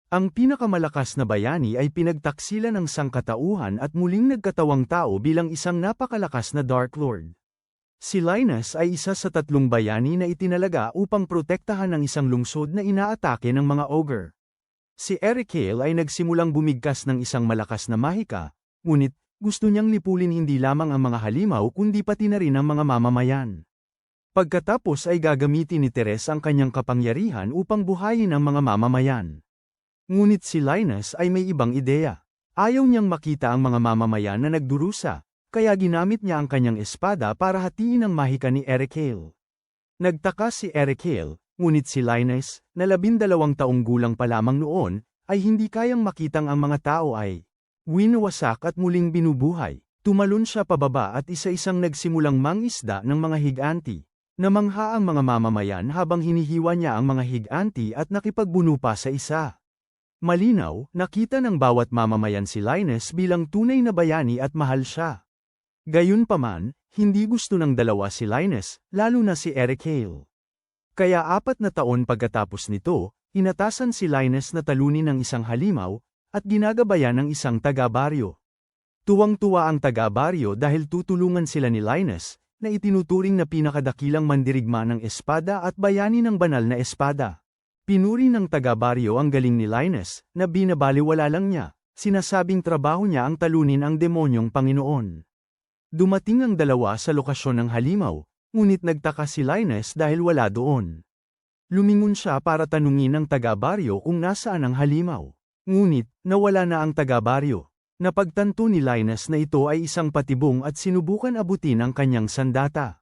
Ang pinakamalakas na bayani ay pinagtaksilan ng sangkatauhan at muling nagkatawang tao bilang isang napakalakas na Dark Lord. Si Linus ay isa sa 3 bayani na itinalaga upang protektahan ang isang lungsod na inaatake ng mga ogre. Si Ericale ay nagsimulang bumigkas ng isang malakas na mahika, ngunit gusto niyang lipulin hindi lamang ang mga halimaw kundi pati na rin ang mga mamamayan. Pagkatapos ay gagamitin ni Teres ang kanyang kapangyarihan upang buhayin ang mga mamamayan. Ngunit si Linus ay may ibang ideya. Ayaw niyang makita ang mga mamamayan na nagdurusa, kaya ginamit niya ang kanyang espada para hatiin ang mahika ni Ericale. Nagtaka si Ericale, ngunit si Linus, na 12 taong gulang pa lamang noon, ay hindi kayang makitang ang mga tao ay winawasak at muling binubuhay. Tumalon siya pababa at isa-isang nagsimulang mangisda ng mga higanti. Namangha ang mga mamamayan habang hinihiwa niya ang mga higanti at nakipagbuno pa sa isa. Malinaw, nakita ng bawat mamamayan si Linus bilang tunay na bayani at mahal siya. Gayunpaman, hindi gusto ng dalawa si Linus, lalo na si Ericale. Kaya 4 na taon pagkatapos nito, inatasan si Linus na talunin ng isang halimaw, at ginagabayan ng isang taga-baryo. Tuwang-tuwa ang taga-baryo dahil tutulungan sila ni Linus, na itinuturing na pinakadakilang mandirigma ng espada at bayani ng banal na espada. Pinuri ng taga-baryo ang galing ni Linus, na binabaliwala lang niya, sinasabing trabaho niya ang talunin ang demonyong Panginoon. Dumating ang dalawa sa lokasyon ng halimaw, ngunit nagtaka si Linus dahil wala doon. Lumingon siya para tanungin ang taga-baryo kung nasaan ang halimaw. Ngunit, nawala na ang taga-baryo. Napagtanto ni Linus na ito ay isang patibong at sinubukan abutin ang kanyang sandata.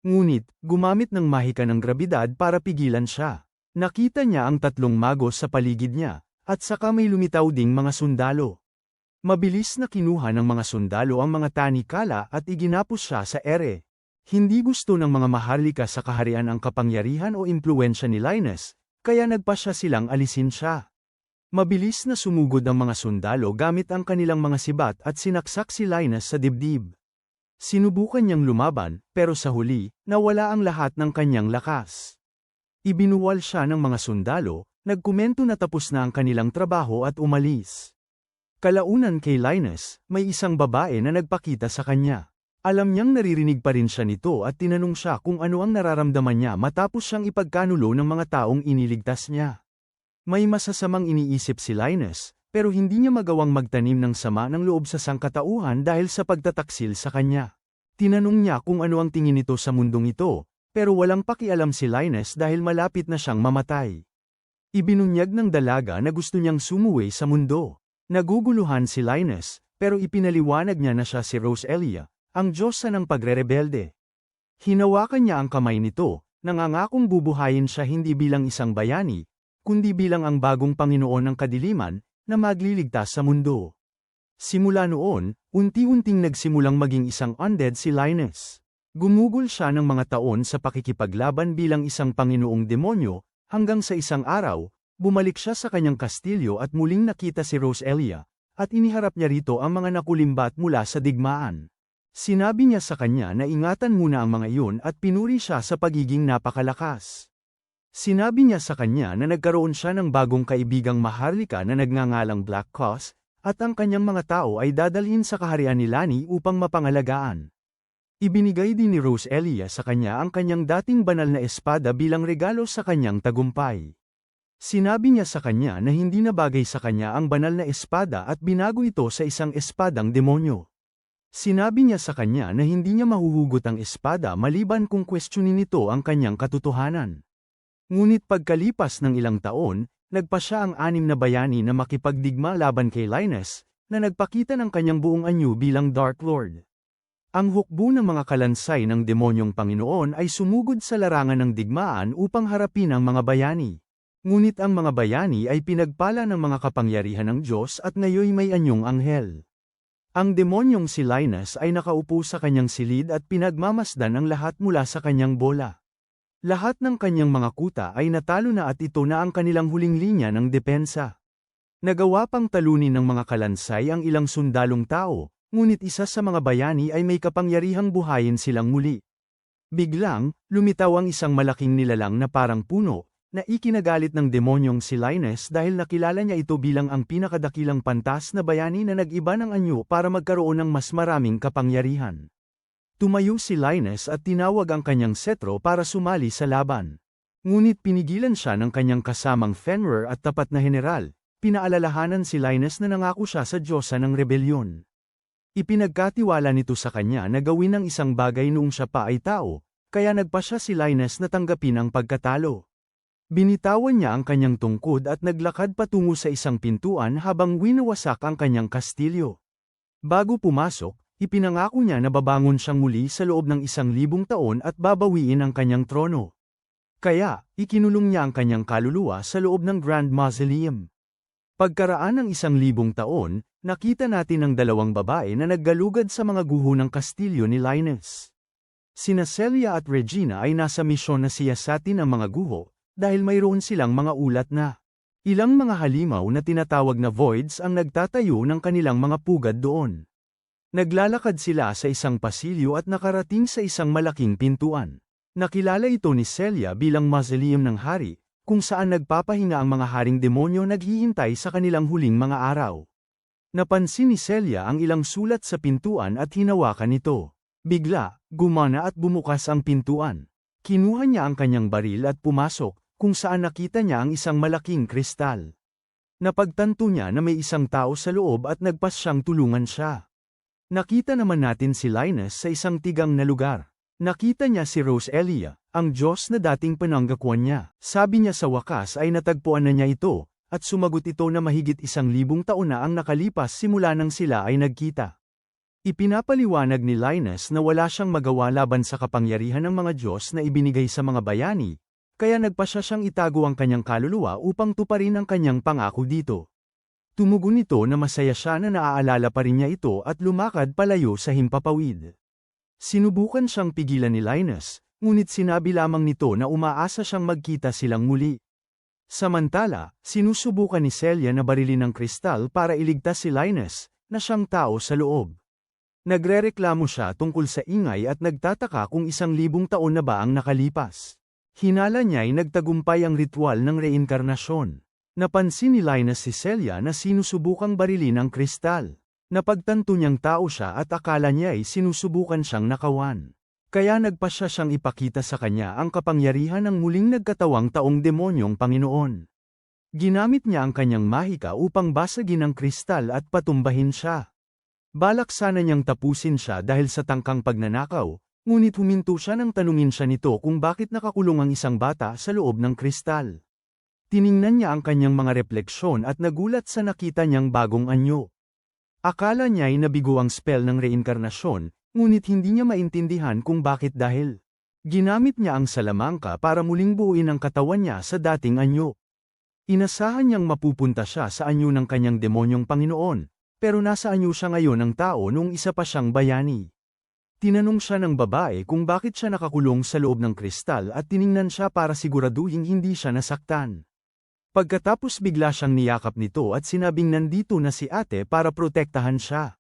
Ngunit, gumamit ng mahika ng grabidad para pigilan siya. Nakita niya ang 3 magos sa paligid niya, at saka may lumitaw ding mga sundalo. Mabilis na kinuha ng mga sundalo ang mga tanikala at iginapos siya sa ere. Hindi gusto ng mga maharlika sa kaharian ang kapangyarihan o impluwensya ni Linus, kaya nagpasya silang alisin siya. Mabilis na sumugod ang mga sundalo gamit ang kanilang mga sibat at sinaksak si Linus sa dibdib. Sinubukan niyang lumaban, pero sa huli, nawala ang lahat ng kanyang lakas. Ibinuwal siya ng mga sundalo, nagkomento na tapos na ang kanilang trabaho at umalis. Kalaunan kay Linus, may isang babae na nagpakita sa kanya. Alam niyang naririnig pa rin siya nito at tinanong siya kung ano ang nararamdaman niya matapos siyang ipagkanulo ng mga taong iniligtas niya. May masasamang iniisip si Linus, pero hindi niya magawang magtanim ng sama ng loob sa sangkatauhan dahil sa pagtataksil sa kanya. Tinanong niya kung ano ang tingin nito sa mundong ito, pero walang pakialam si Linus dahil malapit na siyang mamatay. Ibinunyag ng dalaga na gusto niyang sumuwi sa mundo. Naguguluhan si Linus, pero ipinaliwanag niya na siya si Roselia, ang diyosa ng pagrerebelde. Hinawakan niya ang kamay nito, nangangakong bubuhayin siya hindi bilang isang bayani, kundi bilang ang bagong Panginoon ng kadiliman, na magliligtas sa mundo. Simula noon, unti-unting nagsimulang maging isang undead si Linus. Gumugol siya ng mga taon sa pakikipaglaban bilang isang Panginoong demonyo, hanggang sa isang araw, bumalik siya sa kanyang kastilyo at muling nakita si Roselia, at iniharap niya rito ang mga nakulimbat mula sa digmaan. Sinabi niya sa kanya na ingatan muna ang mga iyon at pinuri siya sa pagiging napakalakas. Sinabi niya sa kanya na nagkaroon siya ng bagong kaibigang maharlika na nagngangalang Black Cross, at ang kanyang mga tao ay dadalhin sa kaharian ni Lani upang mapangalagaan. Ibinigay din ni Roselia sa kanya ang kanyang dating banal na espada bilang regalo sa kanyang tagumpay. Sinabi niya sa kanya na hindi na bagay sa kanya ang banal na espada at binago ito sa isang espadang demonyo. Sinabi niya sa kanya na hindi niya mahuhugot ang espada maliban kung kwestiyonin nito ang kanyang katotohanan. Ngunit pagkalipas ng ilang taon, nagpa siya ang 6 na bayani na makipagdigma laban kay Linus, na nagpakita ng kanyang buong anyo bilang Dark Lord. Ang hukbo ng mga kalansay ng demonyong Panginoon ay sumugod sa larangan ng digmaan upang harapin ang mga bayani. Ngunit ang mga bayani ay pinagpala ng mga kapangyarihan ng Diyos at ngayon may anyong anghel. Ang demonyong si Linus ay nakaupo sa kanyang silid at pinagmamasdan ang lahat mula sa kanyang bola. Lahat ng kanyang mga kuta ay natalo na at ito na ang kanilang huling linya ng depensa. Nagawa pang talunin ng mga kalansay ang ilang sundalong tao, ngunit isa sa mga bayani ay may kapangyarihang buhayin silang muli. Biglang, lumitaw ang isang malaking nilalang na parang puno, na ikinagalit ng demonyong si Linus dahil nakilala niya ito bilang ang pinakadakilang pantas na bayani na nag-iba ng anyo para magkaroon ng mas maraming kapangyarihan. Tumayo si Linus at tinawag ang kanyang setro para sumali sa laban. Ngunit pinigilan siya ng kanyang kasamang Fenrir at tapat na general. Pinaalalahanan si Linus na nangako siya sa Diyosa ng rebelyon. Ipinagkatiwala nito sa kanya na gawin ang isang bagay noong siya pa ay tao, kaya nagpasya si Linus na tanggapin ang pagkatalo. Binitawan niya ang kanyang tungkod at naglakad patungo sa isang pintuan habang winawasak ang kanyang kastilyo. Bago pumasok, ipinangako niya na babangon siyang muli sa loob ng 1,000 taon at babawiin ang kanyang trono. Kaya, ikinulong niya ang kanyang kaluluwa sa loob ng Grand Mausoleum. Pagkaraan ng 1,000 taon, nakita natin ang dalawang babae na naggalugad sa mga guho ng kastilyo ni Linus. Sina Celia at Regina ay nasa misyon na siyasatin ang mga guho, dahil mayroon silang mga ulat na ilang mga halimaw na tinatawag na voids ang nagtatayo ng kanilang mga pugad doon. Naglalakad sila sa isang pasilyo at nakarating sa isang malaking pintuan. Nakilala ito ni Celia bilang mausoleum ng hari, kung saan nagpapahinga ang mga haring demonyo naghihintay sa kanilang huling mga araw. Napansin ni Celia ang ilang sulat sa pintuan at hinawakan ito. Bigla, gumana at bumukas ang pintuan. Kinuha niya ang kanyang baril at pumasok, kung saan nakita niya ang isang malaking kristal. Napagtanto niya na may isang tao sa loob at nagpas siyang tulungan siya. Nakita naman natin si Linus sa isang tigang na lugar. Nakita niya si Rose Elia, ang Diyos na dating pinanggakuan niya. Sabi niya sa wakas ay natagpuan na niya ito, at sumagot ito na mahigit 1,000 taon na ang nakalipas simula nang sila ay nagkita. Ipinapaliwanag ni Linus na wala siyang magawa laban sa kapangyarihan ng mga Diyos na ibinigay sa mga bayani, kaya nagpasya siyang itago ang kanyang kaluluwa upang tuparin ang kanyang pangako dito. Tumugon ito na masaya siya na naaalala pa rin niya ito at lumakad palayo sa himpapawid. Sinubukan siyang pigilan ni Linus, ngunit sinabi lamang nito na umaasa siyang magkita silang muli. Samantala, sinusubukan ni Celia na barilin ng kristal para iligtas si Linus, na siyang tao sa loob. Nagrereklamo siya tungkol sa ingay at nagtataka kung 1,000 taon na ba ang nakalipas. Hinala niya ay nagtagumpay ang ritual ng reinkarnasyon. Napansin ni Linus si Celia na sinusubukang barilin ang kristal. Napagtanto niyang tao siya at akala niya ay sinusubukan siyang nakawan. Kaya nagpasya siyang ipakita sa kanya ang kapangyarihan ng muling nagkatawang taong demonyong Panginoon. Ginamit niya ang kanyang mahika upang basagin ang kristal at patumbahin siya. Balak sana niyang tapusin siya dahil sa tangkang pagnanakaw, ngunit huminto siya nang tanungin siya nito kung bakit nakakulong ang isang bata sa loob ng kristal. Tiningnan niya ang kanyang mga refleksyon at nagulat sa nakita niyang bagong anyo. Akala niya ay nabigo ang spell ng reinkarnasyon, ngunit hindi niya maintindihan kung bakit dahil ginamit niya ang salamangka para muling buuin ang katawan niya sa dating anyo. Inasahan niyang mapupunta siya sa anyo ng kanyang demonyong Panginoon, pero nasa anyo siya ngayon ng tao noong isa pa siyang bayani. Tinanong siya ng babae kung bakit siya nakakulong sa loob ng kristal at tiningnan siya para siguraduhin hindi siya nasaktan. Pagkatapos bigla siyang niyakap nito at sinabing nandito na si ate para protektahan siya.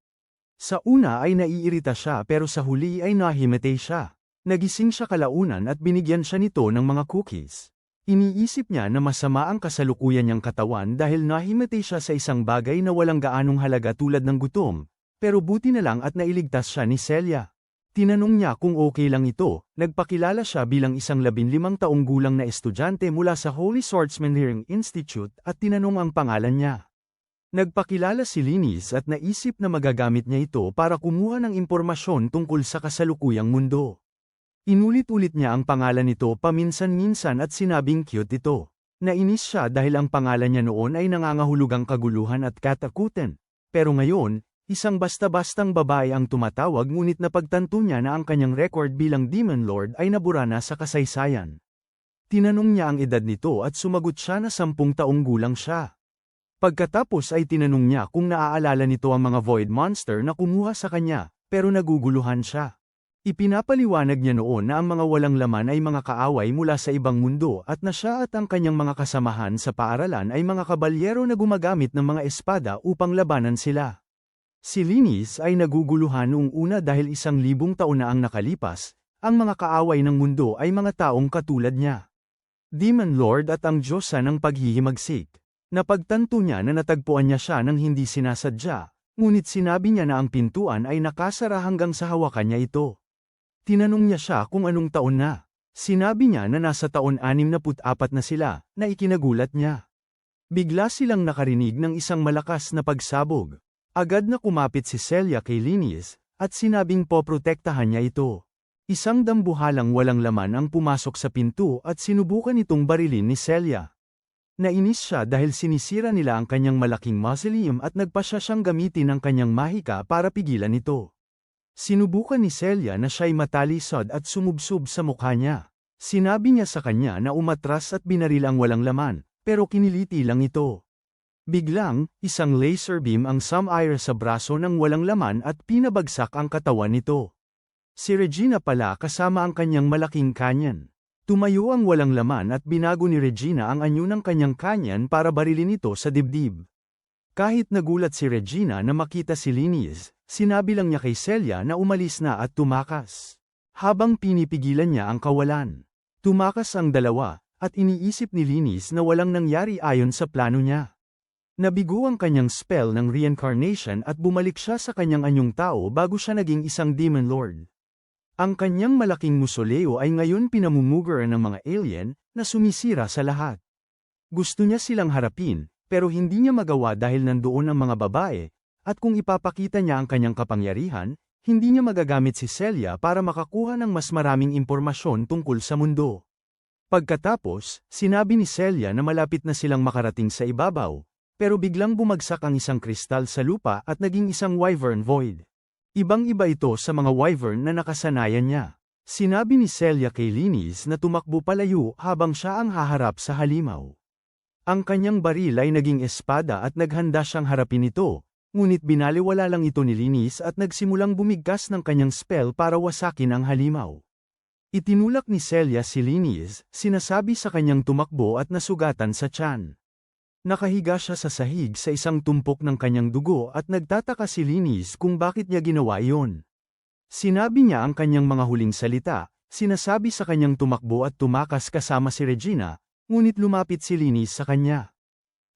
Sa una ay naiirita siya pero sa huli ay nahimatay siya. Nagising siya kalaunan at binigyan siya nito ng mga cookies. Iniisip niya na masama ang kasalukuyan niyang katawan dahil nahimatay siya sa isang bagay na walang gaanong halaga tulad ng gutom, pero buti na lang at nailigtas siya ni Celia. Tinanong niya kung okay lang ito, nagpakilala siya bilang isang 15 taong gulang na estudyante mula sa Holy Swordsman Hearing Institute at tinanong ang pangalan niya. Nagpakilala si Linus at naisip na magagamit niya ito para kumuha ng impormasyon tungkol sa kasalukuyang mundo. Inulit-ulit niya ang pangalan nito paminsan-minsan at sinabing cute ito. Nainis siya dahil ang pangalan niya noon ay nangangahulugang kaguluhan at katakutan, pero ngayon, isang basta-bastang babae ang tumatawag ngunit napagtanto niya na ang kanyang record bilang Demon Lord ay nabura na sa kasaysayan. Tinanong niya ang edad nito at sumagot siya na 10 taong gulang siya. Pagkatapos ay tinanong niya kung naaalala nito ang mga Void Monster na kumuha sa kanya, pero naguguluhan siya. Ipinapaliwanag niya noon na ang mga walang laman ay mga kaaway mula sa ibang mundo at na siya at ang kanyang mga kasamahan sa paaralan ay mga kabalyero na gumagamit ng mga espada upang labanan sila. Si Linus ay naguguluhan noong una dahil 1,000 taon na ang nakalipas, ang mga kaaway ng mundo ay mga taong katulad niya. Demon Lord at ang Diyosa ng paghihimagsik. Napagtanto niya na natagpuan niya siya nang hindi sinasadya, ngunit sinabi niya na ang pintuan ay nakasara hanggang sa hawakan niya ito. Tinanong niya siya kung anong taon na. Sinabi niya na nasa taon 64 na sila, na ikinagulat niya. Bigla silang nakarinig ng isang malakas na pagsabog. Agad na kumapit si Celia kay Linus, at sinabing poprotektahan niya ito. Isang dambuhalang walang laman ang pumasok sa pinto at sinubukan itong barilin ni Celia. Nainis siya dahil sinisira nila ang kanyang malaking mausoleum at nagpasya siyang gamitin ang kanyang mahika para pigilan ito. Sinubukan ni Celia na siya'y matalisod at sumubsob sa mukha niya. Sinabi niya sa kanya na umatras at binaril ang walang laman, pero kiniliti lang ito. Biglang, isang laser beam ang sumire sa braso ng walang laman at pinabagsak ang katawan nito. Si Regina pala kasama ang kanyang malaking kanyan. Tumayo ang walang laman at binago ni Regina ang anyo ng kanyang kanyan para barilin ito sa dibdib. Kahit nagulat si Regina na makita si Linus, sinabi lang niya kay Celia na umalis na at tumakas. Habang pinipigilan niya ang kawalan. Tumakas ang dalawa, at iniisip ni Linus na walang nangyari ayon sa plano niya. Nabigo ang kanyang spell ng reincarnation at bumalik siya sa kanyang anyong tao bago siya naging isang Demon Lord. Ang kanyang malaking musoleo ay ngayon pinamumuguran ng mga alien na sumisira sa lahat. Gusto niya silang harapin, pero hindi niya magawa dahil nandoon ang mga babae, at kung ipapakita niya ang kanyang kapangyarihan, hindi niya magagamit si Celia para makakuha ng mas maraming impormasyon tungkol sa mundo. Pagkatapos, sinabi ni Celia na malapit na silang makarating sa ibabaw, pero biglang bumagsak ang isang kristal sa lupa at naging isang wyvern void. Ibang-iba ito sa mga wyvern na nakasanayan niya. Sinabi ni Celia kay Linus na tumakbo palayo habang siya ang haharap sa halimaw. Ang kanyang baril ay naging espada at naghanda siyang harapin ito, ngunit binaliwala lang ito ni Linus at nagsimulang bumigkas ng kanyang spell para wasakin ang halimaw. Itinulak ni Celia si Linus, sinasabi sa kanyang tumakbo at nasugatan sa tiyan. Nakahiga siya sa sahig sa isang tumpok ng kanyang dugo at nagtataka si Linus kung bakit niya ginawa iyon. Sinabi niya ang kanyang mga huling salita, sinasabi sa kanyang tumakbo at tumakas kasama si Regina, ngunit lumapit si Linus sa kanya.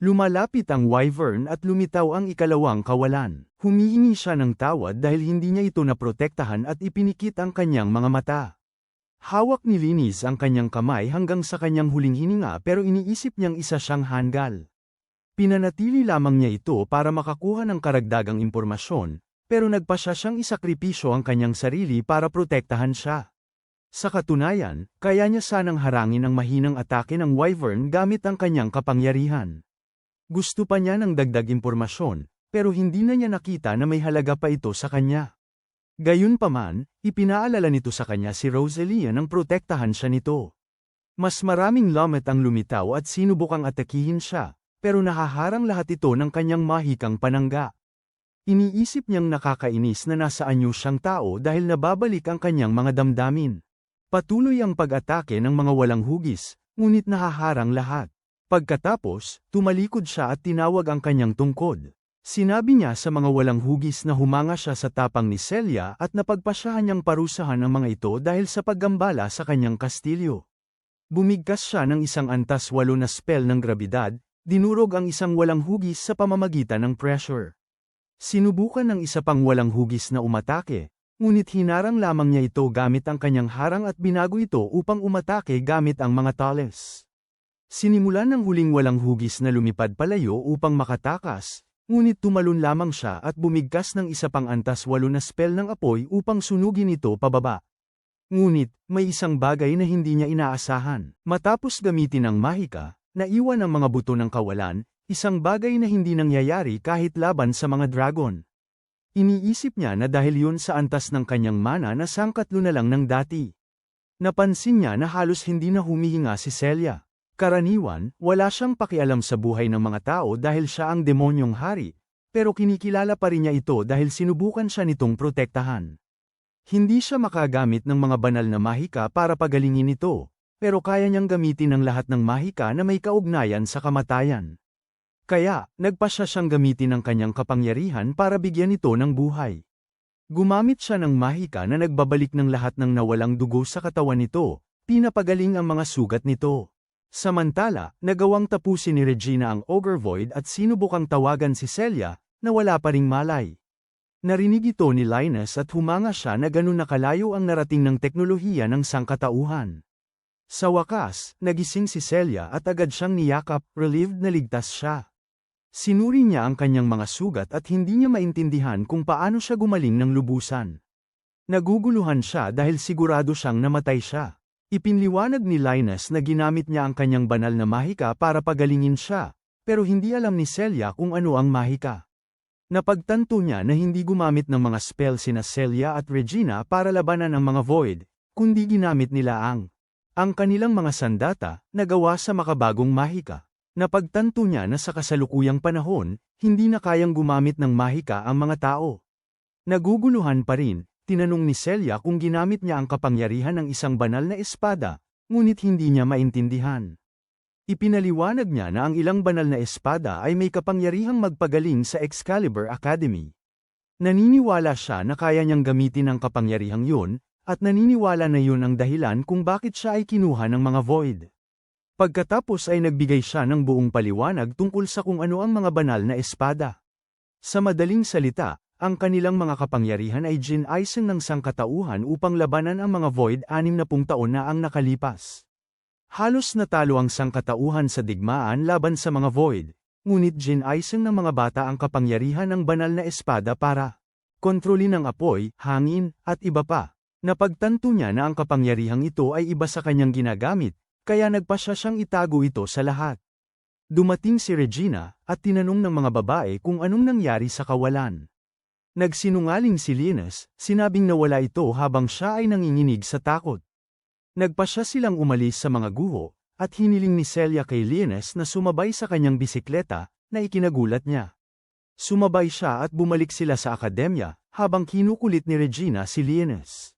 Lumalapit ang wyvern at lumitaw ang ikalawang kawalan. Humihingi siya ng tawad dahil hindi niya ito naprotektahan at ipinikit ang kanyang mga mata. Hawak ni Linus ang kanyang kamay hanggang sa kanyang huling hininga pero iniisip niyang isa siyang hanggal. Pinanatili lamang niya ito para makakuha ng karagdagang impormasyon, pero nagpasya siyang isakripisyo ang kanyang sarili para protektahan siya. Sa katunayan, kaya niya sanang harangin ang mahinang atake ng wyvern gamit ang kanyang kapangyarihan. Gusto pa niya ng dagdag impormasyon, pero hindi na niya nakita na may halaga pa ito sa kanya. Gayunpaman, ipinaalala nito sa kanya si Rosalia nang protektahan siya nito. Mas maraming lamet ang lumitaw at sinubukang atakihin siya, pero nahaharang lahat ito ng kanyang mahikang panangga. Iniisip niyang nakakainis na nasa anyo siyang tao dahil nababalik ang kanyang mga damdamin. Patuloy ang pag-atake ng mga walang hugis, ngunit nahaharang lahat. Pagkatapos, tumalikod siya at tinawag ang kanyang tungkod. Sinabi niya sa mga walang hugis na humanga siya sa tapang ni Celia at napagpasyahan niyang parusahan ang mga ito dahil sa paggambala sa kanyang kastilyo. Bumigkas siya ng isang antas 8 na spell ng grabidad, dinurog ang isang walang hugis sa pamamagitan ng pressure. Sinubukan ng isa pang walang hugis na umatake, ngunit hinarang lamang niya ito gamit ang kanyang harang at binago ito upang umatake gamit ang mga tales. Sinimulan ng huling walang hugis na lumipad palayo upang makatakas, ngunit tumalon lamang siya at bumigkas ng isa pang antas 8 na spell ng apoy upang sunugin ito pababa. Ngunit, may isang bagay na hindi niya inaasahan. Matapos gamitin ang mahika, naiwan ang mga buto ng kawalan, isang bagay na hindi nangyayari kahit laban sa mga dragon. Iniisip niya na dahil yun sa antas ng kanyang mana na sangkatlo na lang ng dati. Napansin niya na halos hindi na humihinga si Celia. Karaniwan, wala siyang pakialam sa buhay ng mga tao dahil siya ang demonyong hari, pero kinikilala pa rin niya ito dahil sinubukan siya nitong protektahan. Hindi siya makagamit ng mga banal na mahika para pagalingin ito, pero kaya niyang gamitin ang lahat ng mahika na may kaugnayan sa kamatayan. Kaya, nagpasya siyang gamitin ang kanyang kapangyarihan para bigyan ito ng buhay. Gumamit siya ng mahika na nagbabalik ng lahat ng nawalang dugo sa katawan nito, pinapagaling ang mga sugat nito. Samantala, nagawang tapusin ni Regina ang Ogre Void at sinubukang tawagan si Celia, na wala pa ring malay. Narinig ito ni Linus at humanga siya na ganun nakalayo ang narating ng teknolohiya ng sangkatauhan. Sa wakas, nagising si Celia at agad siyang niyakap, relieved na ligtas siya. Sinuri niya ang kanyang mga sugat at hindi niya maintindihan kung paano siya gumaling ng lubusan. Naguguluhan siya dahil sigurado siyang namatay siya. Ipinliwanag ni Linus na ginamit niya ang kanyang banal na mahika para pagalingin siya, pero hindi alam ni Celia kung ano ang mahika. Napagtanto niya na hindi gumamit ng mga spell sina Celia at Regina para labanan ang mga void, kundi ginamit nila ang kanilang mga sandata, na gawa sa makabagong mahika. Napagtanto niya na sa kasalukuyang panahon, hindi na kayang gumamit ng mahika ang mga tao. Naguguluhan pa rin. Tinanong ni Celia kung ginamit niya ang kapangyarihan ng isang banal na espada, ngunit hindi niya maintindihan. Ipinaliwanag niya na ang ilang banal na espada ay may kapangyarihang magpagaling sa Excalibur Academy. Naniniwala siya na kaya niyang gamitin ang kapangyarihang yun, at naniniwala na yun ang dahilan kung bakit siya ay kinuha ng mga void. Pagkatapos ay nagbigay siya ng buong paliwanag tungkol sa kung ano ang mga banal na espada. Sa madaling salita, ang kanilang mga kapangyarihan ay ginaisen ng sangkatauhan upang labanan ang mga void 60 taon na ang nakalipas. Halos natalo ang sangkatauhan sa digmaan laban sa mga void, ngunit ginaisen ng mga bata ang kapangyarihan ng banal na espada para kontrolin ang apoy, hangin, at iba pa. Napagtanto niya na ang kapangyarihang ito ay iba sa kanyang ginagamit, kaya nagpasya siyang itago ito sa lahat. Dumating si Regina, at tinanong ng mga babae kung anong nangyari sa kawalan. Nagsinungaling si Linus, sinabing nawala ito habang siya ay nanginginig sa takot. Nagpasya silang umalis sa mga guho, at hiniling ni Celia kay Linus na sumabay sa kanyang bisikleta, na ikinagulat niya. Sumabay siya at bumalik sila sa akademya, habang kinukulit ni Regina si Linus.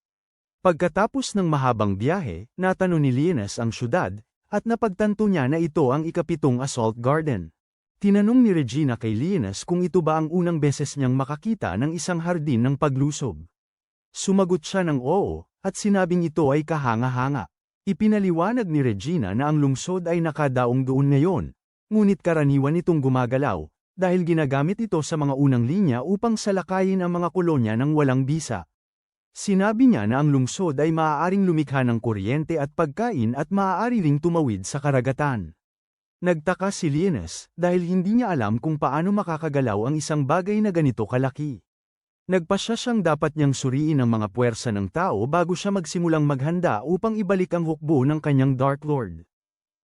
Pagkatapos ng mahabang biyahe, natanong ni Linus ang syudad, at napagtanto niya na ito ang ikapitong assault garden. Tinanong ni Regina kay Linus kung ito ba ang unang beses niyang makakita ng isang hardin ng paglusob. Sumagot siya ng oo, at sinabing ito ay kahanga-hanga. Ipinaliwanag ni Regina na ang lungsod ay nakadaong doon ngayon, ngunit karaniwan itong gumagalaw, dahil ginagamit ito sa mga unang linya upang salakayin ang mga kolonya ng walang bisa. Sinabi niya na ang lungsod ay maaaring lumikha ng kuryente at pagkain at maaari ring tumawid sa karagatan. Nagtaka si Linus, dahil hindi niya alam kung paano makakagalaw ang isang bagay na ganito kalaki. Nagpasya siyang dapat niyang suriin ang mga puwersa ng tao bago siya magsimulang maghanda upang ibalik ang hukbo ng kanyang Dark Lord.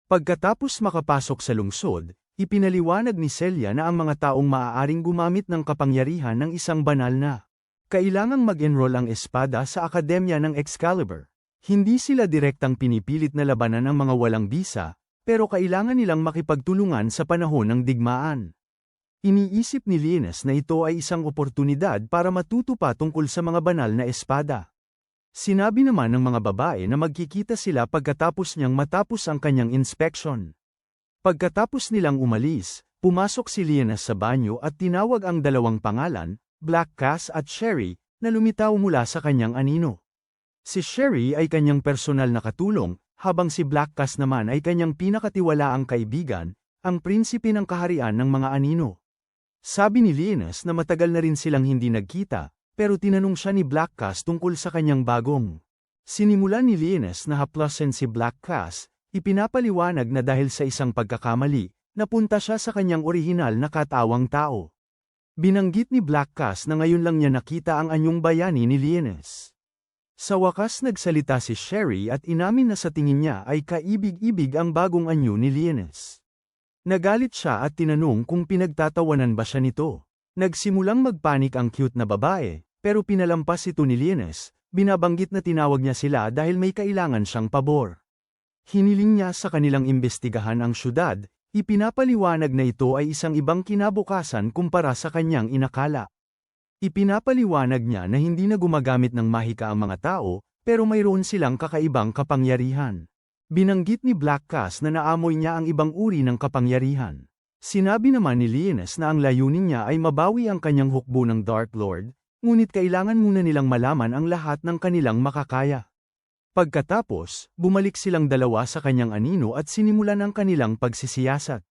Pagkatapos makapasok sa lungsod, ipinaliwanag ni Celia na ang mga taong maaaring gumamit ng kapangyarihan ng isang banal na kailangang mag-enroll ang espada sa Akademya ng Excalibur. Hindi sila direktang pinipilit na labanan ang mga walang bisa, pero kailangan nilang makipagtulungan sa panahon ng digmaan. Iniisip ni Linus na ito ay isang oportunidad para matuto pa tungkol sa mga banal na espada. Sinabi naman ng mga babae na magkikita sila pagkatapos niyang matapos ang kanyang inspection. Pagkatapos nilang umalis, pumasok si Linus sa banyo at tinawag ang dalawang pangalan, Black Cass at Sherry, na lumitaw mula sa kanyang anino. Si Sherry ay kanyang personal na katulong, habang si Black Cass naman ay kanyang pinakatiwalaang kaibigan, ang prinsipe ng kaharian ng mga anino. Sabi ni Linus na matagal na rin silang hindi nagkita, pero tinanong siya ni Black Cass tungkol sa kanyang bagong. Sinimulan ni Linus na haplasin si Black Cass, ipinapaliwanag na dahil sa isang pagkakamali, napunta siya sa kanyang orihinal na katawang tao. Binanggit ni Black Cass na ngayon lang niya nakita ang anyong bayani ni Linus. Sa wakas nagsalita si Sherry at inamin na sa tingin niya ay kaibig-ibig ang bagong anyo ni Linus. Nagalit siya at tinanong kung pinagtatawanan ba siya nito. Nagsimulang magpanik ang cute na babae, pero pinalampas ito ni Linus, binabanggit na tinawag niya sila dahil may kailangan siyang pabor. Hiniling niya sa kanilang imbestigahan ang syudad, ipinapaliwanag na ito ay isang ibang kinabukasan kumpara sa kanyang inakala. Ipinapaliwanag niya na hindi na gumagamit ng mahika ang mga tao, pero mayroon silang kakaibang kapangyarihan. Binanggit ni Black Cass na naamoy niya ang ibang uri ng kapangyarihan. Sinabi naman ni Linus na ang layunin niya ay mabawi ang kanyang hukbo ng Dark Lord, ngunit kailangan muna nilang malaman ang lahat ng kanilang makakaya. Pagkatapos, bumalik silang dalawa sa kanyang anino at sinimulan ang kanilang pagsisiyasat.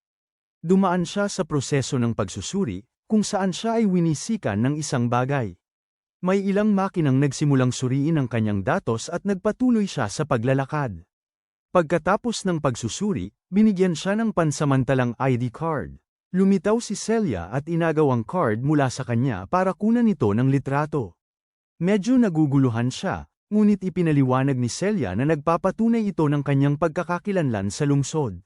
Dumaan siya sa proseso ng pagsusuri, kung saan siya ay winisikan ng isang bagay. May ilang makinang nagsimulang suriin ang kanyang datos at nagpatuloy siya sa paglalakad. Pagkatapos ng pagsusuri, binigyan siya ng pansamantalang ID card. Lumitaw si Celia at inagaw ang card mula sa kanya para kunan ito ng litrato. Medyo naguguluhan siya. Ngunit ipinaliwanag ni Celia na nagpapatunay ito ng kanyang pagkakakilanlan sa lungsod.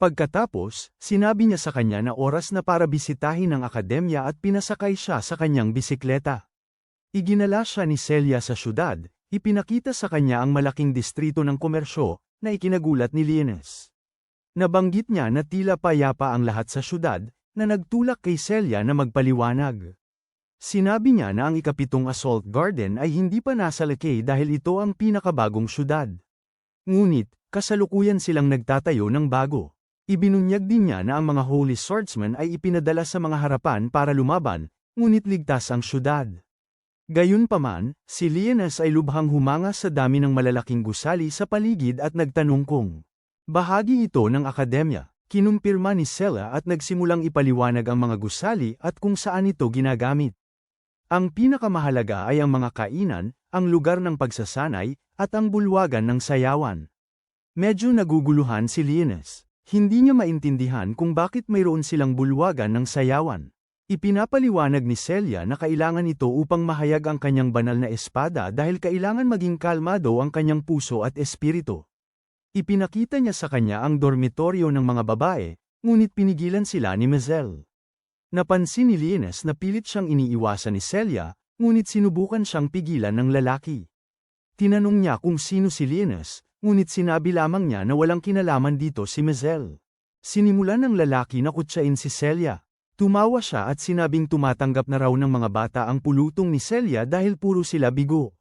Pagkatapos, sinabi niya sa kanya na oras na para bisitahin ang akademya at pinasakay siya sa kanyang bisikleta. Iginala siya ni Celia sa syudad, ipinakita sa kanya ang malaking distrito ng komersyo, na ikinagulat ni Linus. Nabanggit niya na tila payapa ang lahat sa syudad, na nagtulak kay Celia na magpaliwanag. Sinabi niya na ang ikapitong Assault Garden ay hindi pa nasa Lakay dahil ito ang pinakabagong syudad. Ngunit, kasalukuyan silang nagtatayo ng bago. Ibinunyag din niya na ang mga Holy Swordsmen ay ipinadala sa mga harapan para lumaban, ngunit ligtas ang syudad. Gayunpaman, si Linus ay lubhang humanga sa dami ng malalaking gusali sa paligid at nagtanong kung bahagi ito ng akademya. Kinumpirma ni Celia at nagsimulang ipaliwanag ang mga gusali at kung saan ito ginagamit. Ang pinakamahalaga ay ang mga kainan, ang lugar ng pagsasanay, at ang bulwagan ng sayawan. Medyo naguguluhan si Linus. Hindi niya maintindihan kung bakit mayroon silang bulwagan ng sayawan. Ipinapaliwanag ni Celia na kailangan ito upang mahayag ang kanyang banal na espada dahil kailangan maging kalmado ang kanyang puso at espiritu. Ipinakita niya sa kanya ang dormitoryo ng mga babae, ngunit pinigilan sila ni Mazel. Napansin ni Linus na pilit siyang iniiwasan ni Celia, ngunit sinubukan siyang pigilan ng lalaki. Tinanong niya kung sino si Linus, ngunit sinabi lamang niya na walang kinalaman dito si Mazel. Sinimulan ng lalaki na kutsain si Celia. Tumawa siya at sinabing tumatanggap na raw ng mga bata ang pulutong ni Celia dahil puro sila bigo.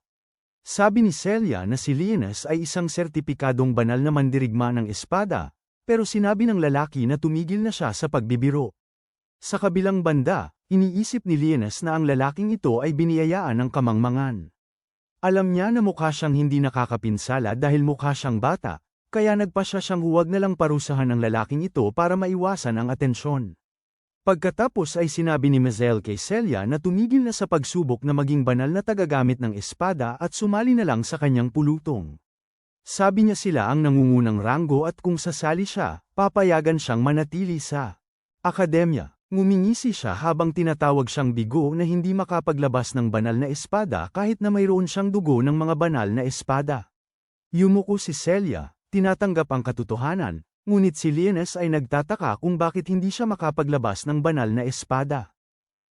Sabi ni Celia na si Linus ay isang sertipikadong banal na mandirigma ng espada, pero sinabi ng lalaki na tumigil na siya sa pagbibiro. Sa kabilang banda, iniisip ni Linus na ang lalaking ito ay biniyayaan ng kamangmangan. Alam niya na mukha siyang hindi nakakapinsala dahil mukha siyang bata, kaya nagpasya siyang huwag na lang parusahan ng lalaking ito para maiwasan ang atensyon. Pagkatapos ay sinabi ni Mazel kay Celia na tumigil na sa pagsubok na maging banal na tagagamit ng espada at sumali na lang sa kanyang pulutong. Sabi niya sila ang nangungunang ranggo at kung sasali siya, papayagan siyang manatili sa akademya. Ngumingisi siya habang tinatawag siyang bigo na hindi makapaglabas ng banal na espada kahit na mayroon siyang dugo ng mga banal na espada. Yumuko si Celia, tinatanggap ang katotohanan, ngunit si Linus ay nagtataka kung bakit hindi siya makapaglabas ng banal na espada.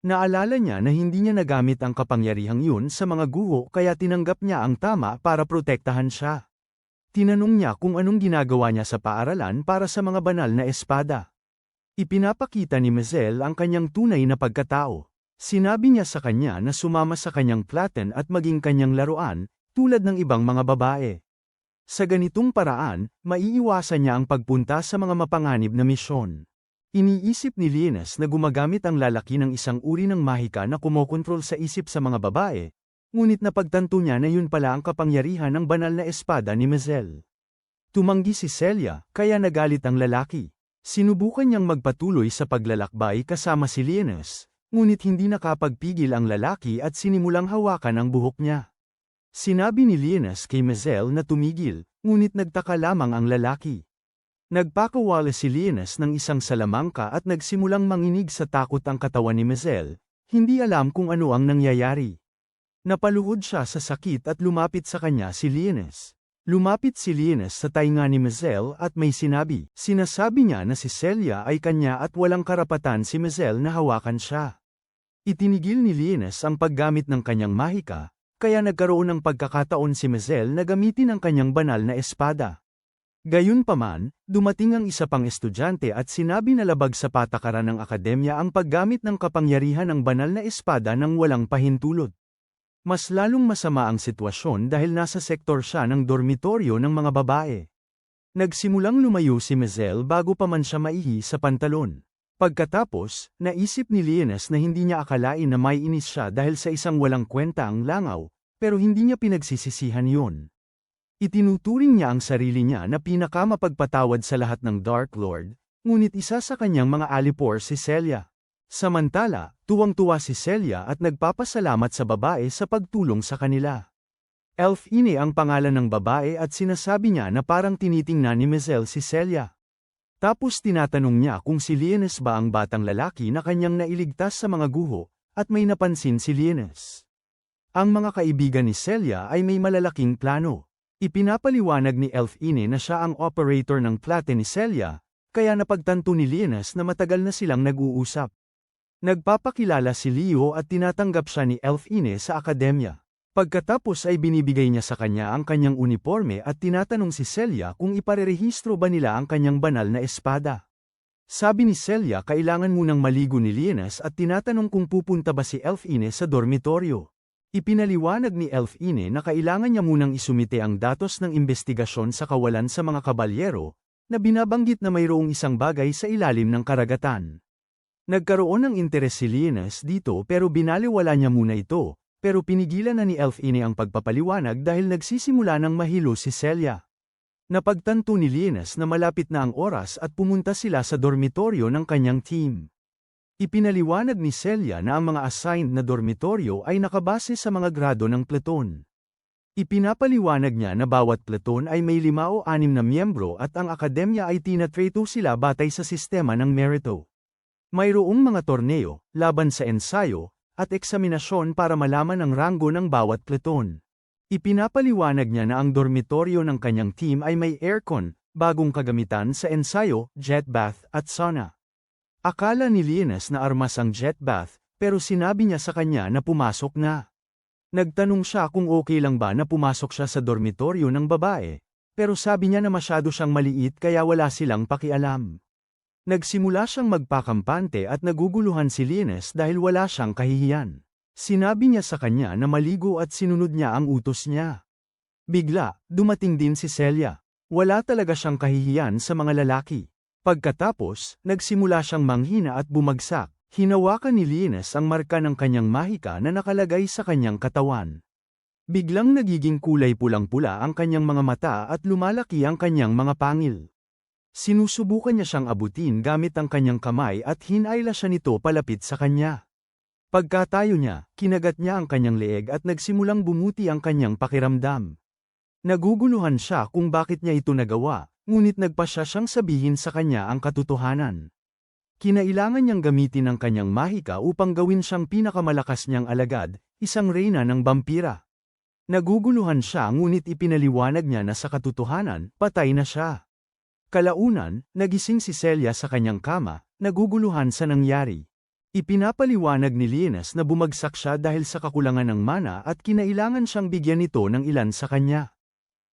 Naalala niya na hindi niya nagamit ang kapangyarihang yun sa mga guho kaya tinanggap niya ang tama para protektahan siya. Tinanong niya kung anong ginagawa niya sa paaralan para sa mga banal na espada. Ipinapakita ni Mazel ang kanyang tunay na pagkatao. Sinabi niya sa kanya na sumama sa kanyang platen at maging kanyang laruan, tulad ng ibang mga babae. Sa ganitong paraan, maiiwasan niya ang pagpunta sa mga mapanganib na misyon. Iniisip ni Linus na gumagamit ang lalaki ng isang uri ng mahika na kumokontrol sa isip sa mga babae, ngunit napagtanto niya na yun pala ang kapangyarihan ng banal na espada ni Mazel. Tumanggi si Celia, kaya nagalit ang lalaki. Sinubukan niyang magpatuloy sa paglalakbay kasama si Linus, ngunit hindi nakapagpigil ang lalaki at sinimulang hawakan ang buhok niya. Sinabi ni Linus kay Mazel na tumigil, ngunit nagtaka lamang ang lalaki. Nagpakawala si Linus ng isang salamangka at nagsimulang manginig sa takot ang katawan ni Mazel, hindi alam kung ano ang nangyayari. Napaluhod siya sa sakit at lumapit sa kanya si Linus. Lumapit si Linus sa tainga ni Mazel at may sinabi. Sinasabi niya na si Celia ay kanya at walang karapatan si Mazel na hawakan siya. Itinigil ni Linus ang paggamit ng kanyang mahika, kaya nagkaroon ng pagkakataon si Mazel na gamitin ang kanyang banal na espada. Gayunpaman, dumating ang isa pang estudyante at sinabi na labag sa patakaran ng akademya ang paggamit ng kapangyarihan ng banal na espada nang walang pahintulot. Mas lalong masama ang sitwasyon dahil nasa sektor siya ng dormitoryo ng mga babae. Nagsimulang lumayo si Mazel bago pa man siya maihi sa pantalon. Pagkatapos, naisip ni Linus na hindi niya akalain na may inis siya dahil sa isang walang kwenta ang langaw, pero hindi niya pinagsisisihan yun. Itinuturing niya ang sarili niya na pinakamapagpatawad sa lahat ng Dark Lord, ngunit isa sa kanyang mga alipor si Celia. Samantala, tuwang-tuwa si Celia at nagpapasalamat sa babae sa pagtulong sa kanila. Elfine ang pangalan ng babae at sinasabi niya na parang tinitingnan ni Maisel si Celia. Tapos tinatanong niya kung si Lienes ba ang batang lalaki na kanyang nailigtas sa mga guho, at may napansin si Lienes. Ang mga kaibigan ni Celia ay may malalaking plano. Ipinapaliwanag ni Elfine na siya ang operator ng plate ni Celia, kaya napagtanto ni Lienes na matagal na silang nag-uusap. Nagpapakilala si Leo at tinatanggap siya ni Elfine sa akademya. Pagkatapos ay binibigay niya sa kanya ang kanyang uniforme at tinatanong si Celia kung iparerehistro ba nila ang kanyang banal na espada. Sabi ni Celia kailangan munang maligo ni Lienes at tinatanong kung pupunta ba si Elfine sa dormitoryo. Ipinaliwanag ni Elfine na kailangan niya munang isumite ang datos ng investigasyon sa kawalan sa mga kabalyero, na binabanggit na mayroong isang bagay sa ilalim ng karagatan. Nagkaroon ng interes si Lienes dito pero binaliwala niya muna ito, pero pinigilan na ni Elfine ang pagpapaliwanag dahil nagsisimula ng mahilo si Celia. Napagtanto ni Lienes na malapit na ang oras at pumunta sila sa dormitoryo ng kanyang team. Ipinaliwanag ni Celia na ang mga assigned na dormitoryo ay nakabase sa mga grado ng pluton. Ipinapaliwanag niya na bawat pluton ay may 5 o 6 na miyembro at ang akademya ay tinatreto sila batay sa sistema ng merito. Mayroong mga torneo, laban sa ensayo, at eksaminasyon para malaman ang ranggo ng bawat pluton. Ipinapaliwanag niya na ang dormitoryo ng kanyang team ay may aircon, bagong kagamitan sa ensayo, jet bath at sauna. Akala ni Lienes na armas ang jet bath, pero sinabi niya sa kanya na pumasok na. Nagtanong siya kung okay lang ba na pumasok siya sa dormitoryo ng babae, pero sabi niya na masyado siyang maliit kaya wala silang pakialam. Nagsimula siyang magpakampante at naguguluhan si Lienes dahil wala siyang kahihiyan. Sinabi niya sa kanya na maligo at sinunod niya ang utos niya. Bigla, dumating din si Celia. Wala talaga siyang kahihiyan sa mga lalaki. Pagkatapos, nagsimula siyang manghina at bumagsak. Hinawakan ni Lienes ang marka ng kanyang mahika na nakalagay sa kanyang katawan. Biglang nagiging kulay pulang-pula ang kanyang mga mata at lumalaki ang kanyang mga pangil. Sinusubukan niya siyang abutin gamit ang kanyang kamay at hinayla siya nito palapit sa kanya. Pagkatayo niya, kinagat niya ang kanyang leeg at nagsimulang bumuti ang kanyang pakiramdam. Naguguluhan siya kung bakit niya ito nagawa. Ngunit nagpasya siyang sabihin sa kanya ang katotohanan. Kinailangan niyang gamitin ang kanyang mahika upang gawin siyang pinakamalakas niyang alagad, isang reyna ng vampira. Naguguluhan siya ngunit ipinaliwanag niya na sa katotohanan, patay na siya. Kalaunan, nagising si Celia sa kanyang kama, naguguluhan sa nangyari. Ipinapaliwanag ni Lienes na bumagsak siya dahil sa kakulangan ng mana at kinailangan siyang bigyan nito ng ilan sa kanya.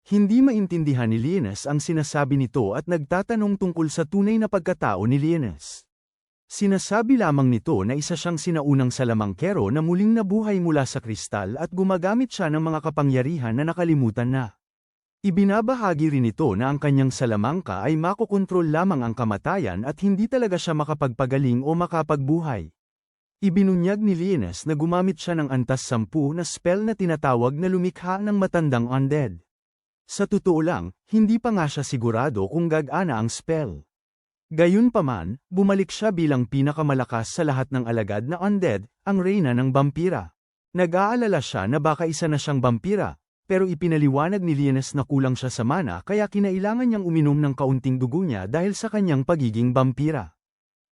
Hindi maintindihan ni Lienes ang sinasabi nito at nagtatanong tungkol sa tunay na pagkatao ni Lienes. Sinasabi lamang nito na isa siyang sinaunang salamangkero na muling nabuhay mula sa kristal at gumagamit siya ng mga kapangyarihan na nakalimutan na. Ibinabahagi rin ito na ang kanyang salamangka ay makokontrol lamang ang kamatayan at hindi talaga siya makapagpagaling o makapagbuhay. Ibinunyag ni Lienes na gumamit siya ng antas 10 na spell na tinatawag na lumikha ng matandang undead. Sa totoo lang, hindi pa nga siya sigurado kung gagana ang spell. Gayunpaman, bumalik siya bilang pinakamalakas sa lahat ng alagad na undead, ang reyna ng vampira. Nag-aalala siya na baka isa na siyang vampira, pero ipinaliwanag ni Lienes na kulang siya sa mana kaya kinailangan niyang uminom ng kaunting dugo niya dahil sa kanyang pagiging vampira.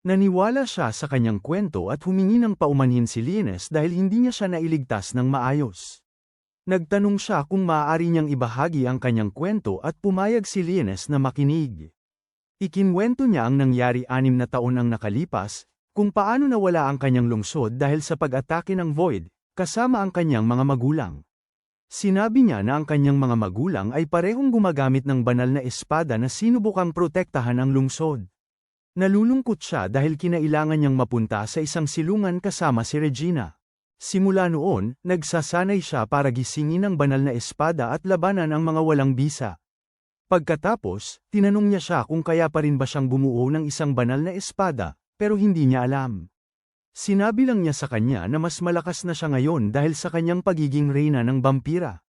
Naniwala siya sa kanyang kwento at humingi ng paumanhin si Lienes dahil hindi niya siya nailigtas ng maayos. Nagtanong siya kung maaari niyang ibahagi ang kanyang kwento at pumayag si Lienes na makinig. Ikinwento niya ang nangyari 6 na taon ang nakalipas, kung paano nawala ang kanyang lungsod dahil sa pag-atake ng Void, kasama ang kanyang mga magulang. Sinabi niya na ang kanyang mga magulang ay parehong gumagamit ng banal na espada na sinubukang protektahan ang lungsod. Nalulungkot siya dahil kinailangan niyang mapunta sa isang silungan kasama si Regina. Simula noon, nagsasanay siya para gisingin ang banal na espada at labanan ang mga walang bisa. Pagkatapos, tinanong niya siya kung kaya pa rin ba siyang bumuo ng isang banal na espada, pero hindi niya alam. Sinabi lang niya sa kanya na mas malakas na siya ngayon dahil sa kanyang pagiging reyna ng vampira.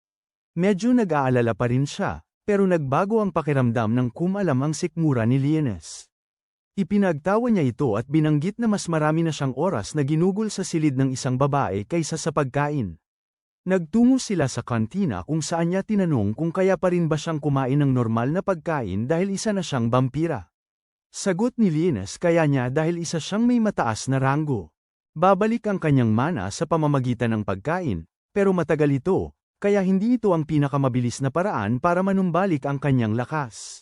Medyo nag-aalala pa rin siya, pero nagbago ang pakiramdam nang kumalam ang sikmura ni Lienes. Ipinagtawa niya ito at binanggit na mas marami na siyang oras na ginugol sa silid ng isang babae kaysa sa pagkain. Nagtungo sila sa kantina kung saan niya tinanong kung kaya pa rin ba siyang kumain ng normal na pagkain dahil isa na siyang vampira. Sagot ni Lienes kaya niya dahil isa siyang may mataas na ranggo. Babalik ang kanyang mana sa pamamagitan ng pagkain, pero matagal ito, kaya hindi ito ang pinakamabilis na paraan para manumbalik ang kanyang lakas.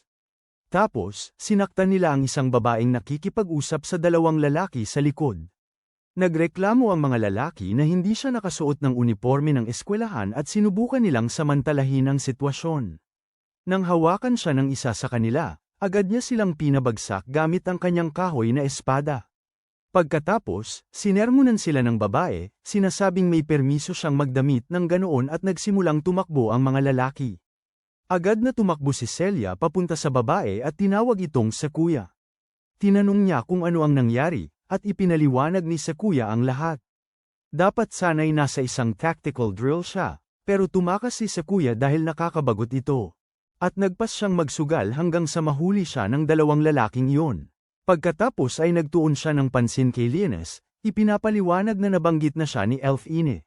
Tapos, sinaktan nila ang isang babaeng nakikipag-usap sa dalawang lalaki sa likod. Nagreklamo ang mga lalaki na hindi siya nakasuot ng uniforme ng eskwelahan at sinubukan nilang samantalahin ang sitwasyon. Nang hawakan siya ng isa sa kanila, agad niya silang pinabagsak gamit ang kanyang kahoy na espada. Pagkatapos, sinermonan sila ng babae, sinasabing may permiso siyang magdamit ng ganoon at nagsimulang tumakbo ang mga lalaki. Agad na tumakbo si Celia papunta sa babae at tinawag itong Sakuya. Tinanong niya kung ano ang nangyari, at ipinaliwanag ni Sakuya ang lahat. Dapat sana'y nasa isang tactical drill siya, pero tumakas si Sakuya dahil nakakabagot ito. At nagpas siyang magsugal hanggang sa mahuli siya ng dalawang lalaking iyon. Pagkatapos ay nagtuon siya ng pansin kay Lienes, ipinapaliwanag na nabanggit na siya ni Elfine.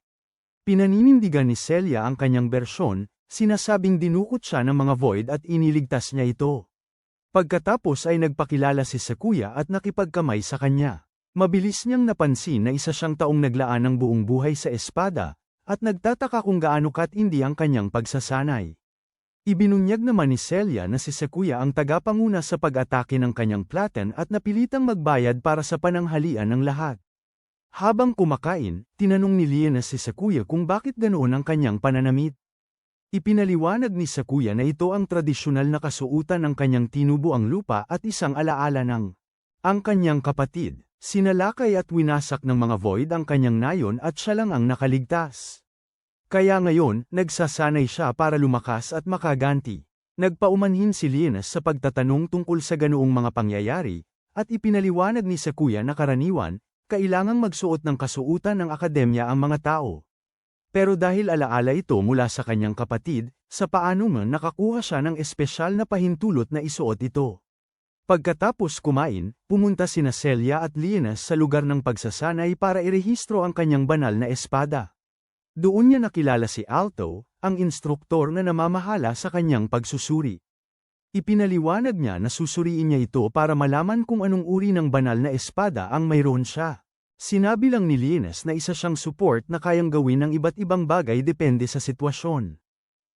Pinaninindigan ni Celia ang kanyang bersyon, sinasabing dinukot siya ng mga void at iniligtas niya ito. Pagkatapos ay nagpakilala si Sakuya at nakipagkamay sa kanya. Mabilis niyang napansin na isa siyang taong naglaan ng buong buhay sa espada, at nagtataka kung gaano katindi ang kanyang pagsasanay. Ibinunyag naman ni Celia na si Sakuya ang tagapanguna sa pag-atake ng kanyang platen at napilitang magbayad para sa pananghalian ng lahat. Habang kumakain, tinanong ni Lienes si Sakuya kung bakit ganoon ang kanyang pananamit. Ipinaliwanag ni Sakuya na ito ang tradisyonal na kasuutan ng kanyang tinubuang lupa at isang alaala ng ang kanyang kapatid. Sinalakay at winasak ng mga void ang kanyang nayon at siya lang ang nakaligtas. Kaya ngayon, nagsasanay siya para lumakas at makaganti. Nagpaumanhin si Lienes sa pagtatanong tungkol sa ganoong mga pangyayari, at ipinaliwanag ni Sakuya na karaniwan, kailangang magsuot ng kasuutan ng akademya ang mga tao. Pero dahil alaala ito mula sa kanyang kapatid, sa paano man nakakuha siya ng espesyal na pahintulot na isuot ito. Pagkatapos kumain, pumunta sina Celia at Lienes sa lugar ng pagsasanay para irehistro ang kanyang banal na espada. Doon niya nakilala si Alto, ang instruktor na namamahala sa kanyang pagsusuri. Ipinaliwanag niya na susuriin niya ito para malaman kung anong uri ng banal na espada ang mayroon siya. Sinabi lang ni Lienes na isa siyang support na kayang gawin ng iba't ibang bagay depende sa sitwasyon.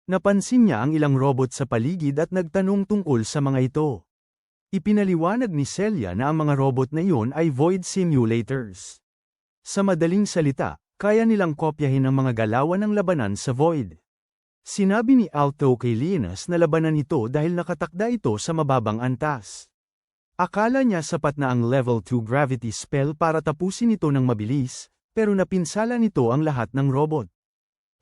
Napansin niya ang ilang robot sa paligid at nagtanong tungkol sa mga ito. Ipinaliwanag ni Celia na ang mga robot na iyon ay void simulators. Sa madaling salita, kaya nilang kopyahin ang mga galawan ng labanan sa void. Sinabi ni Alto kay Lienes na labanan ito dahil nakatakda ito sa mababang antas. Akala niya sapat na ang level 2 gravity spell para tapusin ito ng mabilis, pero napinsala nito ang lahat ng robot.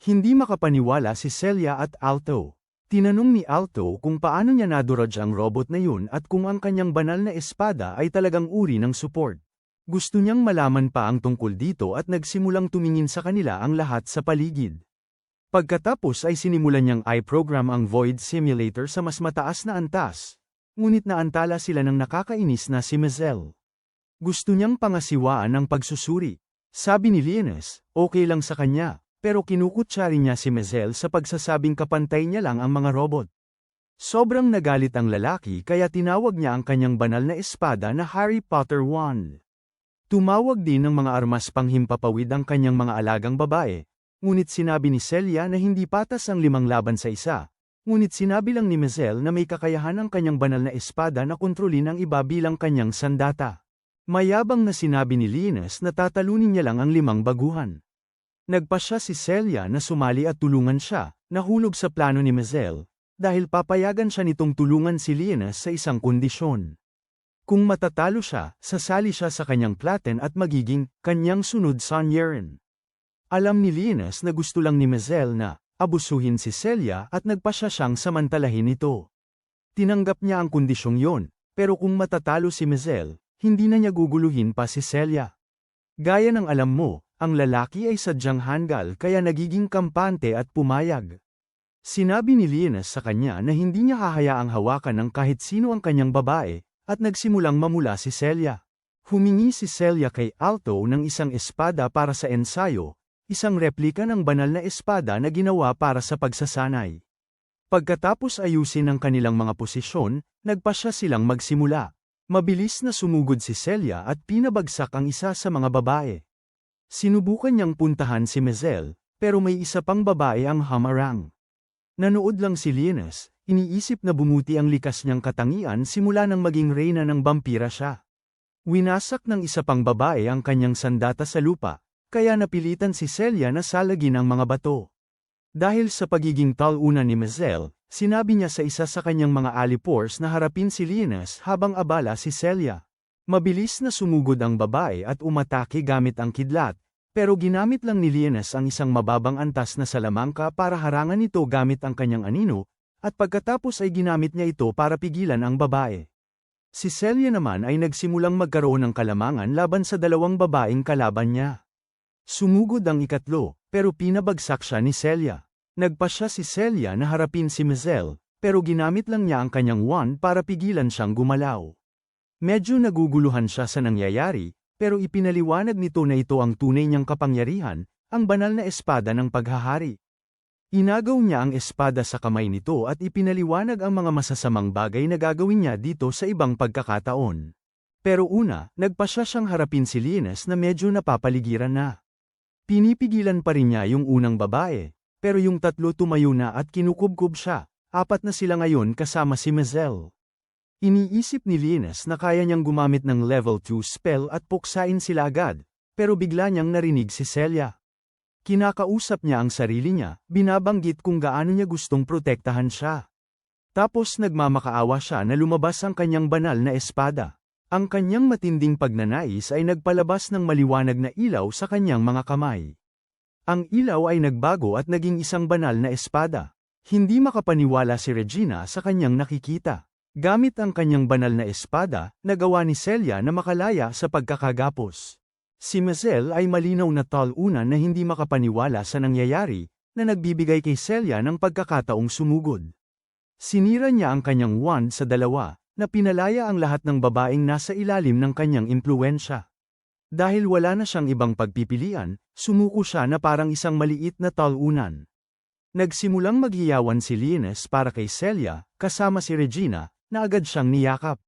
Hindi makapaniwala si Celia at Alto. Tinanong ni Alto kung paano niya naduraj ang robot na yun at kung ang kanyang banal na espada ay talagang uri ng support. Gusto niyang malaman pa ang tungkol dito at nagsimulang tumingin sa kanila ang lahat sa paligid. Pagkatapos ay sinimulan niyang i-program ang Void Simulator sa mas mataas na antas, ngunit naantala sila ng nakakainis na si Mazel. Gusto niyang pangasiwaan ang pagsusuri. Sabi ni Lienes, okay lang sa kanya. Pero kinukutsari niya si Mazel sa pagsasabing kapantay niya lang ang mga robot. Sobrang nagalit ang lalaki kaya tinawag niya ang kanyang banal na espada na Harry Potter Wand. Tumawag din ng mga armas panghimpapawid ang kanyang mga alagang babae, ngunit sinabi ni Celia na hindi patas ang 5 laban sa isa, ngunit sinabi lang ni Mazel na may kakayahan ang kanyang banal na espada na kontrolin ang iba bilang kanyang sandata. Mayabang na sinabi ni Lienes na tatalunin niya lang ang 5 baguhan. Nagpasya si Celia na sumali at tulungan siya, nahulog sa plano ni Mazel, dahil papayagan siya nitong tulungan si Lienes sa isang kondisyon. Kung matatalo siya, sasali siya sa kanyang platen at magiging kanyang sunod Sanyeren. Alam ni Lienes na gusto lang ni Mazel na abusuhin si Celia at nagpasya siyang samantalahin ito. Tinanggap niya ang kondisyong yon, pero kung matatalo si Mazel, hindi na niya guguluhin pa si Celia. Gaya ng alam mo, ang lalaki ay sadyang hanggal kaya nagiging kampante at pumayag. Sinabi ni Linus sa kanya na hindi niya hahayaang hawakan ng kahit sino ang kanyang babae, at nagsimulang mamula si Celia. Humingi si Celia kay Alto ng isang espada para sa ensayo, isang replika ng banal na espada na ginawa para sa pagsasanay. Pagkatapos ayusin ang kanilang mga posisyon, nagpasya silang magsimula. Mabilis na sumugod si Celia at pinabagsak ang isa sa mga babae. Sinubukan niyang puntahan si Mazel, pero may isa pang babae ang hamarang. Nanood lang si Linus, iniisip na bumuti ang likas niyang katangian simula nang maging reyna ng vampira siya. Winasak ng isa pang babae ang kanyang sandata sa lupa, kaya napilitan si Celia na salagin ang mga bato. Dahil sa pagiging taluna ni Mazel, sinabi niya sa isa sa kanyang mga alipors na harapin si Linus habang abala si Celia. Mabilis na sumugod ang babae at umatake gamit ang kidlat, pero ginamit lang ni Linus ang isang mababang antas na salamangka para harangan ito gamit ang kanyang anino, at pagkatapos ay ginamit niya ito para pigilan ang babae. Si Celia naman ay nagsimulang magkaroon ng kalamangan laban sa dalawang babaeng kalaban niya. Sumugod ang ikatlo, pero pinabagsak siya ni Celia. Nagpasya si Celia na harapin si Mazel, pero ginamit lang niya ang kanyang wand para pigilan siyang gumalaw. Medyo naguguluhan siya sa nangyayari, pero ipinaliwanag nito na ito ang tunay niyang kapangyarihan, ang banal na espada ng paghahari. Inagaw niya ang espada sa kamay nito at ipinaliwanag ang mga masasamang bagay na gagawin niya dito sa ibang pagkakataon. Pero una, nagpasya siyang harapin si Linus na medyo napapaligiran na. Pinipigilan pa rin niya yung unang babae, pero yung tatlo tumayo na at kinukubkub siya, apat na sila ngayon kasama si Mazel. Iniisip ni Linus na kaya niyang gumamit ng level 2 spell at puksain sila agad, pero bigla niyang narinig si Celia. Kinakausap niya ang sarili niya, binabanggit kung gaano niya gustong protektahan siya. Tapos nagmamakaawa siya na lumabas ang kanyang banal na espada. Ang kanyang matinding pagnanais ay nagpalabas ng maliwanag na ilaw sa kanyang mga kamay. Ang ilaw ay nagbago at naging isang banal na espada. Hindi makapaniwala si Regina sa kanyang nakikita. Gamit ang kanyang banal na espada, nagawa ni Celia na makalaya sa pagkakagapos. Si Mazel ay malinaw na taluna na hindi makapaniwala sa nangyayari, na nagbibigay kay Celia ng pagkakataong sumugod. Sinira niya ang kanyang wand sa dalawa, na pinalaya ang lahat ng babaeng nasa ilalim ng kanyang impluwensya. Dahil wala na siyang ibang pagpipilian, sumuko siya na parang isang maliit na talunan. Nagsimulang maghiyawan si Linus para kay Celia, kasama si Regina, na agad siyang niyakap.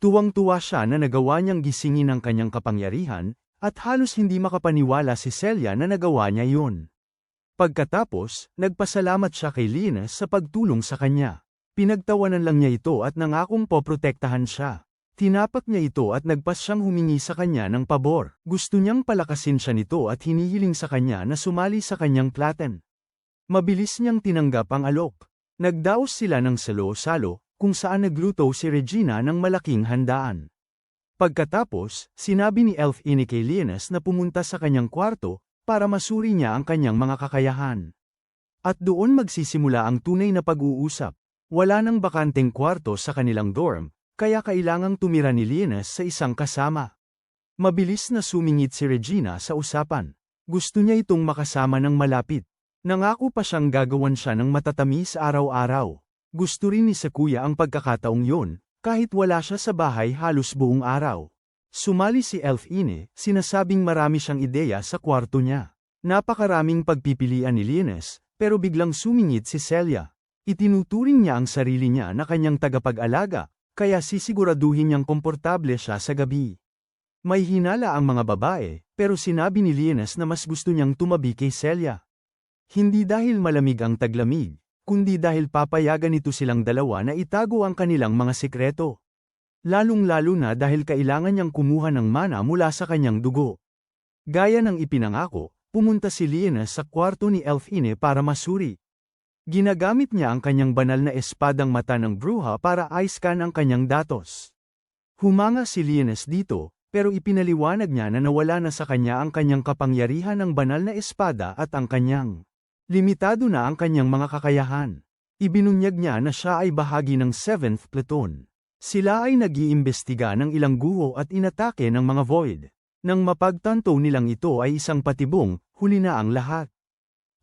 Tuwang-tuwa siya na nagawa niyang gisingin ang kanyang kapangyarihan, at halos hindi makapaniwala si Celia na nagawa niya yun. Pagkatapos, nagpasalamat siya kay Linus sa pagtulong sa kanya. Pinagtawanan lang niya ito at nangakong poprotektahan siya. Tinapak niya ito at nagpas siyang humingi sa kanya ng pabor. Gusto niyang palakasin siya nito at hinihiling sa kanya na sumali sa kanyang platen. Mabilis niyang tinanggap ang alok. Nagdaos sila ng salo-salo, kung saan nagluto si Regina ng malaking handaan. Pagkatapos, sinabi ni Elfine kay Linus na pumunta sa kanyang kwarto, para masuri niya ang kanyang mga kakayahan. At doon magsisimula ang tunay na pag-uusap. Wala nang bakanteng kwarto sa kanilang dorm, kaya kailangang tumira ni Linus sa isang kasama. Mabilis na sumingit si Regina sa usapan. Gusto niya itong makasama ng malapit. Nangako pa siyang gagawan siya ng matatamis araw-araw. Gusto rin ni Sakuya ang pagkakataong yun, kahit wala siya sa bahay halos buong araw. Sumali si Elfine, sinasabing marami siyang ideya sa kwarto niya. Napakaraming pagpipilian ni Linus, pero biglang sumingit si Celia. Itinuturing niya ang sarili niya na kanyang tagapag-alaga, kaya sisiguraduhin niyang komportable siya sa gabi. May hinala ang mga babae, pero sinabi ni Linus na mas gusto niyang tumabi kay Celia. Hindi dahil malamig ang taglamig, kundi dahil papayagan nito silang dalawa na itago ang kanilang mga sikreto. Lalong-lalo na dahil kailangan niyang kumuha ng mana mula sa kanyang dugo. Gaya ng ipinangako, pumunta si Linus sa kwarto ni Elfine para masuri. Ginagamit niya ang kanyang banal na espadang mata ng bruha para i-scan ang kanyang datos. Humanga si Linus dito, pero ipinaliwanag niya na nawala na sa kanya ang kanyang kapangyarihan ng banal na espada at ang kanyang limitado na ang kanyang mga kakayahan. Ibinunyag niya na siya ay bahagi ng 7th Platoon. Sila ay nag-iimbestiga ng ilang guho at inatake ng mga void. Nang mapagtanto nilang ito ay isang patibong, huli na ang lahat.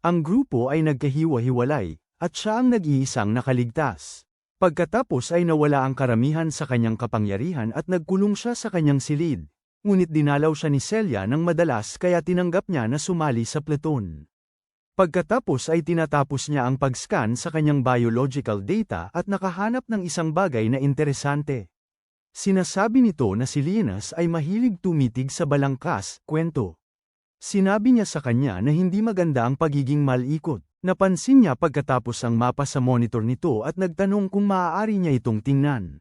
Ang grupo ay nagkahiwa-hiwalay, at siya ang nag-iisang nakaligtas. Pagkatapos ay nawala ang karamihan sa kanyang kapangyarihan at nagkulong siya sa kanyang silid. Ngunit dinalaw siya ni Celia ng madalas kaya tinanggap niya na sumali sa platoon. Pagkatapos ay tinatapos niya ang pag-scan sa kanyang biological data at nakahanap ng isang bagay na interesante. Sinasabi nito na si Linus ay mahilig tumitig sa balangkas, kwento. Sinabi niya sa kanya na hindi maganda ang pagiging malikot. Napansin niya pagkatapos ang mapa sa monitor nito at nagtanong kung maaari niya itong tingnan.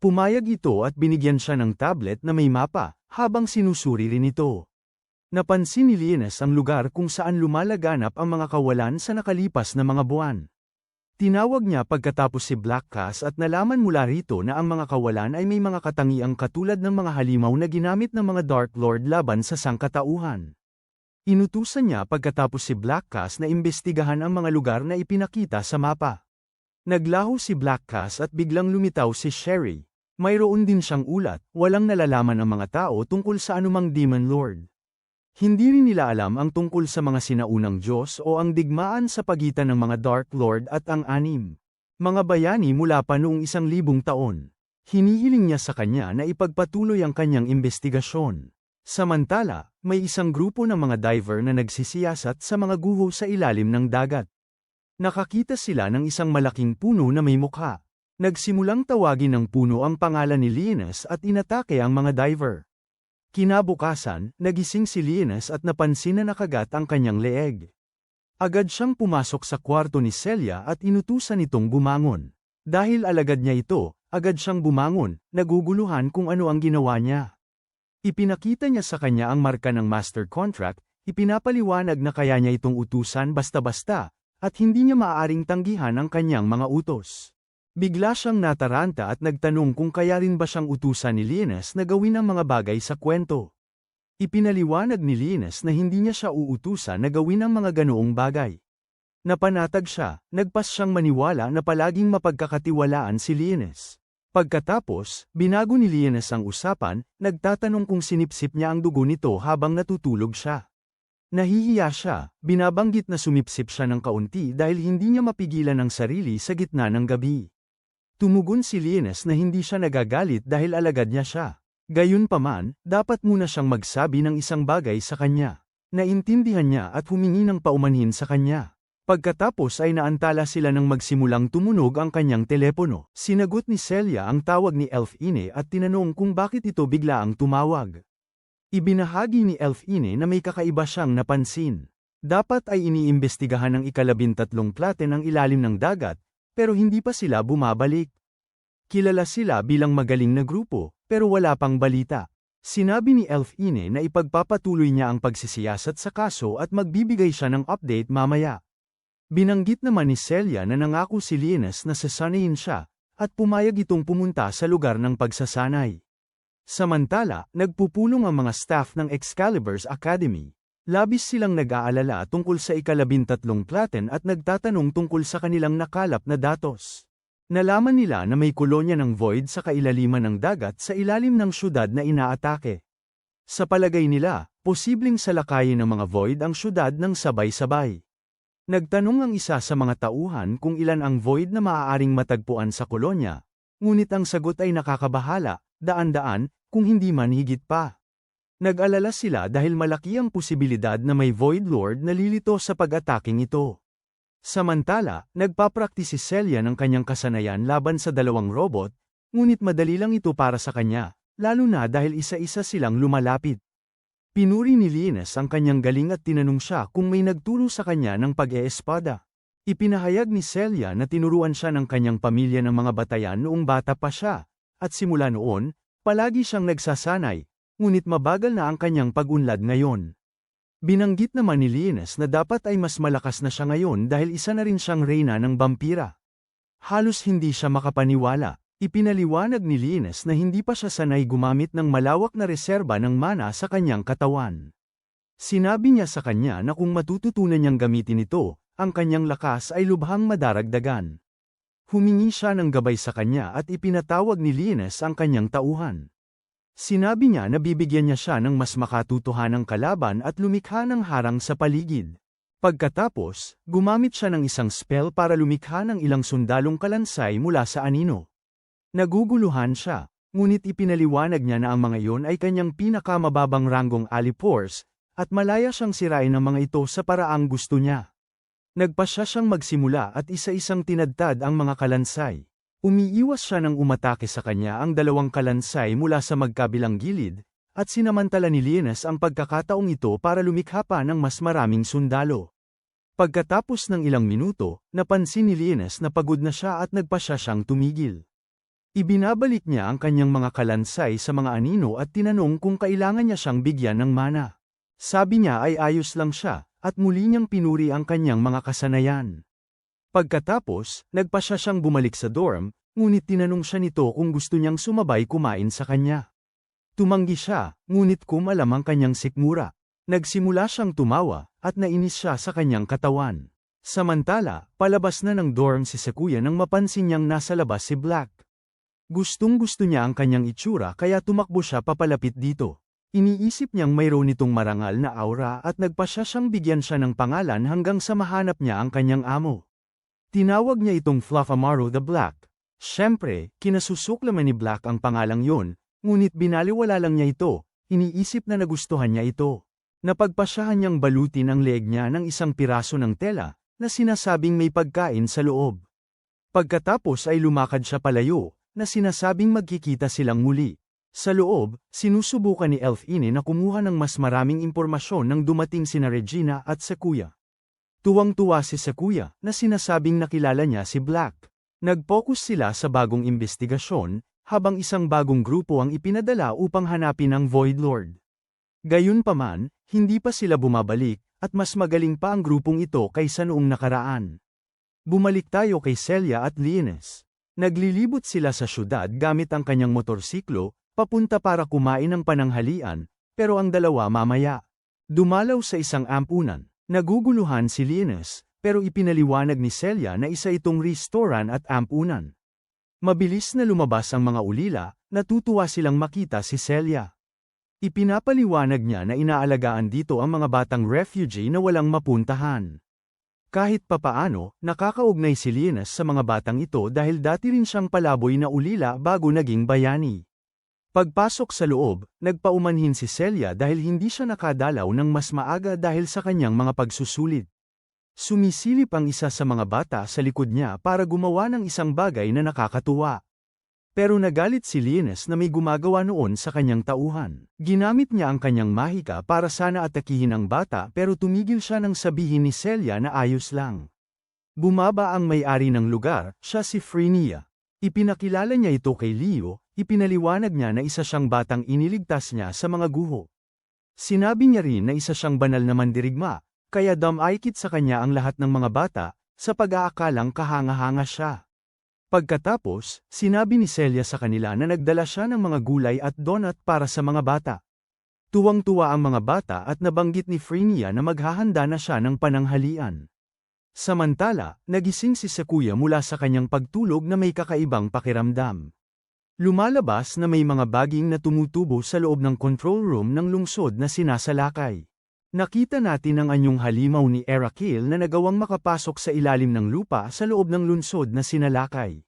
Pumayag ito at binigyan siya ng tablet na may mapa, habang sinusuri rin ito. Napansin ni Linus ang lugar kung saan lumalaganap ang mga kawalan sa nakalipas na mga buwan. Tinawag niya pagkatapos si Black Cass at nalaman mula rito na ang mga kawalan ay may mga katangiang katulad ng mga halimaw na ginamit ng mga Dark Lord laban sa sangkatauhan. Inutusan niya pagkatapos si Black Cass na imbestigahan ang mga lugar na ipinakita sa mapa. Naglaho si Black Cass at biglang lumitaw si Sherry. Mayroon din siyang ulat, walang nalalaman ang mga tao tungkol sa anumang Demon Lord. Hindi rin nila alam ang tungkol sa mga sinaunang Diyos o ang digmaan sa pagitan ng mga Dark Lord at ang anim. Mga bayani mula pa noong 1,000 taon. Hinihiling niya sa kanya na ipagpatuloy ang kanyang imbestigasyon. Samantala, may isang grupo ng mga diver na nagsisiyasat sa mga guho sa ilalim ng dagat. Nakakita sila ng isang malaking puno na may mukha. Nagsimulang tawagin ng puno ang pangalan ni Linus at inatake ang mga diver. Kinabukasan, nagising si Linus at napansin na nakagat ang kanyang leeg. Agad siyang pumasok sa kwarto ni Celia at inutusan itong bumangon. Dahil alagad niya ito, agad siyang bumangon, naguguluhan kung ano ang ginawa niya. Ipinakita niya sa kanya ang marka ng master contract, ipinapaliwanag na kaya niya itong utusan basta-basta, at hindi niya maaaring tanggihan ang kanyang mga utos. Bigla siyang nataranta at nagtanong kung kaya rin ba siyang utusan ni Linus na gawin ang mga bagay sa kwento. Ipinaliwanag ni Linus na hindi niya siya uutusan na gawin ang mga ganoong bagay. Napanatag siya, nagpas siyang maniwala na palaging mapagkakatiwalaan si Linus. Pagkatapos, binago ni Linus ang usapan, nagtatanong kung sinipsip niya ang dugo nito habang natutulog siya. Nahihiya siya, binabanggit na sumipsip siya ng kaunti dahil hindi niya mapigilan ang sarili sa gitna ng gabi. Tumugon si Linus na hindi siya nagagalit dahil alagad niya siya. Gayunpaman, dapat muna siyang magsabi ng isang bagay sa kanya. Naintindihan niya at humingi ng paumanhin sa kanya. Pagkatapos ay naantala sila nang magsimulang tumunog ang kanyang telepono. Sinagot ni Celia ang tawag ni Elfine at tinanong kung bakit ito bigla ang tumawag. Ibinahagi ni Elfine na may kakaiba siyang napansin. Dapat ay iniimbestigahan ng 13 platen ang ilalim ng dagat, pero hindi pa sila bumabalik. Kilala sila bilang magaling na grupo, pero wala pang balita. Sinabi ni Elfine na ipagpapatuloy niya ang pagsisiyasat sa kaso at magbibigay siya ng update mamaya. Binanggit naman ni Celia na nangako si Linus na sasanayin siya, at pumayag itong pumunta sa lugar ng pagsasanay. Samantala, nagpupulong ang mga staff ng Excalibur's Academy. Labis silang nag-aalala tungkol sa 13 platen at nagtatanong tungkol sa kanilang nakalap na datos. Nalaman nila na may kolonya ng Void sa kailaliman ng dagat sa ilalim ng syudad na inaatake. Sa palagay nila, posibleng salakayin ng mga Void ang syudad ng sabay-sabay. Nagtanong ang isa sa mga tauhan kung ilan ang Void na maaaring matagpuan sa kolonya, ngunit ang sagot ay nakakabahala, daan-daan, kung hindi man higit pa. Nag-alala sila dahil malaki ang posibilidad na may Void Lord na lilito sa pag-ataking ito. Samantala, nagpapraktis si Celia ng kanyang kasanayan laban sa dalawang robot, ngunit madali lang ito para sa kanya, lalo na dahil isa-isa silang lumalapit. Pinuri ni Linus ang kanyang galing at tinanong siya kung may nagturo sa kanya ng pag-eespada. Ipinahayag ni Celia na tinuruan siya ng kanyang pamilya ng mga batayan noong bata pa siya, at simula noon, palagi siyang nagsasanay, ngunit mabagal na ang kanyang pag-unlad ngayon. Binanggit naman ni Linus na dapat ay mas malakas na siya ngayon dahil isa na rin siyang reyna ng vampira. Halos hindi siya makapaniwala. Ipinaliwanag ni Linus na hindi pa siya sanay gumamit ng malawak na reserba ng mana sa kanyang katawan. Sinabi niya sa kanya na kung matututunan niyang gamitin ito, ang kanyang lakas ay lubhang madaragdagan. Humingi siya ng gabay sa kanya at ipinatawag ni Linus ang kanyang tauhan. Sinabi niya na bibigyan niya siya ng mas makatutuhanang kalaban at lumikha ng harang sa paligid. Pagkatapos, gumamit siya ng isang spell para lumikha ng ilang sundalong kalansay mula sa anino. Naguguluhan siya, ngunit ipinaliwanag niya na ang mga iyon ay kanyang pinakamababang ranggong alipores, at malaya siyang sirain ang mga ito sa paraang gusto niya. Nagpasya siyang magsimula at isa-isang tinadtad ang mga kalansay. Umiiwas siya nang umatake sa kanya ang dalawang kalansay mula sa magkabilang gilid, at sinamantala ni Linus ang pagkakataong ito para lumikha pa ng mas maraming sundalo. Pagkatapos ng ilang minuto, napansin ni Linus na pagod na siya at nagpasya siyang tumigil. Ibinabalik niya ang kanyang mga kalansay sa mga anino at tinanong kung kailangan niya siyang bigyan ng mana. Sabi niya ay ayos lang siya, at muli niyang pinuri ang kanyang mga kasanayan. Pagkatapos, nagpasya siyang bumalik sa dorm, ngunit tinanong siya nito kung gusto niyang sumabay kumain sa kanya. Tumanggi siya, ngunit kumalam ang kanyang sikmura. Nagsimula siyang tumawa, at nainis siya sa kanyang katawan. Samantala, palabas na ng dorm si Sakuya nang mapansin niyang nasa labas si Black. Gustong-gusto niya ang kanyang itsura kaya tumakbo siya papalapit dito. Iniisip niyang mayroon nitong marangal na aura at nagpasya siyang bigyan siya ng pangalan hanggang sa mahanap niya ang kanyang amo. Tinawag niya itong Fluffamaro the Black. Siyempre, kinasusuklaman ni Black ang pangalang yon, ngunit binaliwala lang niya ito, iniisip na nagustuhan niya ito. Napagpasyahan niyang balutin ang leeg niya ng isang piraso ng tela, na sinasabing may pagkain sa loob. Pagkatapos ay lumakad siya palayo, na sinasabing magkikita silang muli. Sa loob, sinusubukan ni Elfine na kumuha ng mas maraming impormasyon nang dumating sina Regina at Sakuya. Tuwang-tuwa si Sakuya, na sinasabing nakilala niya si Black. Nag-focus sila sa bagong investigasyon, habang isang bagong grupo ang ipinadala upang hanapin ang Void Lord. Gayunpaman, hindi pa sila bumabalik, at mas magaling pa ang grupong ito kaysa noong nakaraan. Bumalik tayo kay Celia at Linus. Naglilibot sila sa syudad gamit ang kanyang motorsiklo, papunta para kumain ng pananghalian, pero ang dalawa mamaya. Dumalaw sa isang ampunan. Naguguluhan si Linus, pero ipinaliwanag ni Celia na isa itong restauran at ampunan. Mabilis na lumabas ang mga ulila, natutuwa silang makita si Celia. Ipinapaliwanag niya na inaalagaan dito ang mga batang refugee na walang mapuntahan. Kahit papaano, nakakaugnay si Linus sa mga batang ito dahil dati rin siyang palaboy na ulila bago naging bayani. Pagpasok sa loob, nagpaumanhin si Celia dahil hindi siya nakadalaw ng mas maaga dahil sa kanyang mga pagsusulit. Sumisilip ang isa sa mga bata sa likod niya para gumawa ng isang bagay na nakakatuwa. Pero nagalit si Linus na may gumagawa noon sa kanyang tauhan. Ginamit niya ang kanyang mahika para sana atakihin ang bata pero tumigil siya nang sabihin ni Celia na ayos lang. Bumaba ang may-ari ng lugar, siya si Frenia. Ipinakilala niya ito kay Leo, ipinaliwanag niya na isa siyang batang iniligtas niya sa mga guho. Sinabi niya rin na isa siyang banal na mandirigma, kaya damaykit sa kanya ang lahat ng mga bata, sa pag-aakalang kahanga-hanga siya. Pagkatapos, sinabi ni Celia sa kanila na nagdala siya ng mga gulay at donut para sa mga bata. Tuwang-tuwa ang mga bata at nabanggit ni Frenia na maghahanda na siya ng pananghalian. Samantala, nagising si Sakuya mula sa kanyang pagtulog na may kakaibang pakiramdam. Lumalabas na may mga baging na tumutubo sa loob ng control room ng lungsod na sinasalakay. Nakita natin ang anyong halimaw ni Erakil na nagawang makapasok sa ilalim ng lupa sa loob ng lungsod na sinalakay.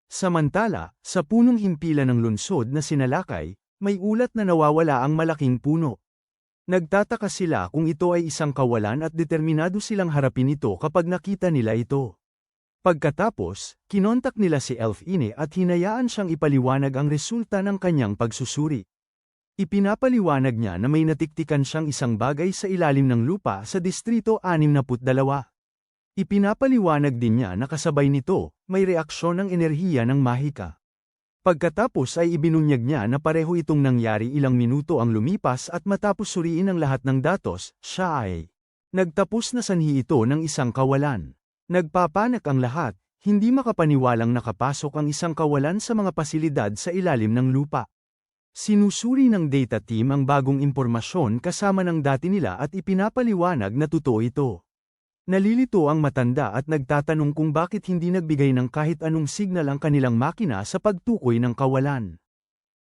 Samantala, sa punong himpilan ng lungsod na sinalakay, may ulat na nawawala ang malaking puno. Nagtataka sila kung ito ay isang kawalan at determinado silang harapin ito kapag nakita nila ito. Pagkatapos, kinontak nila si Elfine at hinayaan siyang ipaliwanag ang resulta ng kanyang pagsusuri. Ipinapaliwanag niya na may natiktikan siyang isang bagay sa ilalim ng lupa sa Distrito 62. Ipinapaliwanag din niya na kasabay nito, may reaksyon ng enerhiya ng mahika. Pagkatapos ay ibinunyag niya na pareho itong nangyari ilang minuto ang lumipas at matapos suriin ang lahat ng datos, siya ay nagtapos na sanhi ito ng isang kawalan. Nagpapanak ang lahat, hindi makapaniwalang nakapasok ang isang kawalan sa mga pasilidad sa ilalim ng lupa. Sinusuri ng data team ang bagong impormasyon kasama ng dati nila at ipinapaliwanag na totoo ito. Nalilito ang matanda at nagtatanong kung bakit hindi nagbigay ng kahit anong signal ang kanilang makina sa pagtukoy ng kawalan.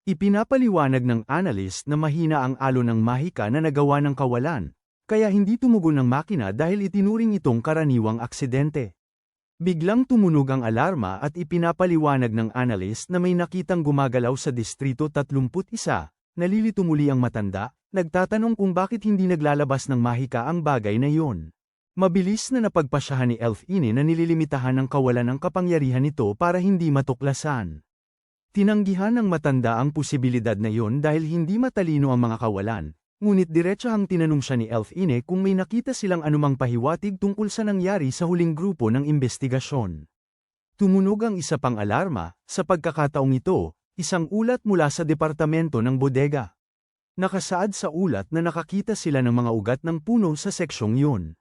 Ipinapaliwanag ng analyst na mahina ang alon ng mahika na nagawa ng kawalan, kaya hindi tumugon ang makina dahil itinuring itong karaniwang aksidente. Biglang tumunog ang alarma at ipinapaliwanag ng analyst na may nakitang gumagalaw sa Distrito 31, nalilito muli ang matanda, nagtatanong kung bakit hindi naglalabas ng mahika ang bagay na iyon. Mabilis na napagpasyahan ni Elfine na nililimitahan ng kawalan ng kapangyarihan nito para hindi matuklasan. Tinanggihan ng matanda ang posibilidad na iyon dahil hindi matalino ang mga kawalan, ngunit diretsahang tinanong siya ni Elfine kung may nakita silang anumang pahiwatig tungkol sa nangyari sa huling grupo ng investigasyon. Tumunog ang isa pang alarma, sa pagkakataong ito, isang ulat mula sa departamento ng bodega. Nakasaad sa ulat na nakakita sila ng mga ugat ng puno sa seksyong yun.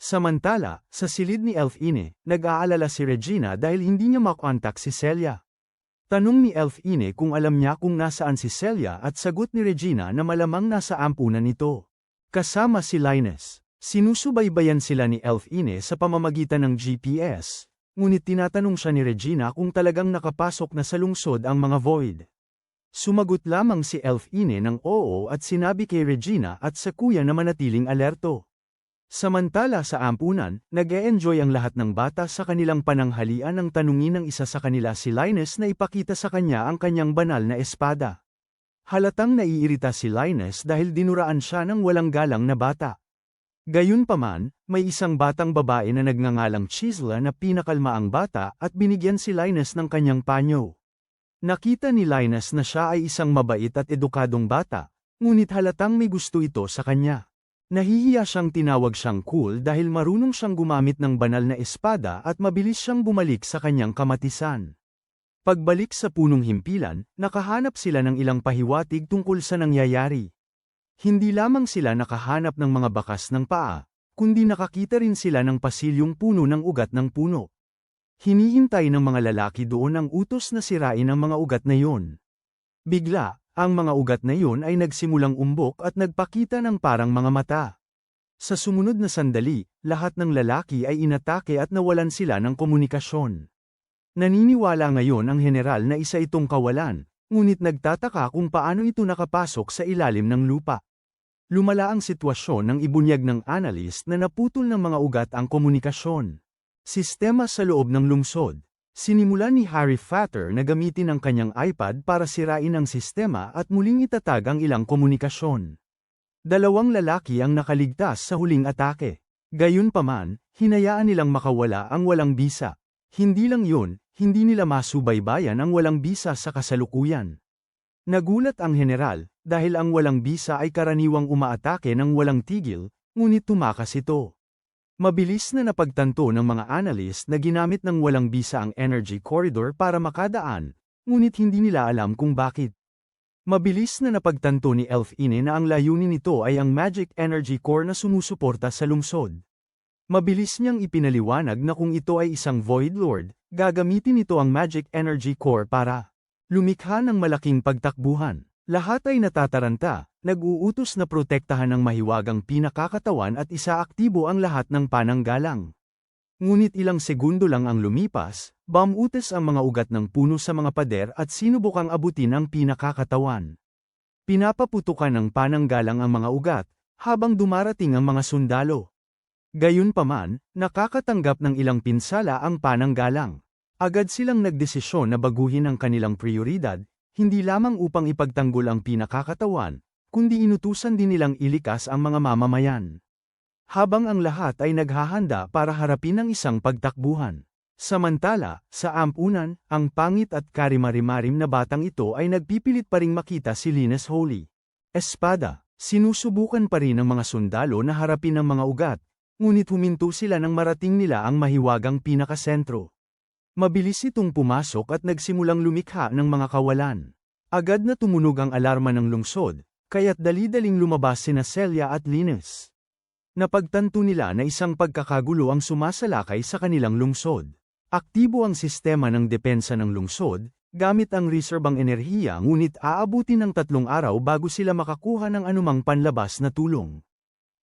Samantala, sa silid ni Elfine, nag-aalala si Regina dahil hindi niya makontak si Celia. Tanong ni Elfine kung alam niya kung nasaan si Celia at sagot ni Regina na malamang nasa ampunan nito. Kasama si Linus. Sinusubaybayan sila ni Elfine sa pamamagitan ng GPS, ngunit tinatanong siya ni Regina kung talagang nakapasok na sa lungsod ang mga Void. Sumagot lamang si Elfine ng oo at sinabi kay Regina at sa kuya na manatiling alerto. Samantala sa ampunan, nag-e-enjoy ang lahat ng bata sa kanilang pananghalian nang tanungin ng isa sa kanila si Linus na ipakita sa kanya ang kanyang banal na espada. Halatang naiirita si Linus dahil dinuraan siya ng walang galang na bata. Gayunpaman, may isang batang babae na nagngangalang Chisla na pinakalma ang bata at binigyan si Linus ng kanyang panyo. Nakita ni Linus na siya ay isang mabait at edukadong bata, ngunit halatang may gusto ito sa kanya. Nahihiya siyang tinawag siyang cool dahil marunong siyang gumamit ng banal na espada at mabilis siyang bumalik sa kanyang kamatisan. Pagbalik sa punong himpilan, nakahanap sila ng ilang pahiwatig tungkol sa nangyayari. Hindi lamang sila nakahanap ng mga bakas ng paa, kundi nakakita rin sila ng pasilyong puno ng ugat ng puno. Hinihintay ng mga lalaki doon ang utos na sirain ang mga ugat na iyon. Bigla, ang mga ugat na iyon ay nagsimulang umbok at nagpakita ng parang mga mata. Sa sumunod na sandali, lahat ng lalaki ay inatake at nawalan sila ng komunikasyon. Naniniwala ngayon ang general na isa itong kawalan, ngunit nagtataka kung paano ito nakapasok sa ilalim ng lupa. Lumala ang sitwasyon nang ibunyag ng analyst na naputol ng mga ugat ang komunikasyon. Sistema sa loob ng lungsod. Sinimulan ni Harry Fatter na gamitin ang kanyang iPad para sirain ang sistema at muling itatag ang ilang komunikasyon. Dalawang lalaki ang nakaligtas sa huling atake. Gayunpaman, hinayaan nilang makawala ang walang bisa. Hindi lang yun, hindi nila masubaybayan ang walang bisa sa kasalukuyan. Nagulat ang general, dahil ang walang bisa ay karaniwang umaatake ng walang tigil, ngunit tumakas ito. Mabilis na napagtanto ng mga analyst na ginamit ng walang bisa ang energy corridor para makadaan, ngunit hindi nila alam kung bakit. Mabilis na napagtanto ni Elfine na ang layunin nito ay ang magic energy core na sumusuporta sa lungsod. Mabilis niyang ipinaliwanag na kung ito ay isang Void Lord, gagamitin ito ang magic energy core para lumikha ng malaking pagtakbuhan. Lahat ay natataranta, nag-uutos na protektahan ng mahiwagang pinakakatawan at isaaktibo ang lahat ng pananggalang. Ngunit ilang segundo lang ang lumipas, bumutes ang mga ugat ng puno sa mga pader at sinubukang abutin ang pinakakatawan. Pinapaputukan ng pananggalang ang mga ugat, habang dumarating ang mga sundalo. Gayunpaman, nakakatanggap ng ilang pinsala ang pananggalang. Agad silang nagdesisyon na baguhin ang kanilang prioridad, hindi lamang upang ipagtanggol ang pinakakatawan, kundi inutusan din nilang ilikas ang mga mamamayan. Habang ang lahat ay naghahanda para harapin ang isang pagtakbuhan. Samantala, sa ampunan, ang pangit at karimarimarim na batang ito ay nagpipilit pa ring makita si Linus Holy. Espada, sinusubukan pa rin ng mga sundalo na harapin ang mga ugat, ngunit huminto sila nang marating nila ang mahiwagang pinakasentro. Mabilis itong pumasok at nagsimulang lumikha ng mga kawalan. Agad na tumunog ang alarma ng lungsod, kaya't dali-daling lumabas sina Celia at Linus. Napagtanto nila na isang pagkakagulo ang sumasalakay sa kanilang lungsod. Aktibo ang sistema ng depensa ng lungsod, gamit ang reserbang enerhiya ngunit aabutin ng 3 araw bago sila makakuha ng anumang panlabas na tulong.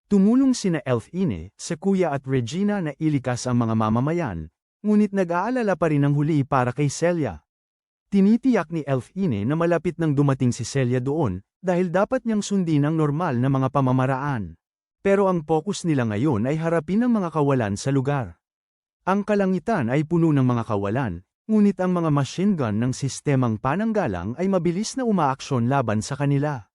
Tumulong sina Elfine, Sequoia at Regina na ilikas ang mga mamamayan, ngunit nag-aalala pa rin ang huli para kay Celia. Tinitiyak ni Elfine na malapit nang dumating si Celia doon, dahil dapat niyang sundin ang normal na mga pamamaraan. Pero ang focus nila ngayon ay harapin ang mga kawalan sa lugar. Ang kalangitan ay puno ng mga kawalan, ngunit ang mga machine gun ng sistemang pananggalang ay mabilis na umaaksyon laban sa kanila.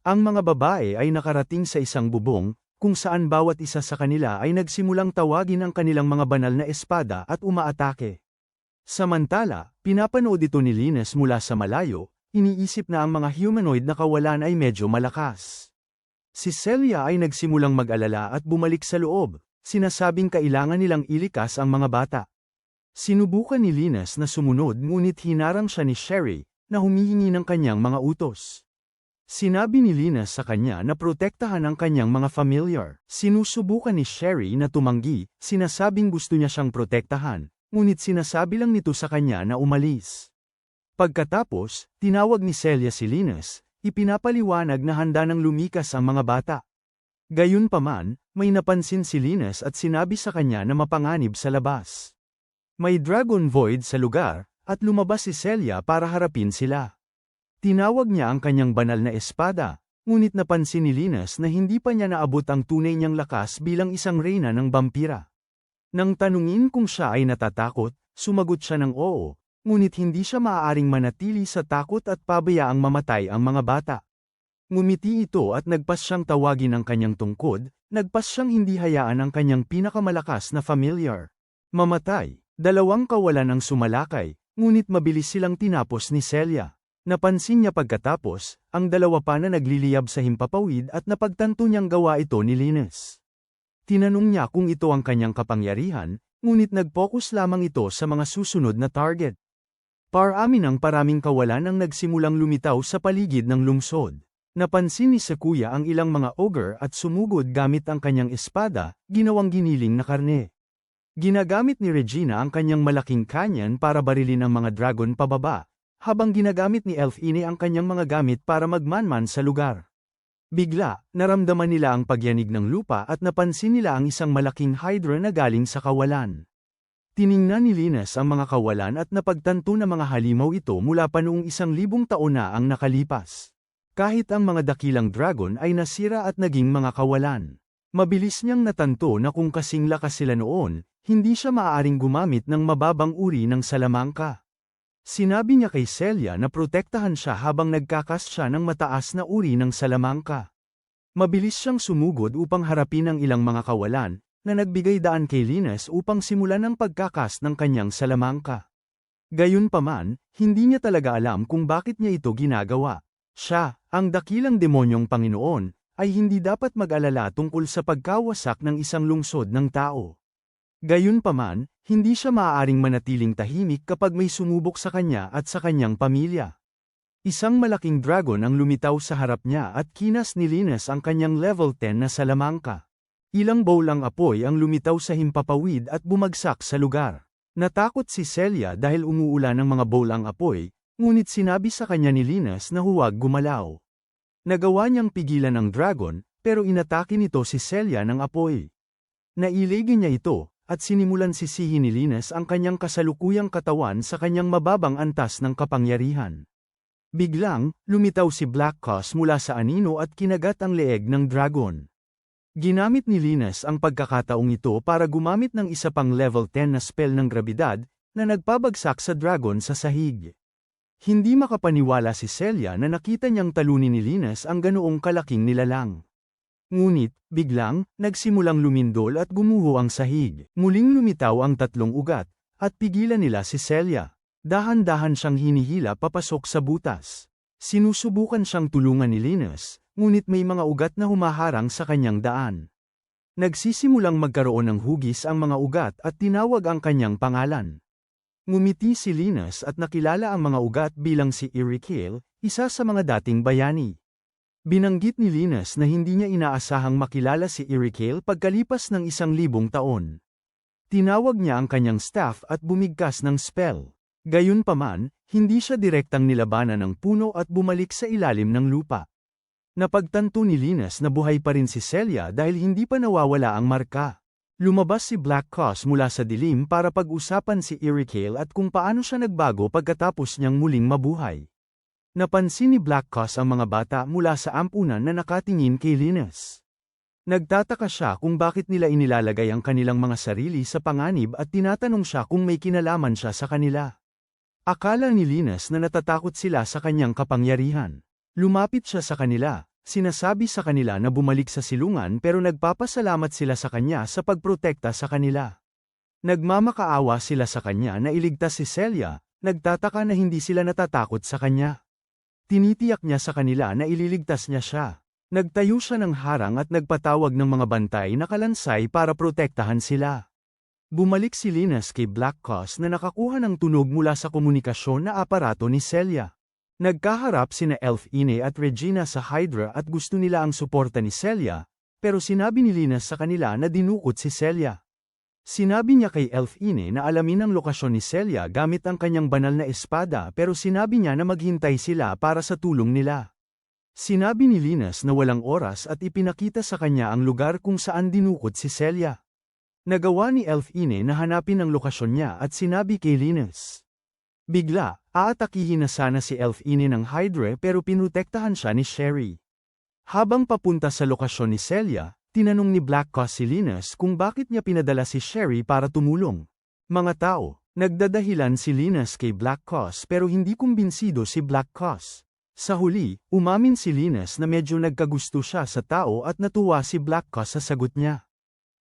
Ang mga babae ay nakarating sa isang bubong, kung saan bawat isa sa kanila ay nagsimulang tawagin ang kanilang mga banal na espada at umaatake. Samantala, pinapanood ito ni Linus mula sa malayo, iniisip na ang mga humanoid na kawalan ay medyo malakas. Si Celia ay nagsimulang mag-alala at bumalik sa loob, sinasabing kailangan nilang ilikas ang mga bata. Sinubukan ni Linus na sumunod ngunit hinarang siya ni Sherry, na humihingi ng kanyang mga utos. Sinabi ni Linus sa kanya na protektahan ang kanyang mga familiar. Sinusubukan ni Sherry na tumanggi, sinasabing gusto niya siyang protektahan, ngunit sinasabi lang nito sa kanya na umalis. Pagkatapos, tinawag ni Celia si Linus, ipinapaliwanag na handa nang lumikas ang mga bata. Gayunpaman, may napansin si Linus at sinabi sa kanya na mapanganib sa labas. May dragon void sa lugar, at lumabas si Celia para harapin sila. Tinawag niya ang kanyang banal na espada, ngunit napansin ni Linus na hindi pa niya naabot ang tunay niyang lakas bilang isang reyna ng vampira. Nang tanungin kung siya ay natatakot, sumagot siya ng oo, ngunit hindi siya maaaring manatili sa takot at pabayaang mamatay ang mga bata. Ngumiti ito at nagpas siyang tawagin ang kanyang tungkod, nagpas siyang hindi hayaan ang kanyang pinakamalakas na familiar. Mamatay, dalawang kawalan ang sumalakay, ngunit mabilis silang tinapos ni Celia. Napansin niya pagkatapos, ang dalawa pa na nagliliyab sa himpapawid at napagtanto niyang gawa ito ni Linus. Tinanong niya kung ito ang kanyang kapangyarihan, ngunit nag-focus lamang ito sa mga susunod na target. Paraming kawalan ang nagsimulang lumitaw sa paligid ng lungsod. Napansin ni Sakuya ang ilang mga ogre at sumugod gamit ang kanyang espada, ginawang giniling na karne. Ginagamit ni Regina ang kanyang malaking canyon para barilin ang mga dragon pababa, habang ginagamit ni Elfine ang kanyang mga gamit para magmanman sa lugar. Bigla, naramdaman nila ang pagyanig ng lupa at napansin nila ang isang malaking hydra na galing sa kawalan. Tiningnan ni Linus ang mga kawalan at napagtanto na mga halimaw ito mula pa noong 1,000 taon na ang nakalipas. Kahit ang mga dakilang dragon ay nasira at naging mga kawalan. Mabilis niyang natanto na kung kasing lakas sila noon, hindi siya maaaring gumamit ng mababang uri ng salamangka. Sinabi niya kay Celia na protektahan siya habang nagkakas siya ng mataas na uri ng salamangka. Mabilis siyang sumugod upang harapin ang ilang mga kawalan, na nagbigay daan kay Linus upang simulan ang pagkakas ng kanyang salamangka. Gayunpaman, hindi niya talaga alam kung bakit niya ito ginagawa. Siya, ang dakilang demonyong Panginoon, ay hindi dapat mag-alala tungkol sa pagkawasak ng isang lungsod ng tao. Gayunpaman, hindi siya maaaring manatiling tahimik kapag may sumubok sa kanya at sa kanyang pamilya. Isang malaking dragon ang lumitaw sa harap niya at kinas ni Linus ang kanyang level 10 na salamangka. Ilang bowlang apoy ang lumitaw sa himpapawid at bumagsak sa lugar. Natakot si Celia dahil umuulan ng mga bowlang apoy, ngunit sinabi sa kanya ni Linus na huwag gumalaw. Nagawa niyang pigilan ang dragon, pero inatake nito si Celia ng apoy. Nailagay niya ito, at sinimulan sisihin ni Linus ang kanyang kasalukuyang katawan sa kanyang mababang antas ng kapangyarihan. Biglang, lumitaw si Black Cos mula sa anino at kinagat ang leeg ng dragon. Ginamit ni Linus ang pagkakataong ito para gumamit ng isa pang level 10 na spell ng grabidad, na nagpabagsak sa dragon sa sahig. Hindi makapaniwala si Celia na nakita niyang talunin ni Linus ang ganoong kalaking nilalang. Ngunit, biglang, nagsimulang lumindol at gumuho ang sahig. Muling lumitaw ang tatlong ugat, at pigilan nila si Celia. Dahan-dahan siyang hinihila papasok sa butas. Sinusubukan siyang tulungan ni Linus, ngunit may mga ugat na humaharang sa kanyang daan. Nagsisimulang magkaroon ng hugis ang mga ugat at tinawag ang kanyang pangalan. Ngumiti si Linus at nakilala ang mga ugat bilang si Irikil, isa sa mga dating bayani. Binanggit ni Linus na hindi niya inaasahang makilala si Irikil pagkalipas ng 1,000 taon. Tinawag niya ang kanyang staff at bumigkas ng spell. Gayunpaman, hindi siya direktang nilabanan ng puno at bumalik sa ilalim ng lupa. Napagtanto ni Linus na buhay pa rin si Celia dahil hindi pa nawawala ang marka. Lumabas si Black Cos mula sa dilim para pag-usapan si Irikil at kung paano siya nagbago pagkatapos niyang muling mabuhay. Napansin ni Black Cos ang mga bata mula sa ampunan na nakatingin kay Linus. Nagtataka siya kung bakit nila inilalagay ang kanilang mga sarili sa panganib at tinatanong siya kung may kinalaman siya sa kanila. Akala ni Linus na natatakot sila sa kanyang kapangyarihan. Lumapit siya sa kanila, sinasabi sa kanila na bumalik sa silungan pero nagpapasalamat sila sa kanya sa pagprotekta sa kanila. Nagmamakaawa sila sa kanya na iligtas si Celia, nagtataka na hindi sila natatakot sa kanya. Tinitiyak niya sa kanila na ililigtas niya siya. Nagtayo siya ng harang at nagpatawag ng mga bantay na kalansay para protektahan sila. Bumalik si Linus kay Black Cause na nakakuha ng tunog mula sa komunikasyon na aparato ni Celia. Nagkaharap sina Elfine at Regina sa Hydra at gusto nila ang suporta ni Celia, pero sinabi ni Linus sa kanila na dinukot si Celia. Sinabi niya kay Elfine na alamin ang lokasyon ni Celia gamit ang kanyang banal na espada pero sinabi niya na maghintay sila para sa tulong nila. Sinabi ni Linus na walang oras at ipinakita sa kanya ang lugar kung saan dinukot si Celia. Nagawa ni Elfine na hanapin ang lokasyon niya at sinabi kay Linus. Bigla, aatakihin na sana si Elfine ng Hydra pero pinutektahan siya ni Sherry. Habang papunta sa lokasyon ni Celia, tinanong ni Black Cause si Linus kung bakit niya pinadala si Sherry para tumulong. Mga tao, nagdadahilan si Linus kay Black Cause pero hindi kumbinsido si Black Cause. Sa huli, umamin si Linus na medyo nagkagusto siya sa tao at natuwa si Black Cause sa sagot niya.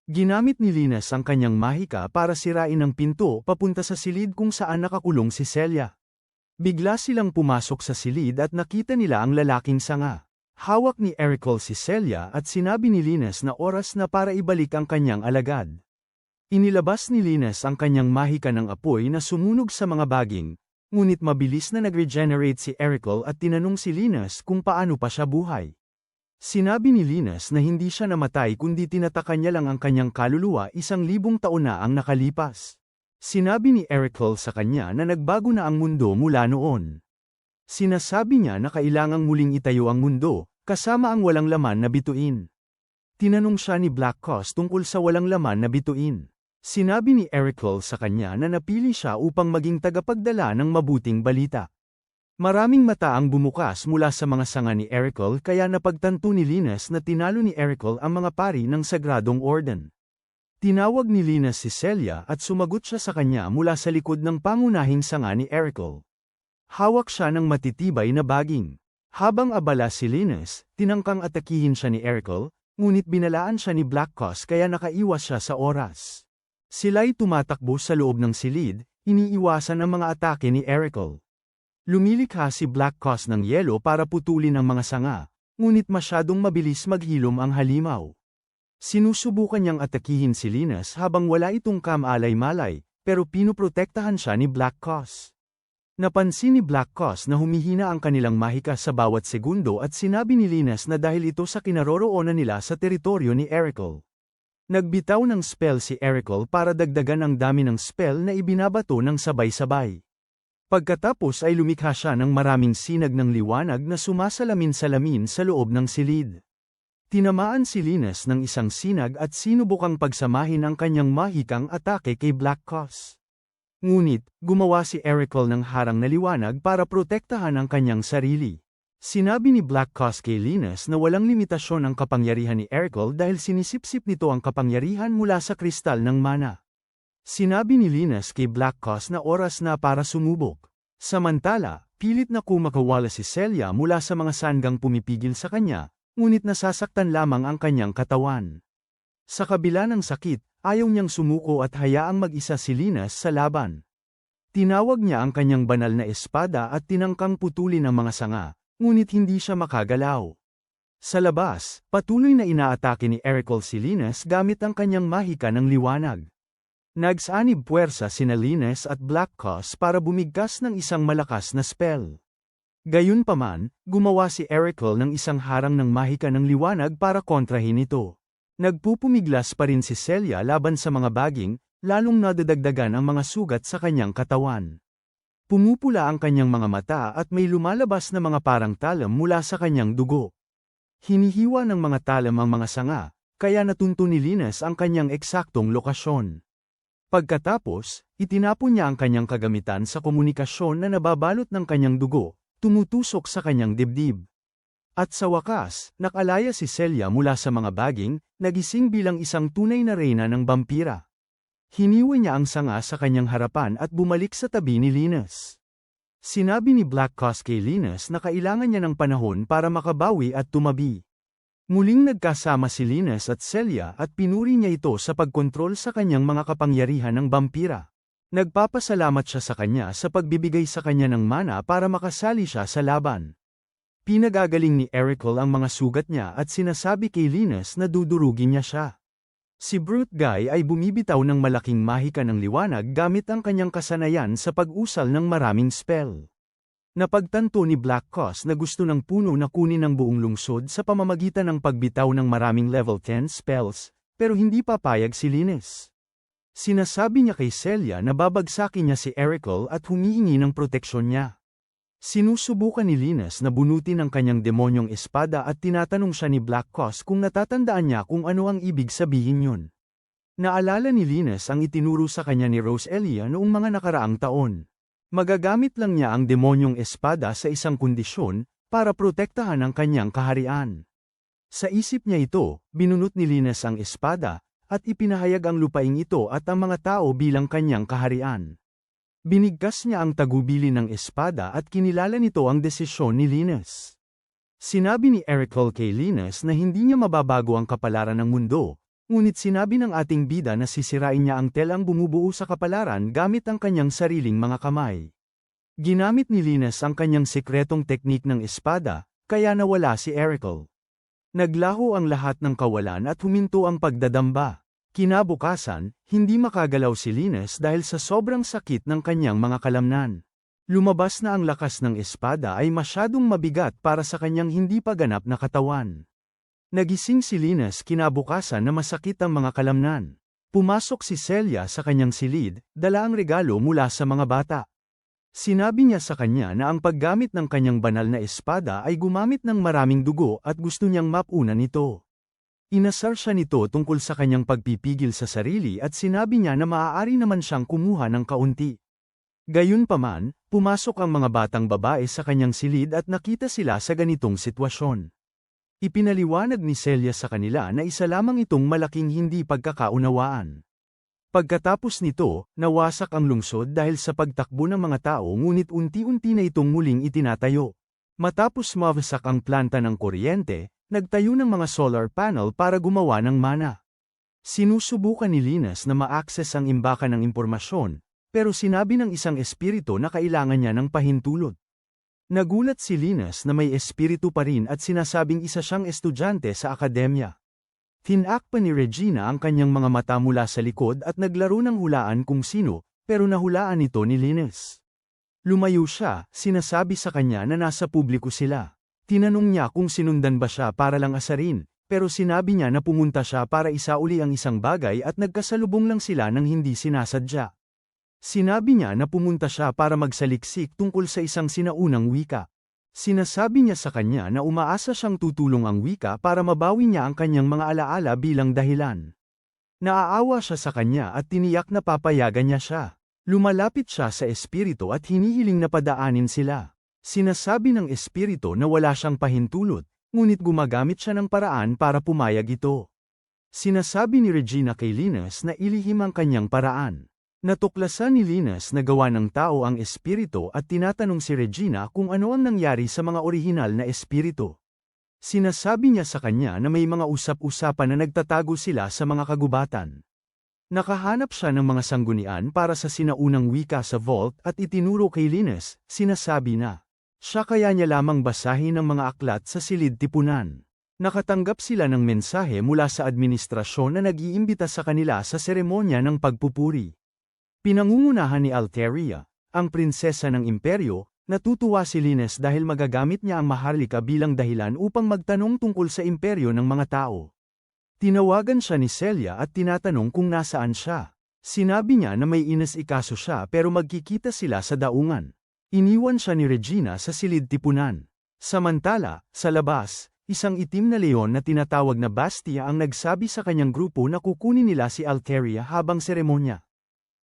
Ginamit ni Linus ang kanyang mahika para sirain ang pinto papunta sa silid kung saan nakakulong si Celia. Bigla silang pumasok sa silid at nakita nila ang lalaking sanga. Hawak ni Erical si Celia at sinabi ni Linus na oras na para ibalik ang kanyang alagad. Inilabas ni Linus ang kanyang mahika ng apoy na sumunog sa mga baging, ngunit mabilis na nag-regenerate si Erical at tinanong si Linus kung paano pa siya buhay. Sinabi ni Linus na hindi siya namatay kundi tinatakan niya lang ang kanyang kaluluwa 1,000 taon na ang nakalipas. Sinabi ni Erical sa kanya na nagbago na ang mundo mula noon. Sinasabi niya na kailangang muling itayo ang mundo, kasama ang walang laman na bituin. Tinanong siya ni Black Cause tungkol sa walang laman na bituin. Sinabi ni Erical sa kanya na napili siya upang maging tagapagdala ng mabuting balita. Maraming mata ang bumukas mula sa mga sanga ni Erical kaya napagtanto ni Linus na tinalo ni Erical ang mga pari ng Sagradong Orden. Tinawag ni Linus si Celia at sumagot siya sa kanya mula sa likod ng pangunahing sanga ni Erical. Hawak siya ng matitibay na baging. Habang abala si Linus, tinangkang atakihin siya ni Erical, ngunit binalaan siya ni Black Cause kaya nakaiwas siya sa oras. Sila'y tumatakbo sa loob ng silid, iniiwasan ang mga atake ni Erical. Lumilikha si Black Cause ng yelo para putulin ang mga sanga, ngunit masyadong mabilis maghilom ang halimaw. Sinusubukan niyang atakihin si Linus habang wala itong kamalay-malay, pero pinuprotektahan siya ni Black Cause. Napansin ni Black Cause na humihina ang kanilang mahika sa bawat segundo at sinabi ni Linus na dahil ito sa kinaroroonan nila sa teritoryo ni Erical. Nagbitaw ng spell si Erical para dagdagan ang dami ng spell na ibinabato ng sabay-sabay. Pagkatapos ay lumikha siya ng maraming sinag ng liwanag na sumasalamin-salamin sa loob ng silid. Tinamaan si Linus ng isang sinag at sinubukang pagsamahin ang kanyang mahikang atake kay Black Cause. Ngunit, gumawa si Erical ng harang na liwanag para protektahan ang kanyang sarili. Sinabi ni Black Cause kay Linus na walang limitasyon ang kapangyarihan ni Erical dahil sinisipsip nito ang kapangyarihan mula sa kristal ng mana. Sinabi ni Linus kay Black Cause na oras na para sumubok. Samantala, pilit na kumakawala si Celia mula sa mga sanggang pumipigil sa kanya, ngunit nasasaktan lamang ang kanyang katawan. Sa kabila ng sakit, ayaw niyang sumuko at hayaang mag-isa si Linus sa laban. Tinawag niya ang kanyang banal na espada at tinangkang putulin ang mga sanga, ngunit hindi siya makagalaw. Sa labas, patuloy na inaatake ni Erical si Linus gamit ang kanyang mahika ng liwanag. Nagsanib puwersa sina Linus at Black Cause para bumigkas ng isang malakas na spell. Gayunpaman, gumawa si Erical ng isang harang ng mahika ng liwanag para kontrahin ito. Nagpupumiglas pa rin si Celia laban sa mga baging, lalong nadadagdagan ang mga sugat sa kanyang katawan. Pumupula ang kanyang mga mata at may lumalabas na mga parang talam mula sa kanyang dugo. Hinihiwa ng mga talam ang mga sanga, kaya natunto ni Linus ang kanyang eksaktong lokasyon. Pagkatapos, itinapon niya ang kanyang kagamitan sa komunikasyon na nababalot ng kanyang dugo, tumutusok sa kanyang dibdib. At sa wakas, nakalaya si Celia mula sa mga baging, nagising bilang isang tunay na reyna ng vampira. Hiniwa niya ang sanga sa kanyang harapan at bumalik sa tabi ni Linus. Sinabi ni Black Cos kay Linus na kailangan niya ng panahon para makabawi at tumabi. Muling nagkasama si Linus at Celia at pinuri niya ito sa pagkontrol sa kanyang mga kapangyarihan ng vampira. Nagpapasalamat siya sa kanya sa pagbibigay sa kanya ng mana para makasali siya sa laban. Pinagagaling ni Erical ang mga sugat niya at sinasabi kay Linus na dudurugin niya siya. Si Brute Guy ay bumibitaw ng malaking mahika ng liwanag gamit ang kanyang kasanayan sa pag-usal ng maraming spell. Napagtanto ni Black Cos na gusto ng puno na kunin ang buong lungsod sa pamamagitan ng pagbitaw ng maraming level 10 spells, pero hindi papayag si Linus. Sinasabi niya kay Celia na babagsakin niya si Erical at humihingi ng proteksyon niya. Sinusubukan ni Linus na bunutin ang kanyang demonyong espada at tinatanong siya ni Black Cos kung natatandaan niya kung ano ang ibig sabihin yun. Naalala ni Linus ang itinuro sa kanya ni Roselia noong mga nakaraang taon. Magagamit lang niya ang demonyong espada sa isang kondisyon, para protektahan ang kanyang kaharian. Sa isip niya ito, binunot ni Linus ang espada, at ipinahayag ang lupaing ito at ang mga tao bilang kanyang kaharian. Binigkas niya ang tagubili ng espada at kinilala nito ang desisyon ni Linus. Sinabi ni Erical kay Linus na hindi niya mababago ang kapalaran ng mundo, ngunit sinabi ng ating bida na sisirain niya ang telang bumubuo sa kapalaran gamit ang kanyang sariling mga kamay. Ginamit ni Linus ang kanyang sekretong teknik ng espada, kaya nawala si Erical. Naglaho ang lahat ng kawalan at huminto ang pagdadamba. Kinabukasan, hindi makagalaw si Linus dahil sa sobrang sakit ng kanyang mga kalamnan. Lumabas na ang lakas ng espada ay masyadong mabigat para sa kanyang hindi pa ganap na katawan. Nagising si Linus kinabukasan na masakit ang mga kalamnan. Pumasok si Celia sa kanyang silid, dala ang regalo mula sa mga bata. Sinabi niya sa kanya na ang paggamit ng kanyang banal na espada ay gumamit ng maraming dugo at gusto niyang mapunan ito. Inasar siya nito tungkol sa kanyang pagpipigil sa sarili at sinabi niya na maaari naman siyang kumuha ng kaunti. Gayunpaman, pumasok ang mga batang babae sa kanyang silid at nakita sila sa ganitong sitwasyon. Ipinaliwanag ni Celia sa kanila na isa lamang itong malaking hindi pagkakaunawaan. Pagkatapos nito, nawasak ang lungsod dahil sa pagtakbo ng mga tao ngunit unti-unti na itong muling itinatayo. Matapos mawasak ang planta ng kuryente, nagtayo ng mga solar panel para gumawa ng mana. Sinusubukan ni Linus na ma-access ang imbakan ng impormasyon, pero sinabi ng isang espiritu na kailangan niya ng pahintulot. Nagulat si Linus na may espiritu pa rin at sinasabing isa siyang estudyante sa akademya. Tinak pa ni Regina ang kanyang mga mata mula sa likod at naglaro ng hulaan kung sino, pero nahulaan ito ni Linus. Lumayo siya, sinasabi sa kanya na nasa publiko sila. Tinanong niya kung sinundan ba siya para lang asarin, pero sinabi niya na pumunta siya para isauli ang isang bagay at nagkasalubong lang sila nang hindi sinasadya. Sinabi niya na pumunta siya para magsaliksik tungkol sa isang sinaunang wika. Sinasabi niya sa kanya na umaasa siyang tutulong ang wika para mabawi niya ang kanyang mga alaala bilang dahilan. Naaawa siya sa kanya at tiniyak na papayagan niya siya. Lumalapit siya sa espiritu at hinihiling na padaanin sila. Sinasabi ng espiritu na wala siyang pahintulot, ngunit gumagamit siya ng paraan para pumayag ito. Sinasabi ni Regina kay Linus na ilihim ang kanyang paraan. Natuklasan ni Linus na gawa ng tao ang espiritu at tinatanong si Regina kung ano ang nangyari sa mga orihinal na espiritu. Sinasabi niya sa kanya na may mga usap-usapan na nagtatago sila sa mga kagubatan. Nakahanap siya ng mga sanggunian para sa sinaunang wika sa vault at itinuro kay Linus, sinasabi na siya kaya niya lamang basahin ang mga aklat sa silid tipunan. Nakatanggap sila ng mensahe mula sa administrasyon na nag-iimbita sa kanila sa seremonya ng pagpupuri. Pinangungunahan ni Alteria, ang prinsesa ng imperyo, natutuwa si Linus dahil magagamit niya ang Maharlika bilang dahilan upang magtanong tungkol sa imperyo ng mga tao. Tinawagan siya ni Celia at tinatanong kung nasaan siya. Sinabi niya na may inas-ikaso siya pero magkikita sila sa daungan. Iniwan siya ni Regina sa silid tipunan. Samantala, sa labas, isang itim na leon na tinatawag na Bastia ang nagsabi sa kanyang grupo na kukunin nila si Alteria habang seremonya.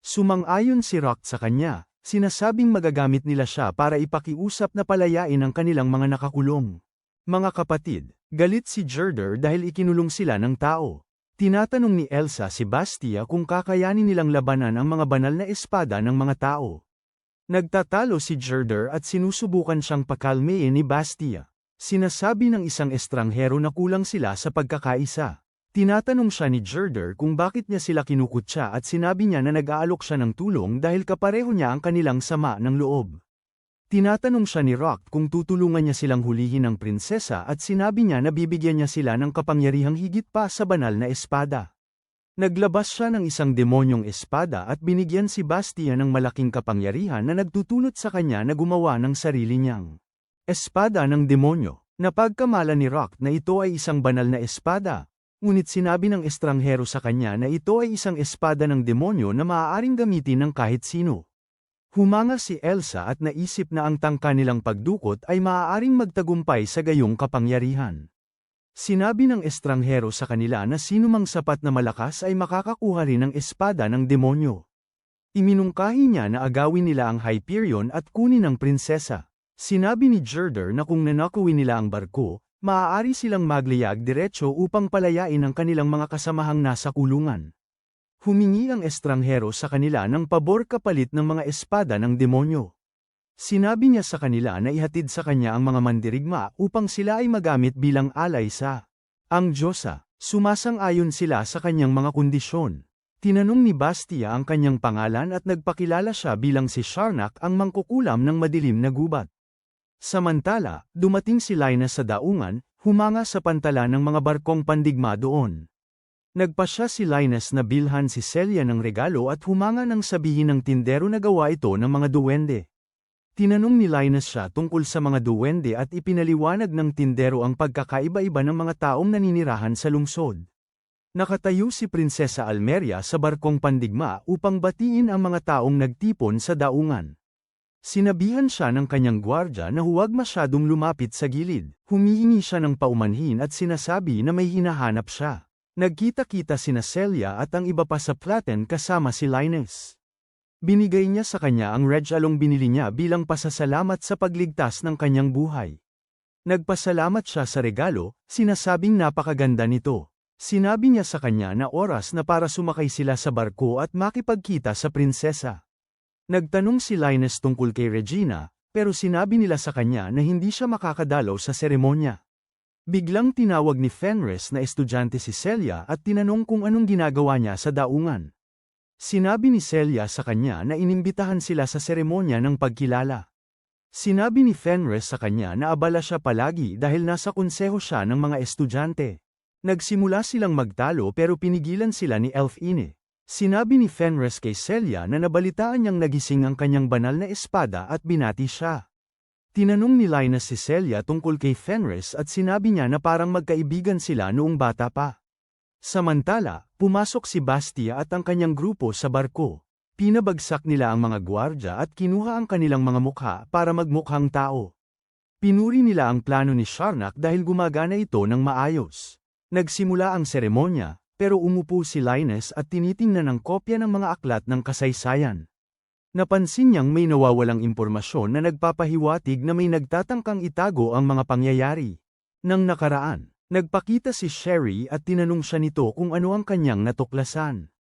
Sumang-ayon si Rock sa kanya, sinasabing magagamit nila siya para ipakiusap na palayain ang kanilang mga nakakulong. Mga kapatid, galit si Gerder dahil ikinulong sila ng tao. Tinatanong ni Elsa si Bastia kung kakayanin nilang labanan ang mga banal na espada ng mga tao. Nagtatalo si Gerder at sinusubukan siyang pakalmein ni Bastia. Sinasabi ng isang estranghero na kulang sila sa pagkakaisa. Tinatanong siya ni Gerder kung bakit niya sila kinukutya at sinabi niya na nag-aalok siya ng tulong dahil kapareho niya ang kanilang sama ng loob. Tinatanong siya ni Rock kung tutulungan niya silang hulihin ng prinsesa at sinabi niya na bibigyan niya sila ng kapangyarihang higit pa sa banal na espada. Naglabas siya ng isang demonyong espada at binigyan si Bastia ng malaking kapangyarihan na nagtutulot sa kanya na gumawa ng sarili niyang espada ng demonyo. Napagkamala ni Rock na ito ay isang banal na espada, ngunit sinabi ng estranghero sa kanya na ito ay isang espada ng demonyo na maaaring gamitin ng kahit sino. Humanga si Elsa at naisip na ang tangka nilang pagdukot ay maaaring magtagumpay sa gayong kapangyarihan. Sinabi ng estranghero sa kanila na sinumang sapat na malakas ay makakakuha rin ng espada ng demonyo. Iminungkahi niya na agawin nila ang Hyperion at kunin ang prinsesa. Sinabi ni Gerder na kung nanakawin nila ang barko, maaari silang magliyag diretso upang palayain ang kanilang mga kasamahang nasa kulungan. Humingi ang estranghero sa kanila ng pabor kapalit ng mga espada ng demonyo. Sinabi niya sa kanila na ihatid sa kanya ang mga mandirigma upang sila ay magamit bilang alay sa ang Diyosa. Sumasang-ayon sila sa kanyang mga kondisyon. Tinanong ni Bastia ang kanyang pangalan at nagpakilala siya bilang si Sharnak ang mangkukulam ng madilim na gubat. Samantala, dumating si Linus sa daungan, humanga sa pantala ng mga barkong pandigma doon. Nagpasya si Linus na bilhan si Celia ng regalo at humanga nang sabihin ng tindero na gawa ito ng mga duwende. Tinanong ni Linus siya tungkol sa mga duwende at ipinaliwanag ng tindero ang pagkakaiba-iba ng mga taong naninirahan sa lungsod. Nakatayo si Prinsesa Almeria sa barkong pandigma upang batiin ang mga taong nagtipon sa daungan. Sinabihan siya ng kanyang gwardya na huwag masyadong lumapit sa gilid. Humihingi siya ng paumanhin at sinasabi na may hinahanap siya. Nagkita-kita sina Celia at ang iba pa sa platen kasama si Linus. Binigay niya sa kanya ang regalong binili niya bilang pasasalamat sa pagligtas ng kanyang buhay. Nagpasalamat siya sa regalo, sinasabing napakaganda nito. Sinabi niya sa kanya na oras na para sumakay sila sa barko at makipagkita sa prinsesa. Nagtanong si Linus tungkol kay Regina, pero sinabi nila sa kanya na hindi siya makakadalaw sa seremonya. Biglang tinawag ni Fenris na estudyante si Celia at tinanong kung anong ginagawa niya sa daungan. Sinabi ni Celia sa kanya na inimbitahan sila sa seremonya ng pagkilala. Sinabi ni Fenris sa kanya na abala siya palagi dahil nasa konseho siya ng mga estudyante. Nagsimula silang magtalo pero pinigilan sila ni Elfine. Sinabi ni Fenris kay Celia na nabalitaan niyang nagising ang kanyang banal na espada at binati siya. Tinanong ni Linus si Celia tungkol kay Fenris at sinabi niya na parang magkaibigan sila noong bata pa. Samantala, pumasok si Bastia at ang kanyang grupo sa barko. Pinabagsak nila ang mga gwardya at kinuha ang kanilang mga mukha para magmukhang tao. Pinuri nila ang plano ni Sharnak dahil gumagana ito ng maayos. Nagsimula ang seremonya, pero umupo si Linus at tinitingnan ang kopya ng mga aklat ng kasaysayan. Napansin niyang may nawawalang impormasyon na nagpapahiwatig na may nagtatangkang itago ang mga pangyayari. Nang nakaraan, nagpakita si Sherry at tinanong siya nito kung ano ang kanyang natuklasan.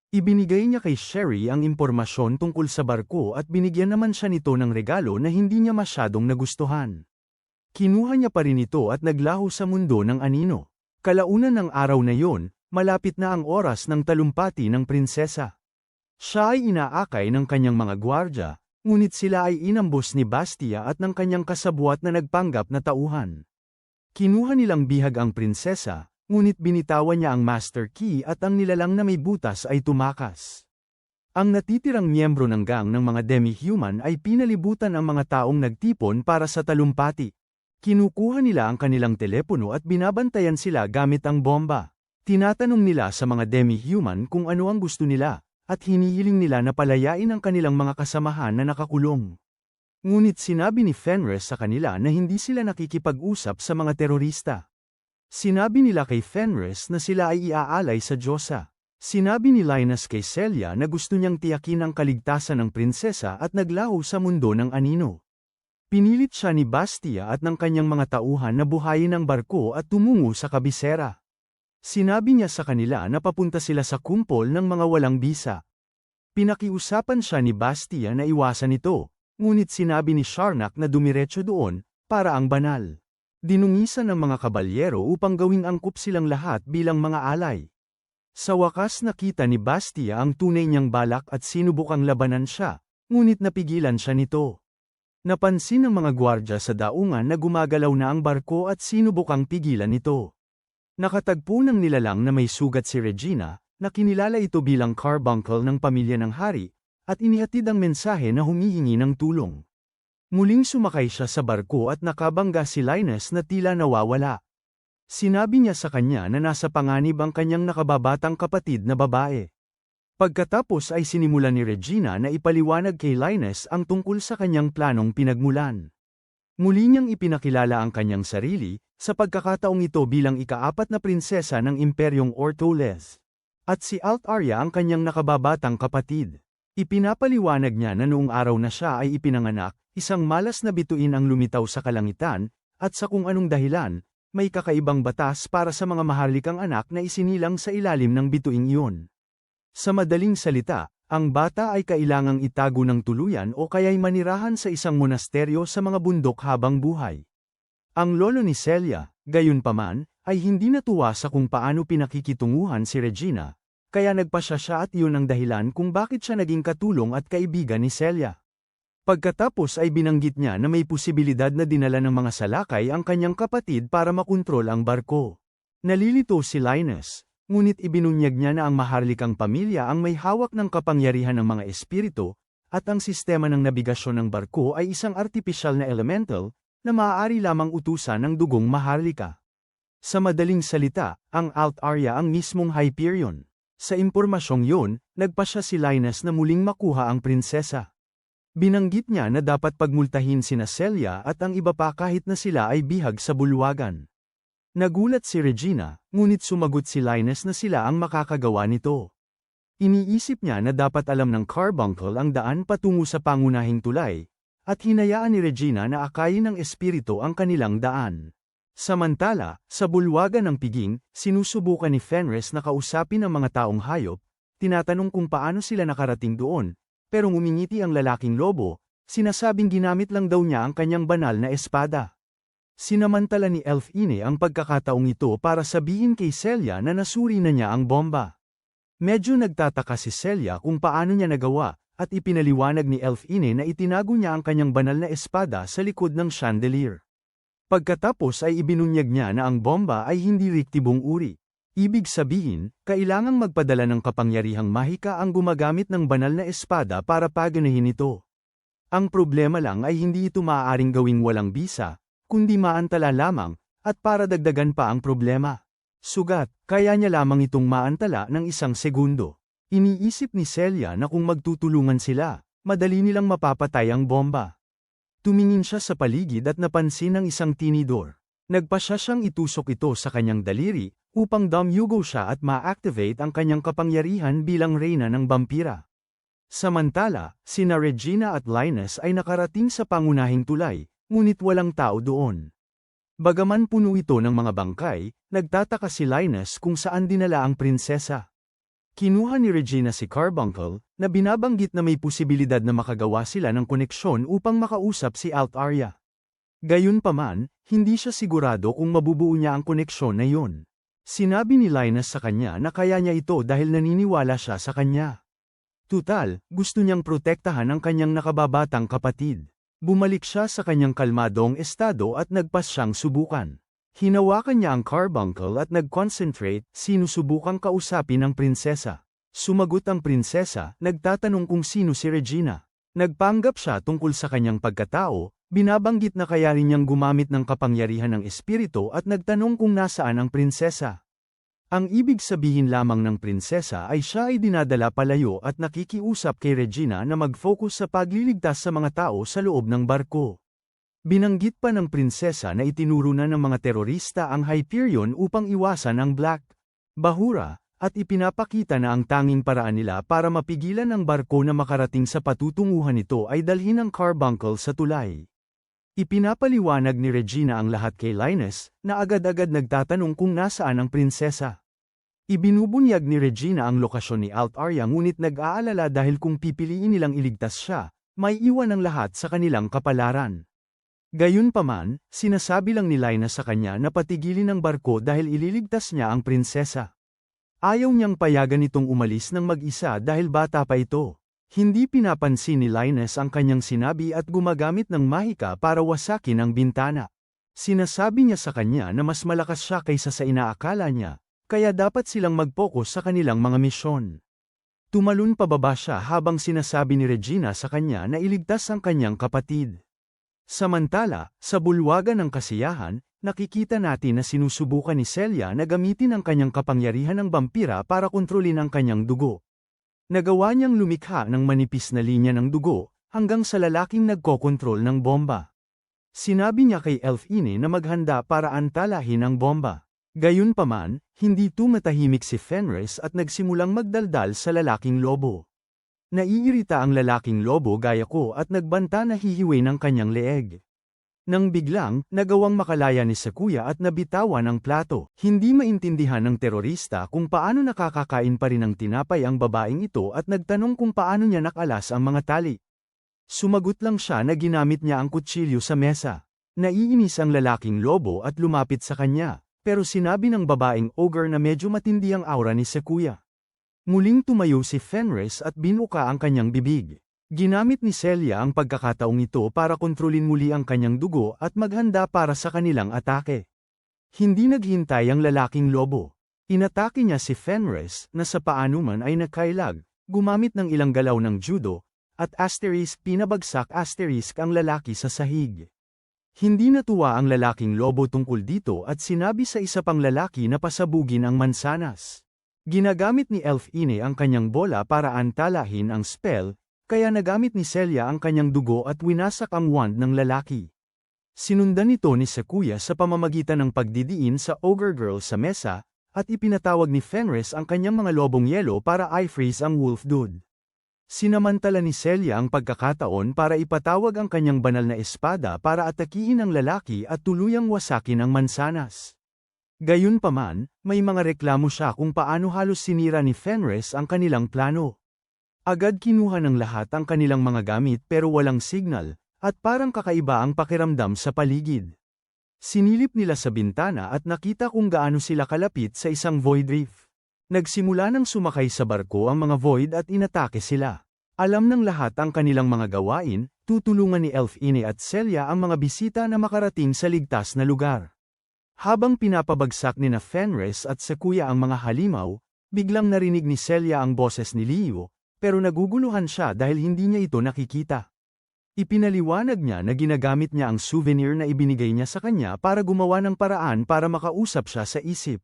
Ibinigay niya kay Sherry ang impormasyon tungkol sa barko at binigyan naman siya nito ng regalo na hindi niya masyadong nagustuhan. Kinuha niya pa rin ito at naglaho sa mundo ng anino. Kalaunan ng araw na yon, malapit na ang oras ng talumpati ng prinsesa. Siya ay inaakay ng kanyang mga gwardya, ngunit sila ay inambos ni Bastia at ng kanyang kasabwat na nagpanggap na tauhan. Kinuha nilang bihag ang prinsesa, ngunit binitawan niya ang master key at ang nilalang na may butas ay tumakas. Ang natitirang miyembro ng gang ng mga demi-human ay pinalibutan ang mga taong nagtipon para sa talumpati. Kinukuha nila ang kanilang telepono at binabantayan sila gamit ang bomba. Tinatanong nila sa mga demi-human kung ano ang gusto nila, at hinihiling nila na palayain ang kanilang mga kasamahan na nakakulong. Ngunit sinabi ni Fenris sa kanila na hindi sila nakikipag-usap sa mga terorista. Sinabi nila kay Fenris na sila ay iaalay sa Diyosa. Sinabi ni Linus kay Celia na gusto niyang tiyakin ang kaligtasan ng prinsesa at naglaho sa mundo ng anino. Pinilit siya ni Bastia at ng kanyang mga tauhan na buhayin ang barko at tumungo sa kabisera. Sinabi niya sa kanila na papunta sila sa kumpol ng mga walang bisa. Pinakiusapan siya ni Bastia na iwasan ito, ngunit sinabi ni Charnak na dumiretso doon, para ang banal. Dinungisan ng mga kabalyero upang gawing angkop silang lahat bilang mga alay. Sa wakas nakita ni Bastia ang tunay niyang balak at sinubukang labanan siya, ngunit napigilan siya nito. Napansin ng mga gwardya sa daungan na gumagalaw na ang barko at sinubukang pigilan ito. Nakatagpo ng nilalang na may sugat si Regina, na kinilala ito bilang carbuncle ng pamilya ng hari, at inihatid ang mensahe na humihingi ng tulong. Muling sumakay siya sa barko at nakabangga si Linus na tila nawawala. Sinabi niya sa kanya na nasa panganib ang kanyang nakababatang kapatid na babae. Pagkatapos ay sinimulan ni Regina na ipaliwanag kay Linus ang tungkol sa kanyang planong pinagmulan. Muli niyang ipinakilala ang kanyang sarili, sa pagkakataong ito bilang ika-4 na prinsesa ng Imperyong Ortoles. At si Alt-Arya ang kanyang nakababatang kapatid. Ipinapaliwanag niya na noong araw na siya ay ipinanganak, isang malas na bituin ang lumitaw sa kalangitan, at sa kung anong dahilan, may kakaibang batas para sa mga maharlikang anak na isinilang sa ilalim ng bituing iyon. Sa madaling salita, ang bata ay kailangang itago ng tuluyan o kaya'y manirahan sa isang monasteryo sa mga bundok habang buhay. Ang lolo ni Celia, gayunpaman, ay hindi natuwa sa kung paano pinakikitunguhan si Regina, kaya nagpasya siya at iyon ang dahilan kung bakit siya naging katulong at kaibigan ni Celia. Pagkatapos ay binanggit niya na may posibilidad na dinala ng mga salakay ang kanyang kapatid para makontrol ang barko. Nalilito si Linus, ngunit ibinunyag niya na ang maharlikang pamilya ang may hawak ng kapangyarihan ng mga espiritu, at ang sistema ng nabigasyon ng barko ay isang artipisyal na elemental, na maaari lamang utusan ng dugong maharlika. Sa madaling salita, ang Alt-Arya ang mismong Hyperion. Sa impormasyong yun, nagpasya si Linus na muling makuha ang prinsesa. Binanggit niya na dapat pagmultahin sina Celia at ang iba pa kahit na sila ay bihag sa bulwagan. Nagulat si Regina, ngunit sumagot si Linus na sila ang makakagawa nito. Iniisip niya na dapat alam ng carbuncle ang daan patungo sa pangunahing tulay, at hinayaan ni Regina na akayin ng espiritu ang kanilang daan. Samantala, sa bulwagan ng piging, sinusubukan ni Fenris na kausapin ang mga taong hayop, tinatanong kung paano sila nakarating doon, pero ngumingiti ang lalaking lobo, sinasabing ginamit lang daw niya ang kanyang banal na espada. Sinamantala ni Elfine ang pagkakataong ito para sabihin kay Celia na nasuri na niya ang bomba. Medyo nagtataka si Celia kung paano niya nagawa, at ipinaliwanag ni Elfine na itinago niya ang kanyang banal na espada sa likod ng chandelier. Pagkatapos ay ibinunyag niya na ang bomba ay hindi riktibong uri. Ibig sabihin, kailangang magpadala ng kapangyarihang mahika ang gumagamit ng banal na espada para paganahin ito. Ang problema lang ay hindi ito maaaring gawing walang bisa, kundi maantala lamang, at para dagdagan pa ang problema. Sugat, kaya niya lamang itong maantala ng 1 segundo. Iniisip ni Celia na kung magtutulungan sila, madali nilang mapapatay ang bomba. Tumingin siya sa paligid at napansin ang isang tinidor. Nagpasya siyang itusok ito sa kanyang daliri, upang damyugo siya at ma-activate ang kanyang kapangyarihan bilang reyna ng vampira. Samantala, sina Regina at Linus ay nakarating sa pangunahing tulay, ngunit walang tao doon. Bagaman puno ito ng mga bangkay, nagtataka si Linus kung saan dinala ang prinsesa. Kinuha ni Regina si Carbuncle, na binabanggit na may posibilidad na makagawa sila ng koneksyon upang makausap si Alt-Arya. Gayunpaman, hindi siya sigurado kung mabubuo niya ang koneksyon na yun. Sinabi ni Linus sa kanya na kaya niya ito dahil naniniwala siya sa kanya. Tutal, gusto niyang protektahan ang kanyang nakababatang kapatid. Bumalik siya sa kanyang kalmadong estado at nagpas siyang subukan. Hinawakan niya ang carbuncle at nag-concentrate, sinusubukang kausapin ang prinsesa. Sumagot ang prinsesa, nagtatanong kung sino si Regina. Nagpanggap siya tungkol sa kanyang pagkatao, binabanggit na kaya rin niyang gumamit ng kapangyarihan ng espiritu at nagtanong kung nasaan ang prinsesa. Ang ibig sabihin lamang ng prinsesa ay siya ay dinadala palayo at nakikiusap kay Regina na mag-focus sa pagliligtas sa mga tao sa loob ng barko. Binanggit pa ng prinsesa na itinuro na ng mga terorista ang Hyperion upang iwasan ang Black Bahura, at ipinapakita na ang tanging paraan nila para mapigilan ang barko na makarating sa patutunguhan nito ay dalhin ang carbuncle sa tulay. Ipinapaliwanag ni Regina ang lahat kay Linus, na agad-agad nagtatanong kung nasaan ang prinsesa. Ibinubunyag ni Regina ang lokasyon ni Alt Arya ngunit nag-aalala dahil kung pipiliin nilang iligtas siya, may iwan ang lahat sa kanilang kapalaran. Gayunpaman, sinasabi lang ni Linus sa kanya na patigilin ang barko dahil ililigtas niya ang prinsesa. Ayaw niyang payagan itong umalis ng mag-isa dahil bata pa ito. Hindi pinapansin ni Linus ang kanyang sinabi at gumagamit ng mahika para wasakin ang bintana. Sinasabi niya sa kanya na mas malakas siya kaysa sa inaakala niya, kaya dapat silang mag-focus sa kanilang mga misyon. Tumalon pababa siya habang sinasabi ni Regina sa kanya na iligtas ang kanyang kapatid. Samantala, sa bulwagan ng kasiyahan, nakikita natin na sinusubukan ni Celia na gamitin ang kanyang kapangyarihan ng vampira para kontrolin ang kanyang dugo. Nagawa niyang lumikha ng manipis na linya ng dugo, hanggang sa lalaking nagkokontrol ng bomba. Sinabi niya kay Elfine na maghanda para antalahin ang bomba. Gayunpaman, hindi tumatahimik si Fenris at nagsimulang magdaldal sa lalaking lobo. Naiirita ang lalaking lobo gaya ko at nagbanta na hihiwi ng kanyang leeg. Nang biglang, nagawang makalaya ni Sakuya at nabitawan ang plato. Hindi maintindihan ng terorista kung paano nakakakain pa rin ng tinapay ang babaeng ito at nagtanong kung paano niya nakalas ang mga tali. Sumagot lang siya na ginamit niya ang kutsilyo sa mesa. Naiinis ang lalaking lobo at lumapit sa kanya, pero sinabi ng babaeng ogre na medyo matindi ang aura ni Sakuya. Muling tumayo si Fenris at binuka ang kanyang bibig. Ginamit ni Celia ang pagkakataong ito para kontrolin muli ang kanyang dugo at maghanda para sa kanilang atake. Hindi naghintay ang lalaking lobo. Inatake niya si Fenris na sa paanuman ay nakailag, gumamit ng ilang galaw ng judo, at pinabagsak ang lalaki sa sahig. Hindi natuwa ang lalaking lobo tungkol dito at sinabi sa isa pang lalaki na pasabugin ang mansanas. Ginagamit ni Elfine ang kanyang bola para antalahin ang spell, kaya nagamit ni Celia ang kanyang dugo at winasak ang wand ng lalaki. Sinundan ito ni Sakuya sa pamamagitan ng pagdidiin sa Ogre Girl sa mesa, at ipinatawag ni Fenris ang kanyang mga lobong yelo para i-freeze ang Wolf Dude. Sinamantala ni Celia ang pagkakataon para ipatawag ang kanyang banal na espada para atakihin ang lalaki at tuluyang wasakin ang mansanas. Gayunpaman, may mga reklamo siya kung paano halos sinira ni Fenris ang kanilang plano. Agad kinuha ng lahat ang kanilang mga gamit pero walang signal, at parang kakaiba ang pakiramdam sa paligid. Sinilip nila sa bintana at nakita kung gaano sila kalapit sa isang void reef. Nagsimula ng sumakay sa barko ang mga void at inatake sila. Alam ng lahat ang kanilang mga gawain, tutulungan ni Elfine at Celia ang mga bisita na makarating sa ligtas na lugar. Habang pinapabagsak ni Fenris at Sakuya ang mga halimaw, biglang narinig ni Celia ang boses ni Leo, pero naguguluhan siya dahil hindi niya ito nakikita. Ipinaliwanag niya na ginagamit niya ang souvenir na ibinigay niya sa kanya para gumawa ng paraan para makausap siya sa isip.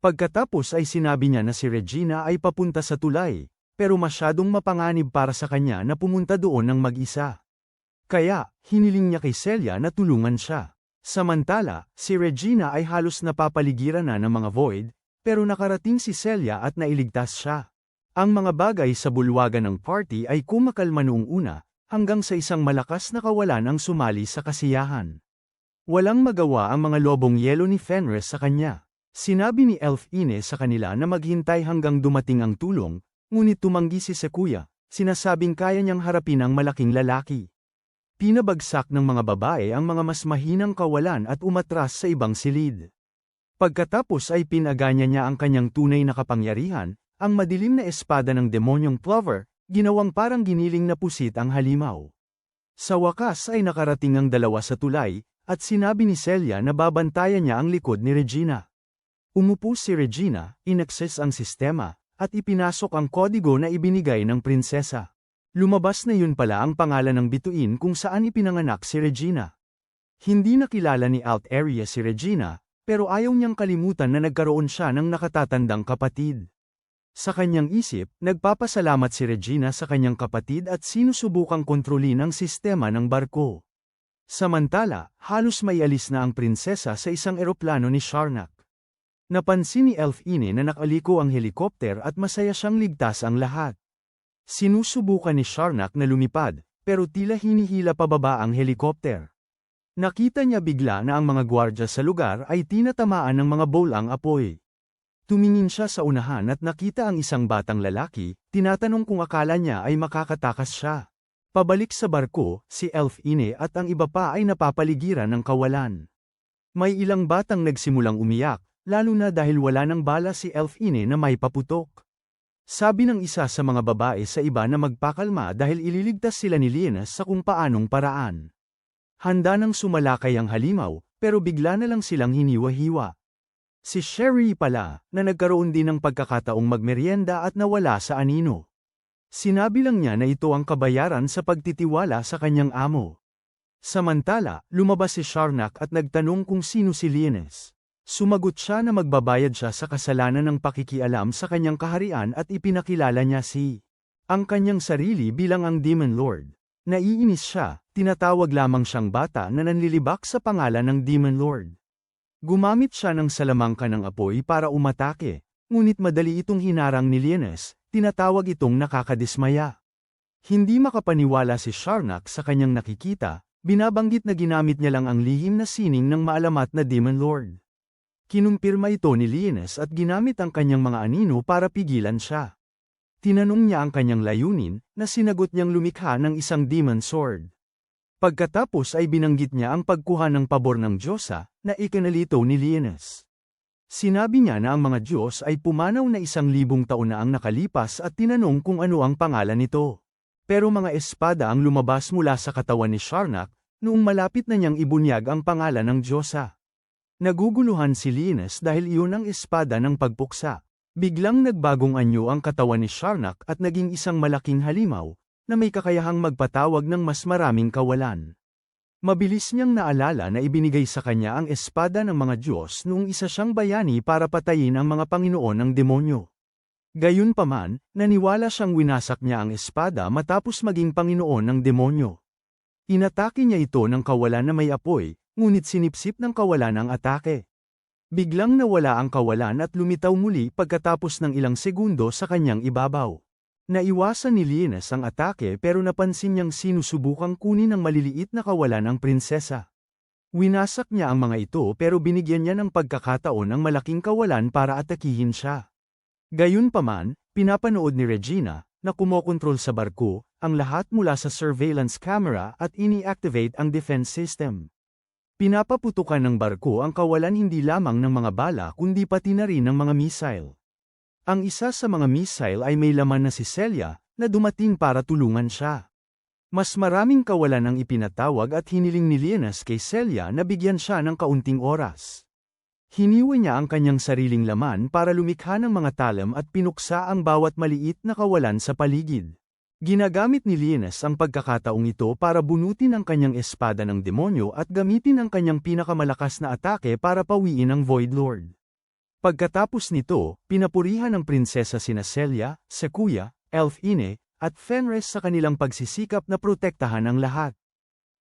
Pagkatapos ay sinabi niya na si Regina ay papunta sa tulay, pero masyadong mapanganib para sa kanya na pumunta doon ng mag-isa. Kaya, hiniling niya kay Celia na tulungan siya. Samantala, si Regina ay halos napapaligiran na ng mga void, pero nakarating si Celia at nailigtas siya. Ang mga bagay sa bulwagan ng party ay kumakalma noong una, hanggang sa isang malakas na kawalan ang sumali sa kasiyahan. Walang magawa ang mga lobong yelo ni Fenris sa kanya. Sinabi ni Elfine sa kanila na maghintay hanggang dumating ang tulong, ngunit tumanggi si Sakuya, sinasabing kaya niyang harapin ang malaking lalaki. Pinabagsak ng mga babae ang mga mas mahinang kawalan at umatras sa ibang silid. Pagkatapos ay pinaganya niya ang kanyang tunay na kapangyarihan, ang madilim na espada ng demonyong Plover, ginawang parang giniling na pusit ang halimaw. Sa wakas ay nakarating ang dalawa sa tulay, at sinabi ni Celia na babantayan niya ang likod ni Regina. Umupo si Regina, inaccess ang sistema, at ipinasok ang kodigo na ibinigay ng prinsesa. Lumabas na yun pala ang pangalan ng bituin kung saan ipinanganak si Regina. Hindi nakilala ni Alt Area si Regina, pero ayaw niyang kalimutan na nagkaroon siya ng nakatatandang kapatid. Sa kanyang isip, nagpapasalamat si Regina sa kanyang kapatid at sinusubukang kontrolin ang sistema ng barko. Samantala, halos may alis na ang prinsesa sa isang eroplano ni Sharnak. Napansin ni Elfine na nakaliko ang helikopter at masaya siyang ligtas ang lahat. Sinusubukan ni Sharnak na lumipad, pero tila hinihila pababa ang helikopter. Nakita niya bigla na ang mga gwardya sa lugar ay tinatamaan ng mga bolang apoy. Tumingin siya sa unahan at nakita ang isang batang lalaki, tinatanong kung akala niya ay makakatakas siya. Pabalik sa barko, si Elf Ine at ang iba pa ay napapaligiran ng kawalan. May ilang batang nagsimulang umiyak, lalo na dahil wala ng bala si Elf Ine na may paputok. Sabi ng isa sa mga babae sa iba na magpakalma dahil ililigtas sila ni Linus sa kung paanong paraan. Handa nang sumalakay ang halimaw, pero bigla na lang silang hiniwa-hiwa. Si Sherry pala, na nagkaroon din ng pagkakataong magmeryenda at nawala sa anino. Sinabi lang niya na ito ang kabayaran sa pagtitiwala sa kanyang amo. Samantala, lumabas si Sharnak at nagtanong kung sino si Linus. Sumagot siya na magbabayad siya sa kasalanan ng pakikialam sa kanyang kaharian at ipinakilala niya ang kanyang sarili bilang ang Demon Lord. Naiinis siya, tinatawag lamang siyang bata na nanlilibak sa pangalan ng Demon Lord. Gumamit siya ng salamangka ng apoy para umatake, ngunit madali itong hinarang ni Linus, tinatawag itong nakakadismaya. Hindi makapaniwala si Sharnak sa kanyang nakikita, binabanggit na ginamit niya lang ang lihim na sining ng maalamat na Demon Lord. Kinumpirma ito ni Linus at ginamit ang kanyang mga anino para pigilan siya. Tinanong niya ang kanyang layunin, na sinagot niyang lumikha ng isang demon sword. Pagkatapos ay binanggit niya ang pagkuha ng pabor ng Diyosa, na ikinalito ni Linus. Sinabi niya na ang mga Diyos ay pumanaw na 1,000 taon na ang nakalipas at tinanong kung ano ang pangalan nito. Pero mga espada ang lumabas mula sa katawan ni Sharnak, noong malapit na niyang ibunyag ang pangalan ng Diyosa. Naguguluhan si Linus dahil iyon ang espada ng pagpuksa. Biglang nagbagong anyo ang katawan ni Sharnak at naging isang malaking halimaw, na may kakayahang magpatawag ng mas maraming kawalan. Mabilis niyang naalala na ibinigay sa kanya ang espada ng mga Diyos noong isa siyang bayani para patayin ang mga panginoon ng demonyo. Gayunpaman, naniwala siyang winasak niya ang espada matapos maging panginoon ng demonyo. Inatake niya ito ng kawalan na may apoy, ngunit sinipsip ng kawalan ang atake. Biglang nawala ang kawalan at lumitaw muli pagkatapos ng ilang segundo sa kanyang ibabaw. Naiwasan ni Linus ang atake pero napansin niyang sinusubukang kunin ng maliliit na kawalan ang prinsesa. Winasak niya ang mga ito pero binigyan niya ng pagkakataon ang malaking kawalan para atakihin siya. Gayunpaman, pinapanood ni Regina, na kumokontrol sa barko, ang lahat mula sa surveillance camera at ini-activate ang defense system. Pinapaputukan ng barko ang kawalan hindi lamang ng mga bala kundi pati na rin ng mga missile. Ang isa sa mga missile ay may laman na si Celia, na dumating para tulungan siya. Mas maraming kawalan ang ipinatawag at hiniling ni Linus kay Celia na bigyan siya ng kaunting oras. Hiniwa niya ang kanyang sariling laman para lumikha ng mga talam at pinuksa ang bawat maliit na kawalan sa paligid. Ginagamit ni Linus ang pagkakataong ito para bunutin ang kanyang espada ng demonyo at gamitin ang kanyang pinakamalakas na atake para pawiin ang Void Lord. Pagkatapos nito, pinapurihan ng prinsesa sina Celia, Sequoia, Elf Ine, at Fenris sa kanilang pagsisikap na protektahan ang lahat.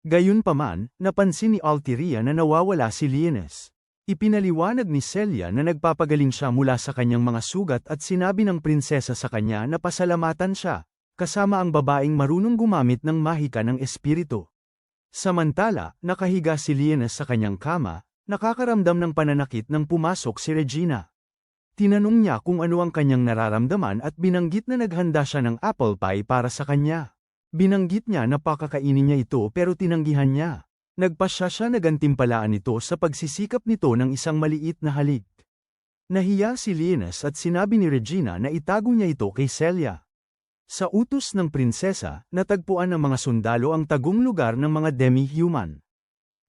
Gayunpaman, napansin ni Altiria na nawawala si Linus. Ipinaliwanag ni Celia na nagpapagaling siya mula sa kanyang mga sugat at sinabi ng prinsesa sa kanya na pasalamatan siya, kasama ang babaeng marunong gumamit ng mahika ng espiritu. Samantala, nakahiga si Linus sa kanyang kama, nakakaramdam ng pananakit nang pumasok si Regina. Tinanong niya kung ano ang kanyang nararamdaman at binanggit na naghanda siya ng apple pie para sa kanya. Binanggit niya na pakakainin niya ito pero tinanggihan niya. Nagpasya siya na gantimpalaan ito sa pagsisikap nito ng isang maliit na halik. Nahiya si Linus at sinabi ni Regina na itago niya ito kay Celia. Sa utos ng prinsesa, natagpuan ng mga sundalo ang tagong lugar ng mga demi-human.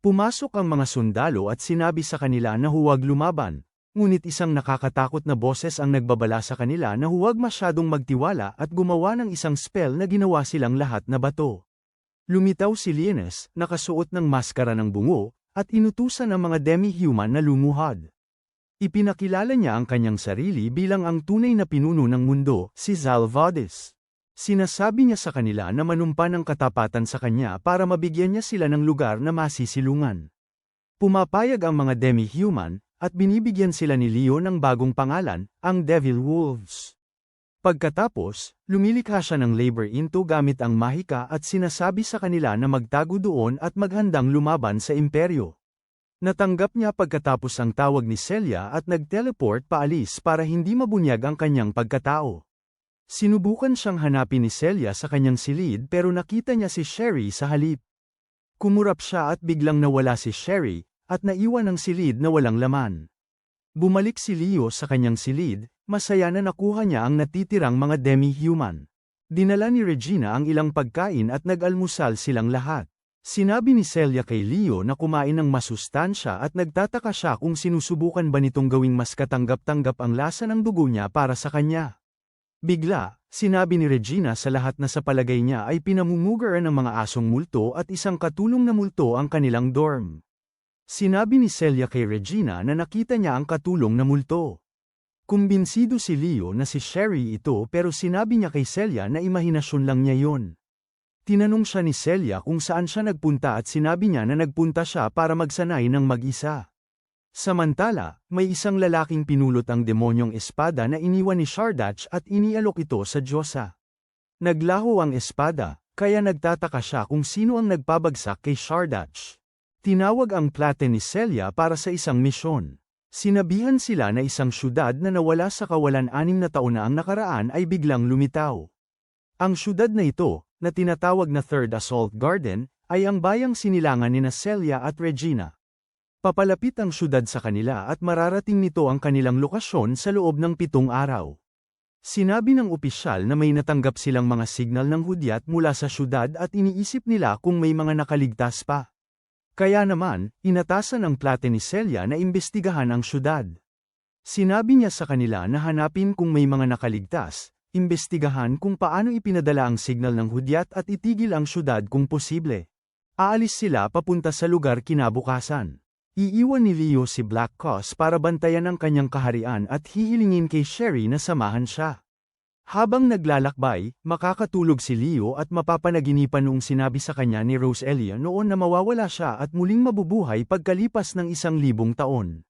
Pumasok ang mga sundalo at sinabi sa kanila na huwag lumaban, ngunit isang nakakatakot na boses ang nagbabala sa kanila na huwag masyadong magtiwala at gumawa ng isang spell na ginawa silang lahat na bato. Lumitaw si Linus, nakasuot ng maskara ng bungo, at inutusan ang mga demi-human na lumuhad. Ipinakilala niya ang kanyang sarili bilang ang tunay na pinuno ng mundo, si Zalvadis. Sinasabi niya sa kanila na manumpa ng katapatan sa kanya para mabigyan niya sila ng lugar na masisilungan. Pumapayag ang mga demi-human, at binibigyan sila ni Leo ng bagong pangalan, ang Devil Wolves. Pagkatapos, lumilikha siya ng labor into gamit ang mahika at sinasabi sa kanila na magtago doon at maghandang lumaban sa imperyo. Natanggap niya pagkatapos ang tawag ni Celia at nag-teleport paalis para hindi mabunyag ang kanyang pagkatao. Sinubukan siyang hanapin ni Celia sa kanyang silid pero nakita niya si Sherry sa halip. Kumurap siya at biglang nawala si Sherry, at naiwan ang silid na walang laman. Bumalik si Leo sa kanyang silid, masaya na nakuha niya ang natitirang mga demi-human. Dinala ni Regina ang ilang pagkain at nag-almusal silang lahat. Sinabi ni Celia kay Leo na kumain ng masustansya at nagtataka siya kung sinusubukan ba nitong gawing mas katanggap-tanggap ang lasa ng dugo niya para sa kanya. Bigla, sinabi ni Regina sa lahat na sa palagay niya ay pinamumugaran ng mga asong multo at isang katulong na multo ang kanilang dorm. Sinabi ni Celia kay Regina na nakita niya ang katulong na multo. Kumbinsido si Leo na si Sherry ito pero sinabi niya kay Celia na imahinasyon lang niya yon. Tinanong siya ni Celia kung saan siya nagpunta at sinabi niya na nagpunta siya para magsanay ng mag-isa. Samantala, may isang lalaking pinulot ang demonyong espada na iniwan ni Shardach at inialok ito sa Diyosa. Naglaho ang espada, kaya nagtataka siya kung sino ang nagpabagsak kay Shardach. Tinawag ang plate ni Celia para sa isang misyon. Sinabihan sila na isang syudad na nawala sa kawalan 6 na taon na ang nakaraan ay biglang lumitaw. Ang syudad na ito, na tinatawag na Third Assault Garden, ay ang bayang sinilangan ni Celia at Regina. Papalapit ang syudad sa kanila at mararating nito ang kanilang lokasyon sa loob ng 7 araw. Sinabi ng opisyal na may natanggap silang mga signal ng hudyat mula sa syudad at iniisip nila kung may mga nakaligtas pa. Kaya naman, inatasan ang plate ni Celia na imbestigahan ang syudad. Sinabi niya sa kanila na hanapin kung may mga nakaligtas, imbestigahan kung paano ipinadala ang signal ng hudyat at itigil ang syudad kung posible. Aalis sila papunta sa lugar kinabukasan. Iiwan ni Leo si Black Cause para bantayan ang kanyang kaharian at hihilingin kay Sherry na samahan siya. Habang naglalakbay, makakatulog si Leo at mapapanaginipan noong sinabi sa kanya ni Roselia noon na mawawala siya at muling mabubuhay pagkalipas ng 1,000 taon.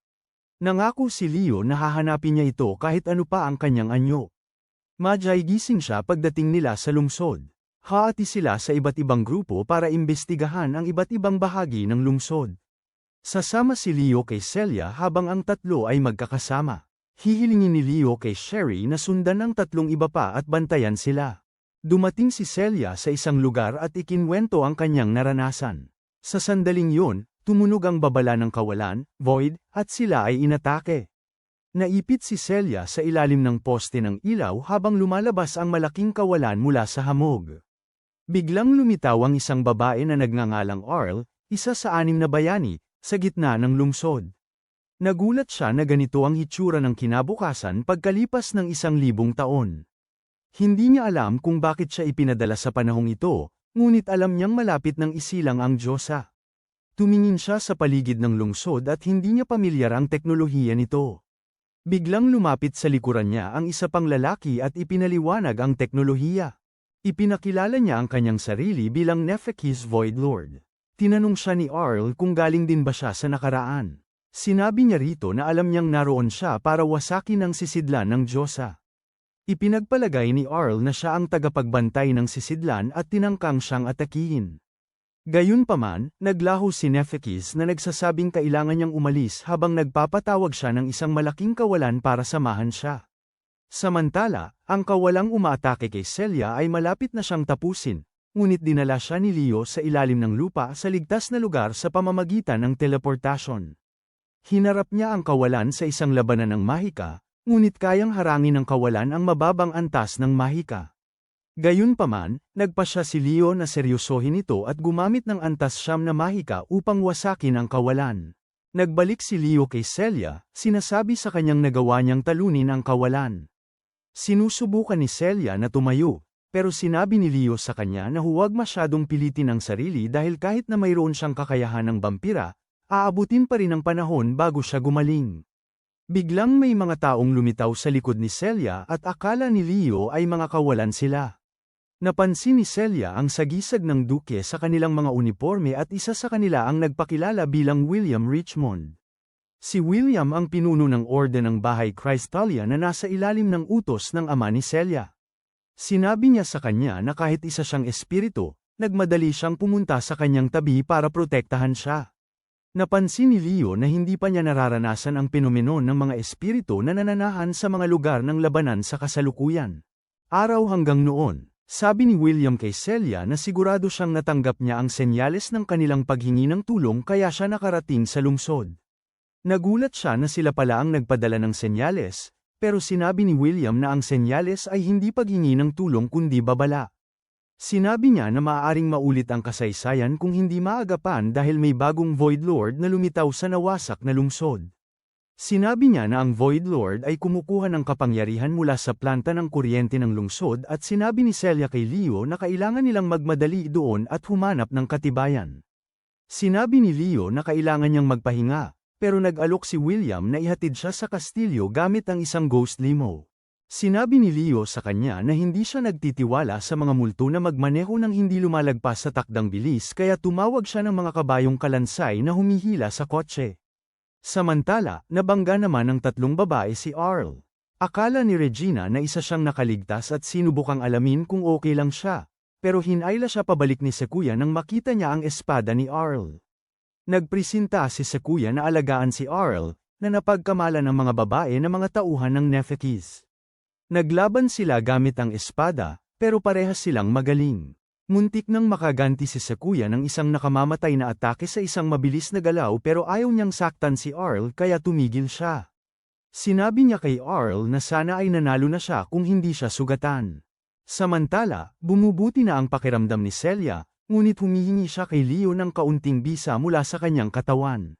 Nangako si Leo na hahanapin niya ito kahit ano pa ang kanyang anyo. Madyay gising siya pagdating nila sa lungsod. Haati sila sa iba't ibang grupo para imbestigahan ang iba't ibang bahagi ng lungsod. Sasama si Leo kay Celia habang ang tatlo ay magkakasama. Hihilingin ni Leo kay Sherry na sundan ang 3 iba pa at bantayan sila. Dumating si Celia sa isang lugar at ikinwento ang kanyang naranasan. Sa sandaling yun, tumunog ang babala ng kawalan, void, at sila ay inatake. Naipit si Celia sa ilalim ng poste ng ilaw habang lumalabas ang malaking kawalan mula sa hamog. Biglang lumitaw ang isang babae na nagngangalang Arl, isa sa 6 na bayani, sa gitna ng lungsod. Nagulat siya na ganito ang hitsura ng kinabukasan pagkalipas ng 1,000 taon. Hindi niya alam kung bakit siya ipinadala sa panahong ito, ngunit alam niyang malapit ng isilang ang Diyosa. Tumingin siya sa paligid ng lungsod at hindi niya pamilyar ang teknolohiya nito. Biglang lumapit sa likuran niya ang isa pang lalaki at ipinaliwanag ang teknolohiya. Ipinakilala niya ang kanyang sarili bilang Nephekis Void Lord. Tinanong siya ni Arl kung galing din ba siya sa nakaraan. Sinabi niya rito na alam niyang naroon siya para wasakin ang sisidlan ng Diyosa. Ipinagpalagay ni Arl na siya ang tagapagbantay ng sisidlan at tinangkang siyang atakihin. Gayunpaman, naglaho si Nephekis na nagsasabing kailangan niyang umalis habang nagpapatawag siya ng isang malaking kawalan para samahan siya. Samantala, ang kawalang umaatake kay Celia ay malapit na siyang tapusin, ngunit dinala siya ni Leo sa ilalim ng lupa sa ligtas na lugar sa pamamagitan ng teleportasyon. Hinarap niya ang kawalan sa isang labanan ng mahika, ngunit kayang harangin ng kawalan ang mababang antas ng mahika. Gayunpaman, nagpasya si Leo na seryosohin ito at gumamit ng antas 9 na mahika upang wasakin ang kawalan. Nagbalik si Leo kay Celia, sinasabi sa kanyang nagawa niyang talunin ang kawalan. Sinusubukan ni Celia na tumayo, pero sinabi ni Leo sa kanya na huwag masyadong pilitin ang sarili dahil kahit na mayroon siyang kakayahan ng vampira, aabutin pa rin ang panahon bago siya gumaling. Biglang may mga taong lumitaw sa likod ni Celia at akala ni Leo ay mga kawalan sila. Napansin ni Celia ang sagisag ng duke sa kanilang mga uniforme at isa sa kanila ang nagpakilala bilang William Richmond. Si William ang pinuno ng orde ng Bahay Crystalia na nasa ilalim ng utos ng ama ni Celia. Sinabi niya sa kanya na kahit isa siyang espiritu, nagmadali siyang pumunta sa kanyang tabi para protektahan siya. Napansin ni Leo na hindi pa niya nararanasan ang penomenon ng mga espiritu na nananahan sa mga lugar ng labanan sa kasalukuyan. Araw hanggang noon, sabi ni William kay Celia na sigurado siyang natanggap niya ang senyales ng kanilang paghingi ng tulong kaya siya nakarating sa lungsod. Nagulat siya na sila pala ang nagpadala ng senyales, pero sinabi ni William na ang senyales ay hindi paghingi ng tulong kundi babala. Sinabi niya na maaaring maulit ang kasaysayan kung hindi maagapan dahil may bagong Void Lord na lumitaw sa nawasak na lungsod. Sinabi niya na ang Void Lord ay kumukuha ng kapangyarihan mula sa planta ng kuryente ng lungsod at sinabi ni Celia kay Leo na kailangan nilang magmadali doon at humanap ng katibayan. Sinabi ni Leo na kailangan niyang magpahinga, pero nag-alok si William na ihatid siya sa kastilyo gamit ang isang ghost limo. Sinabi ni Leo sa kanya na hindi siya nagtitiwala sa mga multo na magmaneho ng hindi lumalagpas sa takdang bilis kaya tumawag siya ng mga kabayong kalansay na humihila sa kotse. Samantala, nabangga naman ng tatlong babae si Earl. Akala ni Regina na isa siyang nakaligtas at sinubukang alamin kung okay lang siya, pero hinayla siya pabalik ni Sequoia nang makita niya ang espada ni Earl. Nagpresenta si Sequoia na alagaan si Earl, na napagkamalan ng mga babae na mga tauhan ng Nefekis. Naglaban sila gamit ang espada, pero parehas silang magaling. Muntik nang makaganti si Sequoia ng isang nakamamatay na atake sa isang mabilis na galaw pero ayaw niyang saktan si Earl kaya tumigil siya. Sinabi niya kay Earl na sana ay nanalo na siya kung hindi siya sugatan. Samantala, bumubuti na ang pakiramdam ni Celia, ngunit humihingi siya kay Leo ng kaunting bisa mula sa kanyang katawan.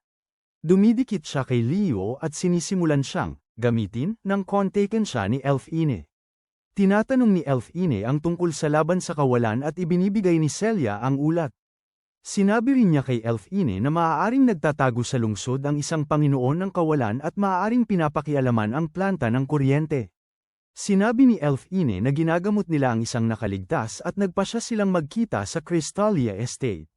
Dumidikit siya kay Leo at sinisimulan siyang gamitin ng kontaken siya ni Elfine. Tinatanong ni Elfine ang tungkol sa laban sa kawalan at ibinibigay ni Celia ang ulat. Sinabi rin niya kay Elfine na maaaring nagtatago sa lungsod ang isang Panginoon ng kawalan at maaaring pinapakialaman ang planta ng kuryente. Sinabi ni Elfine na ginagamot nila ang isang nakaligtas at nagpasya silang magkita sa Crystalia Estate.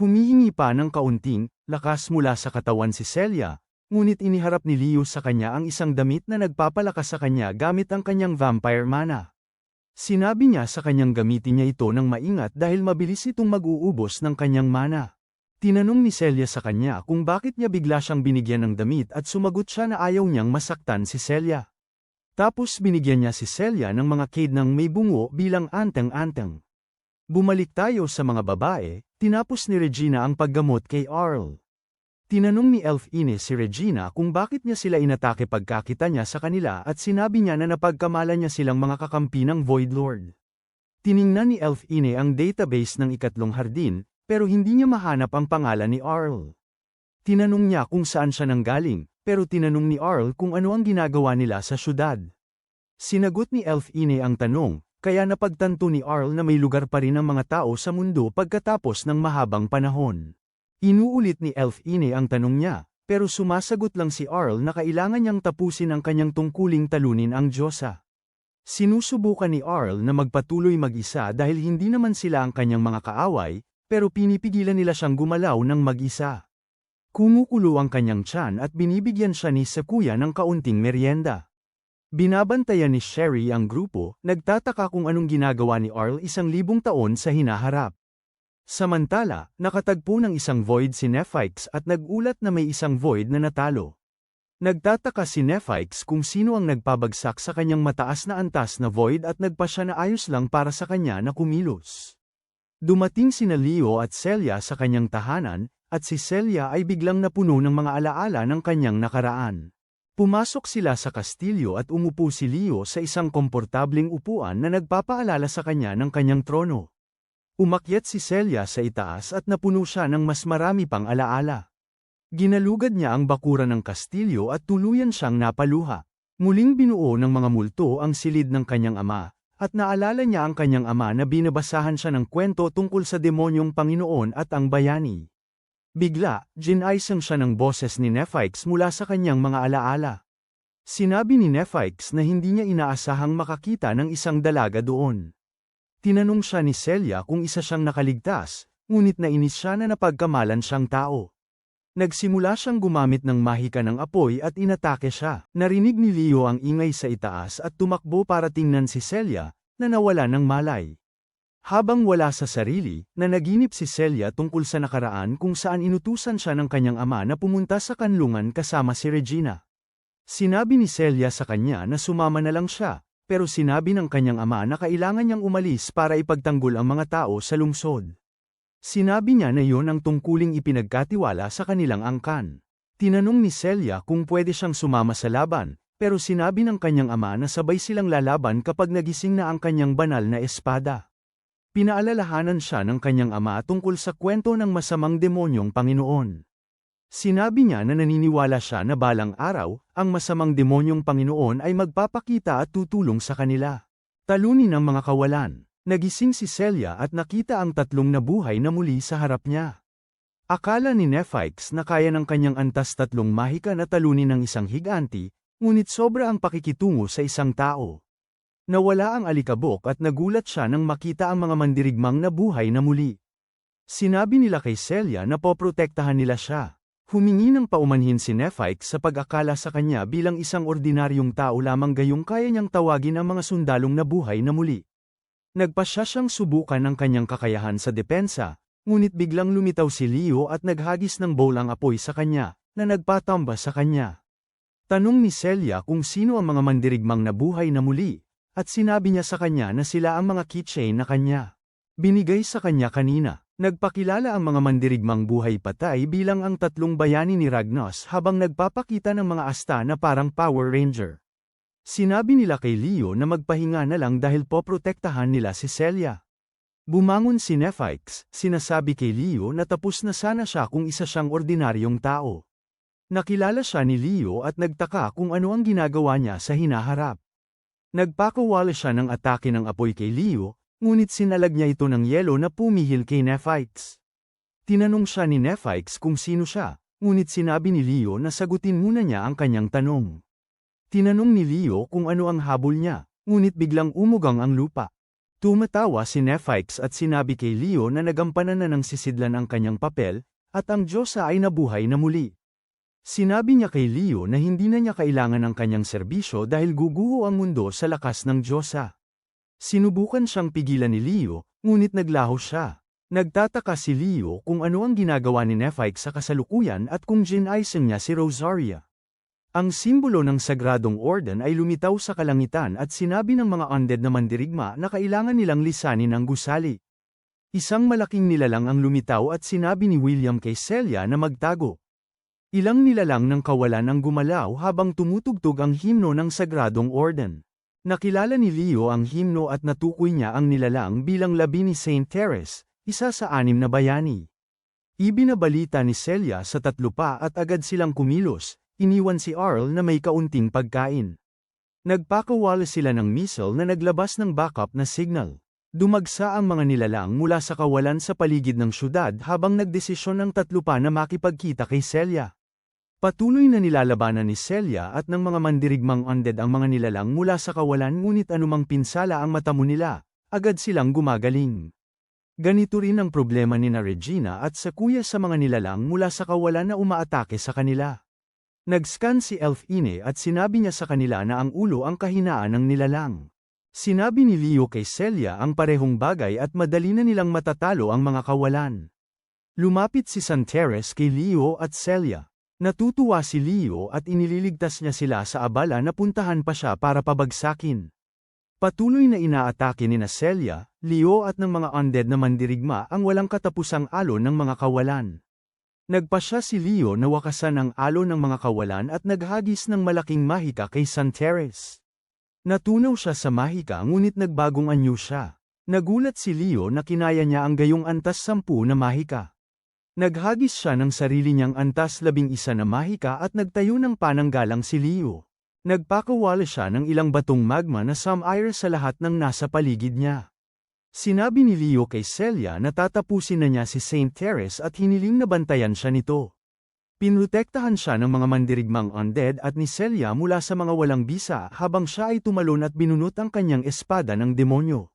Humihingi pa ng kaunting lakas mula sa katawan si Celia, ngunit iniharap ni Leo sa kanya ang isang damit na nagpapalakas sa kanya gamit ang kanyang vampire mana. Sinabi niya sa kanyang gamitin niya ito ng maingat dahil mabilis itong mag-uubos ng kanyang mana. Tinanong ni Celia sa kanya kung bakit niya bigla siyang binigyan ng damit at sumagot siya na ayaw niyang masaktan si Celia. Tapos binigyan niya si Celia ng mga kade ng may bungo bilang anteng-anteng. Bumalik tayo sa mga babae, tinapos ni Regina ang paggamot kay Earl. Tinanong ni Elfine si Regina kung bakit niya sila inatake pagkakita niya sa kanila at sinabi niya na napagkamalan niya silang mga kakampi ng Void Lord. Tiningnan ni Elfine ang database ng ikatlong hardin, pero hindi niya mahanap ang pangalan ni Earl. Tinanong niya kung saan siya nanggaling, pero tinanong ni Earl kung ano ang ginagawa nila sa syudad. Sinagot ni Elfine ang tanong, kaya napagtanto ni Earl na may lugar pa rin ang mga tao sa mundo pagkatapos ng mahabang panahon. Inuulit ni Elfine ang tanong niya, pero sumasagot lang si Earl na kailangan niyang tapusin ang kanyang tungkuling talunin ang Diyosa. Sinusubukan ni Earl na magpatuloy mag-isa dahil hindi naman sila ang kanyang mga kaaway, pero pinipigilan nila siyang gumalaw ng mag-isa. Kumukulo ang kanyang tiyan at binibigyan siya ni Sequoia ng kaunting merienda. Binabantayan ni Sherry ang grupo, nagtataka kung anong ginagawa ni Earl 1,000 taon sa hinaharap. Samantala, nakatagpo ng isang void si Nephix at nagulat na may isang void na natalo. Nagtataka si Nephix kung sino ang nagpabagsak sa kanyang mataas na antas na void at nagpasya na ayos lang para sa kanya na kumilos. Dumating sina Leo at Celia sa kanyang tahanan, at si Celia ay biglang napuno ng mga alaala ng kanyang nakaraan. Pumasok sila sa kastilyo at umupo si Leo sa isang komportableng upuan na nagpapaalala sa kanya ng kanyang trono. Umakyat si Celia sa itaas at napuno siya ng mas marami pang alaala. Ginalugad niya ang bakuran ng kastilyo at tuluyan siyang napaluha. Muling binuo ng mga multo ang silid ng kanyang ama, at naalala niya ang kanyang ama na binabasahan siya ng kwento tungkol sa demonyong Panginoon at ang bayani. Bigla, ginaisang siya ng boses ni Nephix mula sa kanyang mga alaala. Sinabi ni Nephix na hindi niya inaasahang makakita ng isang dalaga doon. Tinanong siya ni Celia kung isa siyang nakaligtas, ngunit nainis siya na napagkamalan siyang tao. Nagsimula siyang gumamit ng mahika ng apoy at inatake siya. Narinig ni Leo ang ingay sa itaas at tumakbo para tingnan si Celia, na nawala ng malay. Habang wala sa sarili, nanaginip si Celia tungkol sa nakaraan kung saan inutusan siya ng kanyang ama na pumunta sa kanlungan kasama si Regina. Sinabi ni Celia sa kanya na sumama na lang siya, pero sinabi ng kanyang ama na kailangan niyang umalis para ipagtanggol ang mga tao sa lungsod. Sinabi niya na iyon ang tungkuling ipinagkatiwala sa kanilang angkan. Tinanong ni Celia kung pwede siyang sumama sa laban, pero sinabi ng kanyang ama na sabay silang lalaban kapag nagising na ang kanyang banal na espada. Pinaalalahanan siya ng kanyang ama tungkol sa kwento ng masamang demonyong Panginoon. Sinabi niya na naniniwala siya na balang araw, ang masamang demonyong Panginoon ay magpapakita at tutulong sa kanila. Talunin ang mga kawalan. Nagising si Celia at nakita ang tatlong nabuhay na muli sa harap niya. Akala ni Nephites na kaya ng kanyang antas tatlong mahika na talunin ng isang higanti, ngunit sobra ang pakikitungo sa isang tao. Nawala ang alikabok at nagulat siya nang makita ang mga mandirigmang nabuhay na muli. Sinabi nila kay Celia na poprotektahan nila siya. Humingi ng paumanhin si Nephites sa pag-akala sa kanya bilang isang ordinaryong tao lamang gayong kaya niyang tawagin ang mga sundalong nabuhay na muli. Nagpasya siyang subukan ang kanyang kakayahan sa depensa, ngunit biglang lumitaw si Leo at naghagis ng bolang apoy sa kanya, na nagpatamba sa kanya. Tanong ni Celia kung sino ang mga mandirigmang nabuhay na muli, at sinabi niya sa kanya na sila ang mga keychain na kanya binigay sa kanya kanina. Nagpakilala ang mga mandirigmang buhay patay bilang ang tatlong bayani ni Ragnos habang nagpapakita ng mga asta na parang Power Ranger. Sinabi nila kay Leo na magpahinga na lang dahil poprotektahan nila si Celia. Bumangon si Nephites, sinasabi kay Leo na tapos na sana siya kung isa siyang ordinaryong tao. Nakilala siya ni Leo at nagtaka kung ano ang ginagawa niya sa hinaharap. Nagpakawala siya ng atake ng apoy kay Leo, ngunit sinalag niya ito ng yelo na pumihil kay Nephites. Tinanong siya ni Nephites kung sino siya, ngunit sinabi ni Leo na sagutin muna niya ang kanyang tanong. Tinanong ni Leo kung ano ang habol niya, ngunit biglang umugang ang lupa. Tumatawa si Nephites at sinabi kay Leo na nagampanan na ng sisidlan ang kanyang papel, at ang Diyosa ay nabuhay na muli. Sinabi niya kay Leo na hindi na niya kailangan ng kanyang serbisyo dahil guguho ang mundo sa lakas ng Diyosa. Sinubukan siyang pigilan ni Leo, ngunit naglaho siya. Nagtataka si Leo kung ano ang ginagawa ni Nephites sa kasalukuyan at kung ginaisang niya si Rosaria. Ang simbolo ng Sagradong Orden ay lumitaw sa kalangitan at sinabi ng mga undead na mandirigma na kailangan nilang lisanin ang gusali. Isang malaking nilalang ang lumitaw at sinabi ni William kay Celia na magtago. Ilang nilalang ng kawalan ang gumalaw habang tumutugtog ang himno ng Sagradong Orden. Nakilala ni Leo ang himno at natukoy niya ang nilalang bilang labi ni Saint Teres, isa sa 6 na bayani. Ibinabalita ni Celia sa tatlo pa at agad silang kumilos. Iniwan si Arl na may kaunting pagkain. Nagpakawala sila ng missile na naglabas ng backup na signal. Dumagsa ang mga nilalang mula sa kawalan sa paligid ng syudad habang nagdesisyon ang tatlo pa na makipagkita kay Celia. Patuloy na nilalabanan ni Celia at ng mga mandirigmang undead ang mga nilalang mula sa kawalan ngunit anumang pinsala ang matamo nila, agad silang gumagaling. Ganito rin ang problema ni na Regina at sa kuya sa mga nilalang mula sa kawalan na umaatake sa kanila. Nag-scan si Elfine at sinabi niya sa kanila na ang ulo ang kahinaan ng nilalang. Sinabi ni Leo kay Celia ang parehong bagay at madali na nilang matatalo ang mga kawalan. Lumapit si Santeres kay Leo at Celia. Natutuwa si Leo at inililigtas niya sila sa abala na puntahan pa siya para pabagsakin. Patuloy na inaatake ni Celia, Leo at ng mga undead na mandirigma ang walang katapusang alon ng mga kawalan. Nagpasya si Leo na wakasan ang alon ng mga kawalan at naghagis ng malaking mahika kay Santeres. Natunaw siya sa mahika ngunit nagbagong anyo siya. Nagulat si Leo na kinaya niya ang gayong antas 10 na mahika. Naghagis siya ng sarili niyang antas 11 na mahika at nagtayo ng pananggalang si Leo. Nagpakawala siya ng ilang batong magma na sumire sa lahat ng nasa paligid niya. Sinabi ni Leo kay Celia na tatapusin na niya si Saint Teres at hiniling na bantayan siya nito. Pinrotektahan siya ng mga mandirigmang undead at ni Celia mula sa mga walang bisa habang siya ay tumalon at binunot ang kanyang espada ng demonyo.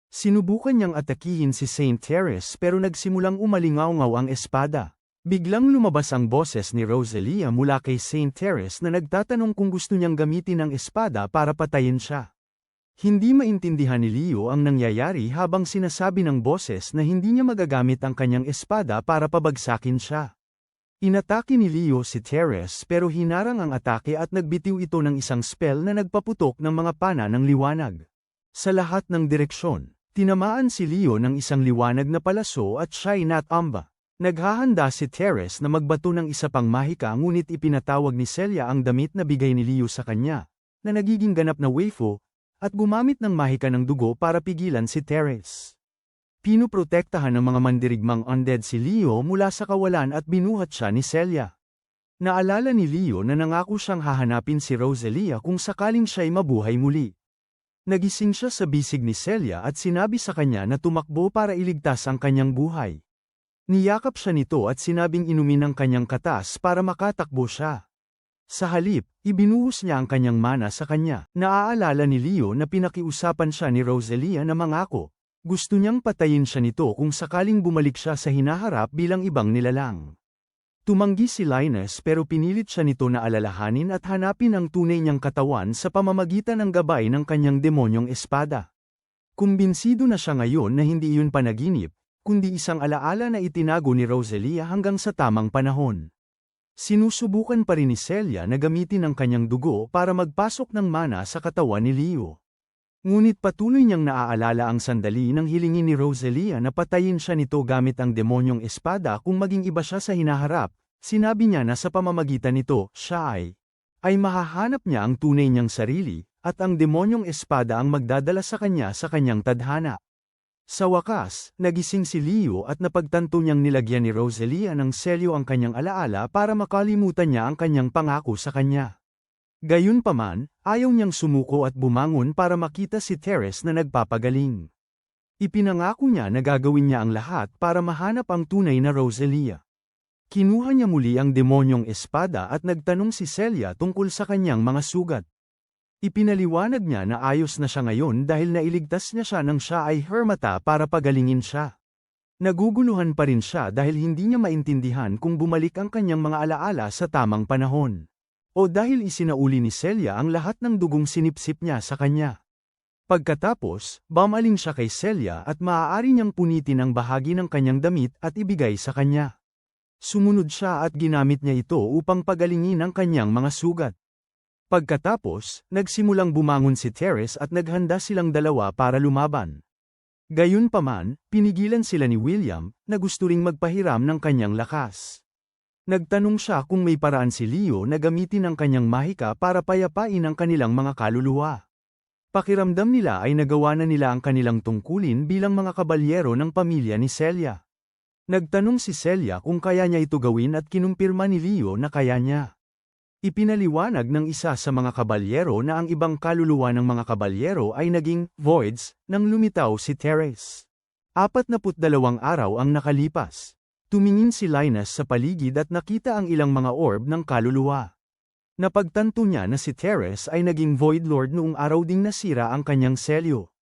Sinubukan niyang atakihin si Saint Teres pero nagsimulang umalingaw-ngaw ang espada. Biglang lumabas ang boses ni Rosalia mula kay Saint Teres na nagtatanong kung gusto niyang gamitin ang espada para patayin siya. Hindi maintindihan ni Leo ang nangyayari habang sinasabi ng boses na hindi niya magagamit ang kanyang espada para pabagsakin siya. Inatake ni Leo si Teres pero hinarang ang atake at nagbitiw ito ng isang spell na nagpaputok ng mga pana ng liwanag. Sa lahat ng direksyon, tinamaan si Leo ng isang liwanag na palaso at siya'y natamba. Naghahanda si Teres na magbato ng isa pang mahika ngunit ipinatawag ni Celia ang damit na bigay ni Leo sa kanya, na nagiging ganap na waifu, at gumamit ng mahika ng dugo para pigilan si Teres. Pinuprotektahan ng mga mandirigmang undead si Leo mula sa kawalan at binuhat siya ni Celia. Naalala ni Leo na nangako siyang hahanapin si Rosalia kung sakaling siya'y mabuhay muli. Nagising siya sa bisig ni Celia at sinabi sa kanya na tumakbo para iligtas ang kanyang buhay. Niyakap siya nito at sinabing inumin ang kanyang katas para makatakbo siya. Sa halip, ibinuhos niya ang kanyang mana sa kanya. Naaalala ni Leo na pinakiusapan siya ni Rosalia na mangako. Gusto niyang patayin siya nito kung sakaling bumalik siya sa hinaharap bilang ibang nilalang. Tumanggi si Linus pero pinilit siya nito na alalahanin at hanapin ang tunay niyang katawan sa pamamagitan ng gabay ng kanyang demonyong espada. Kumbinsido na siya ngayon na hindi iyon panaginip, kundi isang alaala na itinago ni Rosalia hanggang sa tamang panahon. Sinusubukan pa rin ni Celia na gamitin ang kanyang dugo para magpasok ng mana sa katawan ni Leo. Ngunit patuloy niyang naaalala ang sandali nang hilingin ni Rosalia na patayin siya nito gamit ang demonyong espada kung maging iba siya sa hinaharap. Sinabi niya na sa pamamagitan nito, siya ay mahahanap niya ang tunay niyang sarili, at ang demonyong espada ang magdadala sa kanyang tadhana. Sa wakas, nagising si Leo at napagtanto niyang nilagyan ni Rosalia ng selyo ang kanyang alaala para makalimutan niya ang kanyang pangako sa kanya. Gayunpaman, ayaw niyang sumuko at bumangon para makita si Teres na nagpapagaling. Ipinangako niya na gagawin niya ang lahat para mahanap ang tunay na Rosalia. Kinuha niya muli ang demonyong espada at nagtanong si Celia tungkol sa kanyang mga sugat. Ipinaliwanag niya na ayos na siya ngayon dahil nailigtas niya siya nang siya ay hermata para pagalingin siya. Naguguluhan pa rin siya dahil hindi niya maintindihan kung bumalik ang kanyang mga alaala sa tamang panahon. O dahil isinauli ni Celia ang lahat ng dugong sinipsip niya sa kanya. Pagkatapos, bumaling siya kay Celia at maaari niyang punitin ang bahagi ng kanyang damit at ibigay sa kanya. Sumunod siya at ginamit niya ito upang pagalingin ang kanyang mga sugat. Pagkatapos, nagsimulang bumangon si Teres at naghanda silang dalawa para lumaban. Gayunpaman, pinigilan sila ni William, na gusto ring magpahiram ng kanyang lakas. Nagtanong siya kung may paraan si Leo na gamitin ang kanyang mahika para payapain ang kanilang mga kaluluwa. Pakiramdam nila ay nagawa na nila ang kanilang tungkulin bilang mga kabalyero ng pamilya ni Celia. Nagtanong si Celia kung kaya niya ito gawin at kinumpirma ni Leo na kaya niya. Ipinaliwanag ng isa sa mga kabalyero na ang ibang kaluluwa ng mga kabalyero ay naging voids nang lumitaw si Teres. 42 araw ang nakalipas. Tumingin si Linus sa paligid at nakita ang ilang mga orb ng kaluluwa. Napagtanto niya na si Teres ay naging Void Lord noong araw ding nasira ang kanyang selyo.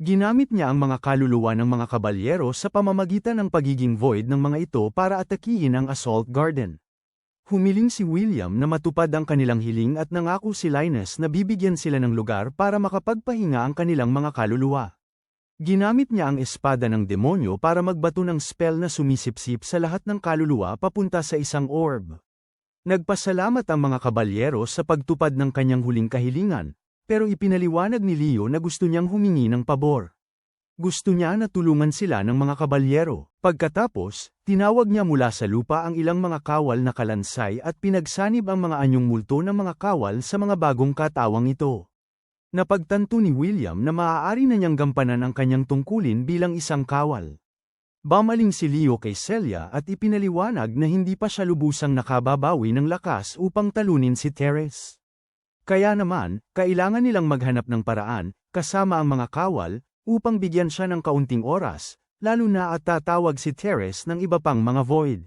Ginamit niya ang mga kaluluwa ng mga kabalyero sa pamamagitan ng pagiging Void ng mga ito para atakihin ang Assault Garden. Humiling si William na matupad ang kanilang hiling at nangako si Linus na bibigyan sila ng lugar para makapagpahinga ang kanilang mga kaluluwa. Ginamit niya ang espada ng demonyo para magbato ng spell na sumisipsip sa lahat ng kaluluwa papunta sa isang orb. Nagpasalamat ang mga kabalyero sa pagtupad ng kanyang huling kahilingan, pero ipinaliwanag ni Leo na gusto niyang humingi ng pabor. Gusto niya na tulungan sila ng mga kabalyero. Pagkatapos, tinawag niya mula sa lupa ang ilang mga kawal na kalansay at pinagsanib ang mga anyong multo ng mga kawal sa mga bagong katawang ito. Napagtanto ni William na maaari na niyang gampanan ang kanyang tungkulin bilang isang kawal. Bumaling si Leo kay Celia at ipinaliwanag na hindi pa siya lubusang nakababawi ng lakas upang talunin si Teres. Kaya naman, kailangan nilang maghanap ng paraan, kasama ang mga kawal, upang bigyan siya ng kaunting oras, lalo na at tatawag si Teres ng iba pang mga void.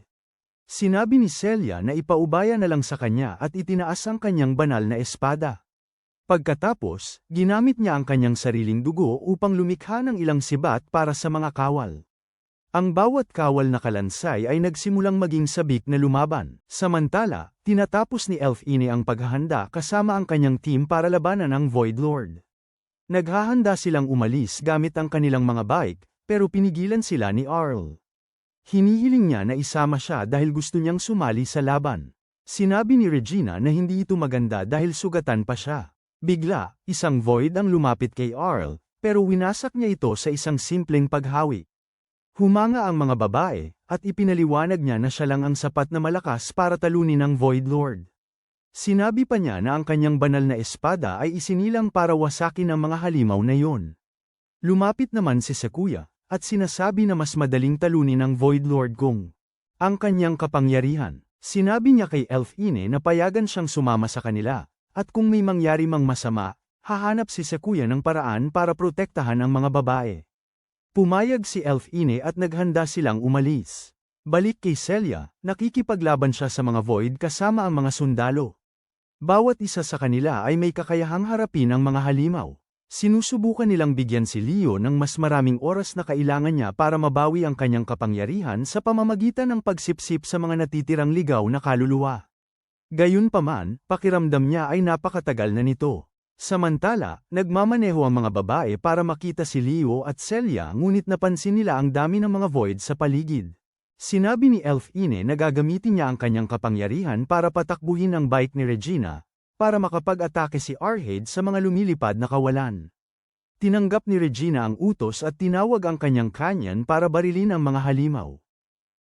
Sinabi ni Celia na ipaubaya na lang sa kanya at itinaas ang kanyang banal na espada. Pagkatapos, ginamit niya ang kanyang sariling dugo upang lumikha ng ilang sibat para sa mga kawal. Ang bawat kawal na kalansay ay nagsimulang maging sabik na lumaban. Samantala, tinatapos ni Elfine ang paghahanda kasama ang kanyang team para labanan ang Void Lord. Naghahanda silang umalis gamit ang kanilang mga bike, pero pinigilan sila ni Arl. Hinihiling niya na isama siya dahil gusto niyang sumali sa laban. Sinabi ni Regina na hindi ito maganda dahil sugatan pa siya. Bigla, isang Void ang lumapit kay Arl, pero winasak niya ito sa isang simpleng paghawi. Humanga ang mga babae, at ipinaliwanag niya na siya lang ang sapat na malakas para talunin ang Void Lord. Sinabi pa niya na ang kanyang banal na espada ay isinilang para wasakin ang mga halimaw na yon. Lumapit naman si Sakuya, at sinasabi na mas madaling talunin ang Void Lord kung ang kanyang kapangyarihan. Sinabi niya kay Elfine na payagan siyang sumama sa kanila, at kung may mangyari mang masama, hahanap si Sakuya ng paraan para protektahan ang mga babae. Pumayag si Elfine at naghanda silang umalis. Balik kay Celia, nakikipaglaban siya sa mga Void kasama ang mga sundalo. Bawat isa sa kanila ay may kakayahang harapin ang mga halimaw. Sinusubukan nilang bigyan si Leo ng mas maraming oras na kailangan niya para mabawi ang kanyang kapangyarihan sa pamamagitan ng pagsipsip sa mga natitirang ligaw na kaluluwa. Gayunpaman, pakiramdam niya ay napakatagal na nito. Samantala, nagmamaneho ang mga babae para makita si Leo at Celia ngunit napansin nila ang dami ng mga Void sa paligid. Sinabi ni Elfine na gagamitin niya ang kanyang kapangyarihan para patakbuhin ang bike ni Regina, para makapag-atake si Arcade sa mga lumilipad na kawalan. Tinanggap ni Regina ang utos at tinawag ang kanyang kanyan para barilin ang mga halimaw.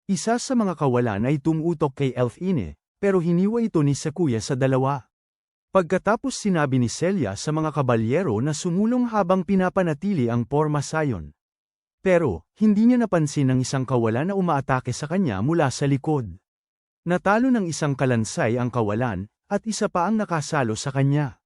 Isa sa mga kawalan ay tumutok kay Elfine, pero hiniwa ito ni Sakuya sa dalawa. Pagkatapos sinabi ni Celia sa mga kabalyero na sumulong habang pinapanatili ang porma sayon. Pero, hindi niya napansin ang isang kawalan na umaatake sa kanya mula sa likod. Natalo ng isang kalansay ang kawalan, at isa pa ang nakasalo sa kanya.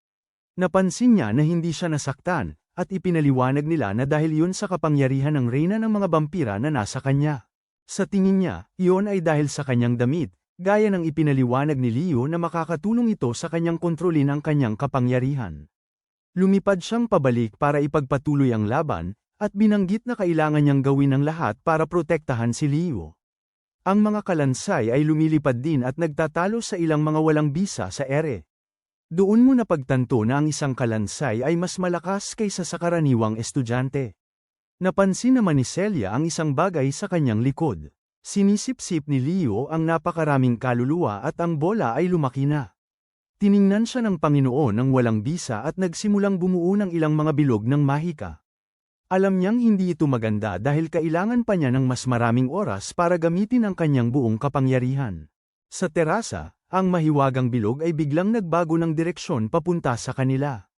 Napansin niya na hindi siya nasaktan, at ipinaliwanag nila na dahil yun sa kapangyarihan ng reyna ng mga vampira na nasa kanya. Sa tingin niya, iyon ay dahil sa kanyang damit. Gaya ng ipinaliwanag ni Leo na makakatulong ito sa kanyang kontrolin ang kanyang kapangyarihan. Lumipad siyang pabalik para ipagpatuloy ang laban, at binanggit na kailangan niyang gawin ang lahat para protektahan si Leo. Ang mga kalansay ay lumilipad din at nagtatalo sa ilang mga walang bisa sa ere. Doon mo napagtanto na ang isang kalansay ay mas malakas kaysa sa karaniwang estudyante. Napansin naman ni Celia ang isang bagay sa kanyang likod. Sinisip-sip ni Leo ang napakaraming kaluluwa at ang bola ay lumaki na. Tiningnan siya ng Panginoon ng walang bisa at nagsimulang bumuo ng ilang mga bilog ng mahika. Alam niyang hindi ito maganda dahil kailangan pa niya ng mas maraming oras para gamitin ang kanyang buong kapangyarihan. Sa terasa, ang mahiwagang bilog ay biglang nagbago ng direksyon papunta sa kanila.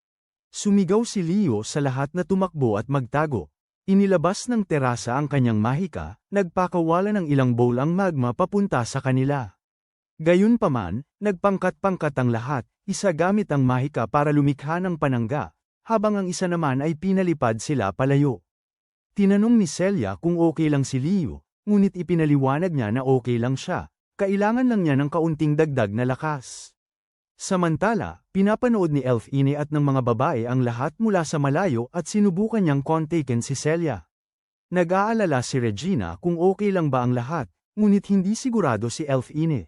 Sumigaw si Leo sa lahat na tumakbo at magtago. Inilabas ng terasa ang kanyang mahika, nagpakawala ng ilang bowl ang magma papunta sa kanila. Gayunpaman, nagpangkat-pangkat ang lahat, isa gamit ang mahika para lumikha ng panangga, habang ang isa naman ay pinalipad sila palayo. Tinanong ni Celia kung okay lang si Leo, ngunit ipinaliwanag niya na okay lang siya, kailangan lang niya ng kaunting dagdag na lakas. Samantala, pinapanood ni Elfine at ng mga babae ang lahat mula sa malayo at sinubukan niyang kontakin si Celia. Nag-aalala si Regina kung okay lang ba ang lahat, ngunit hindi sigurado si Elfine.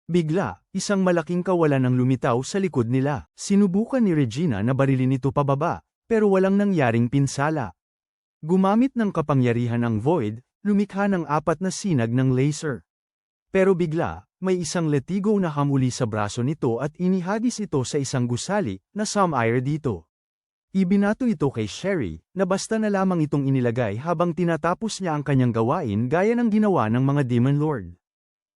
Bigla, isang malaking kawalan ang lumitaw sa likod nila. Sinubukan ni Regina na barilin ito pababa, pero walang nangyaring pinsala. Gumamit ng kapangyarihan ng Void, lumikha ng 4 na sinag ng laser. Pero bigla, may isang letigo na hamuli sa braso nito at inihagis ito sa isang gusali na Samire dito. Ibinato ito kay Sherry, na basta na lamang itong inilagay habang tinatapos niya ang kanyang gawain gaya ng ginawa ng mga Demon Lord.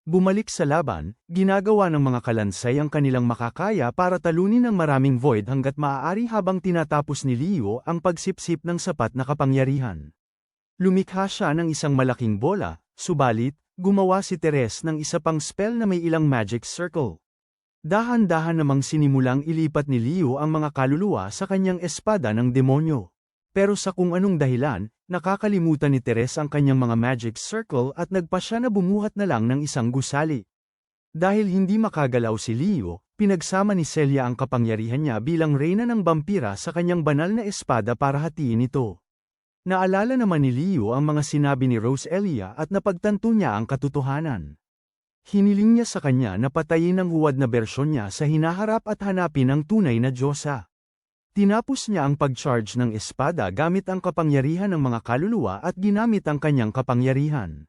Bumalik sa laban, ginagawa ng mga kalansay ang kanilang makakaya para talunin ng maraming Void hanggat maaari habang tinatapos ni Leo ang pagsipsip ng sapat na kapangyarihan. Lumikha siya ng isang malaking bola, subalit, gumawa si Teres ng isa pang spell na may ilang magic circle. Dahan-dahan namang sinimulang ilipat ni Leo ang mga kaluluwa sa kanyang espada ng demonyo. Pero sa kung anong dahilan, nakakalimutan ni Teres ang kanyang mga magic circle at nagpa siya na bumuhat na lang ng isang gusali. Dahil hindi makagalaw si Leo, pinagsama ni Celia ang kapangyarihan niya bilang reyna ng vampira sa kanyang banal na espada para hatiin ito. Naalala naman ni Leo ang mga sinabi ni Roselia at napagtanto niya ang katotohanan. Hiniling niya sa kanya na patayin ang huwad na bersyon niya sa hinaharap at hanapin ang tunay na Diyosa. Tinapos niya ang pag-charge ng espada gamit ang kapangyarihan ng mga kaluluwa at ginamit ang kanyang kapangyarihan.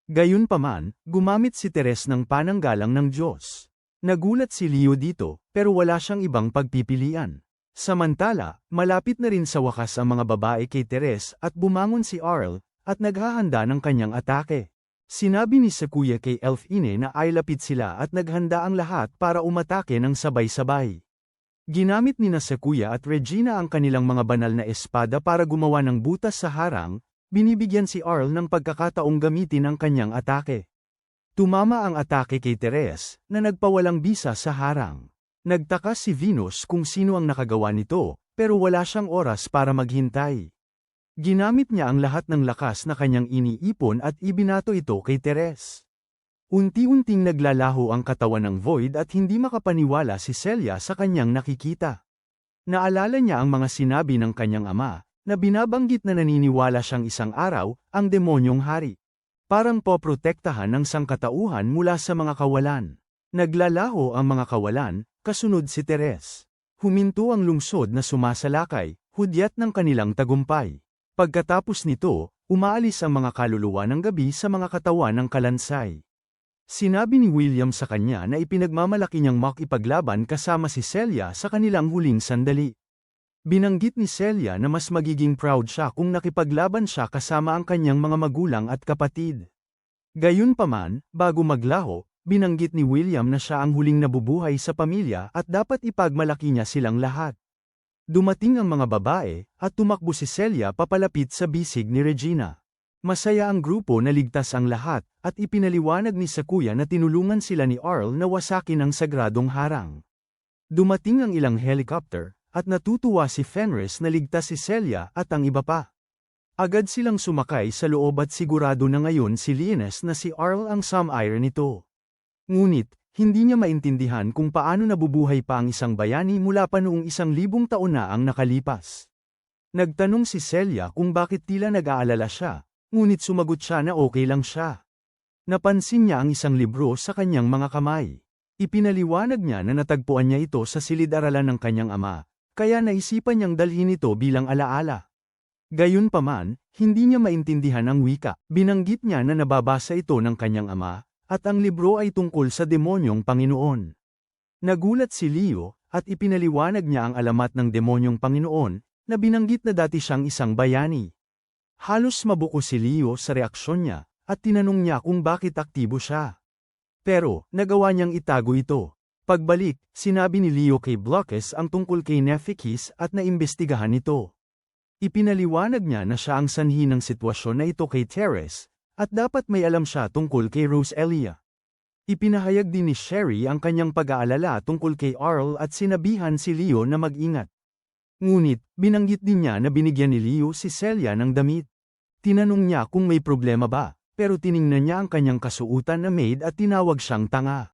Gayunpaman, gumamit si Teres ng pananggalang ng Diyos. Nagulat si Leo dito, pero wala siyang ibang pagpipilian. Samantala, malapit na rin sa wakas ang mga babae kay Teres at bumangon si Arl, at naghahanda ng kanyang atake. Sinabi ni Sakuya kay Elfine na ay lapit sila at naghanda ang lahat para umatake ng sabay-sabay. Ginamit ni Sakuya at Regina ang kanilang mga banal na espada para gumawa ng butas sa harang, binibigyan si Arl ng pagkakataong gamitin ang kanyang atake. Tumama ang atake kay Teres, na nagpawalang bisa sa harang. Nagtaka si Venus kung sino ang nakagawa nito, pero wala siyang oras para maghintay. Ginamit niya ang lahat ng lakas na kanyang iniipon at ibinato ito kay Teres. Unti-unting naglalaho ang katawan ng Void at hindi makapaniwala si Celia sa kanyang nakikita. Naalala niya ang mga sinabi ng kanyang ama, na binabanggit na naniniwala siyang isang araw, ang demonyong hari. Parang poprotektahan ng sangkatauhan mula sa mga kawalan. Naglalaho ang mga kawalan, kasunod si Teres. Huminto ang lungsod na sumasalakay, hudyat ng kanilang tagumpay. Pagkatapos nito, umaalis ang mga kaluluwa ng gabi sa mga katawan ng kalansay. Sinabi ni William sa kanya na ipinagmamalaki niyang makipaglaban kasama si Celia sa kanilang huling sandali. Binanggit ni Celia na mas magiging proud siya kung nakipaglaban siya kasama ang kanyang mga magulang at kapatid. Gayunpaman, bago maglaho, binanggit ni William na siya ang huling nabubuhay sa pamilya at dapat ipagmalaki niya silang lahat. Dumating ang mga babae, at tumakbo si Celia papalapit sa bisig ni Regina. Masaya ang grupo na ligtas ang lahat, at ipinaliwanag ni Sakuya na tinulungan sila ni Arl na wasakin ang sagradong harang. Dumating ang ilang helicopter, at natutuwa si Fenris na ligtas si Celia at ang iba pa. Agad silang sumakay sa loob at sigurado na ngayon si Linus na si Arl ang Samire nito. Ngunit, hindi niya maintindihan kung paano nabubuhay pa ang isang bayani mula pa noong 1,000 taon na ang nakalipas. Nagtanong si Celia kung bakit tila nag-aalala siya, ngunit sumagot siya na okay lang siya. Napansin niya ang isang libro sa kanyang mga kamay. Ipinaliwanag niya na natagpuan niya ito sa silid-aralan ng kanyang ama, kaya naisipan niyang dalhin ito bilang alaala. Gayunpaman, hindi niya maintindihan ang wika. Binanggit niya na nababasa ito ng kanyang ama, at ang libro ay tungkol sa demonyong Panginoon. Nagulat si Leo, at ipinaliwanag niya ang alamat ng demonyong Panginoon, na binanggit na dati siyang isang bayani. Halos mabuko si Leo sa reaksyon niya, at tinanong niya kung bakit aktibo siya. Pero, nagawa niyang itago ito. Pagbalik, sinabi ni Leo kay Blockes ang tungkol kay Nephikis at naimbestigahan ito. Ipinaliwanag niya na siya ang sanhi ng sitwasyon na ito kay Teres, at dapat may alam siya tungkol kay Roselia. Ipinahayag din ni Sherry ang kanyang pag-aalala tungkol kay Arl at sinabihan si Leo na mag-ingat. Ngunit, binanggit din niya na binigyan ni Leo si Celia ng damit. Tinanong niya kung may problema ba, pero tiningnan niya ang kanyang kasuotan na maid at tinawag siyang tanga.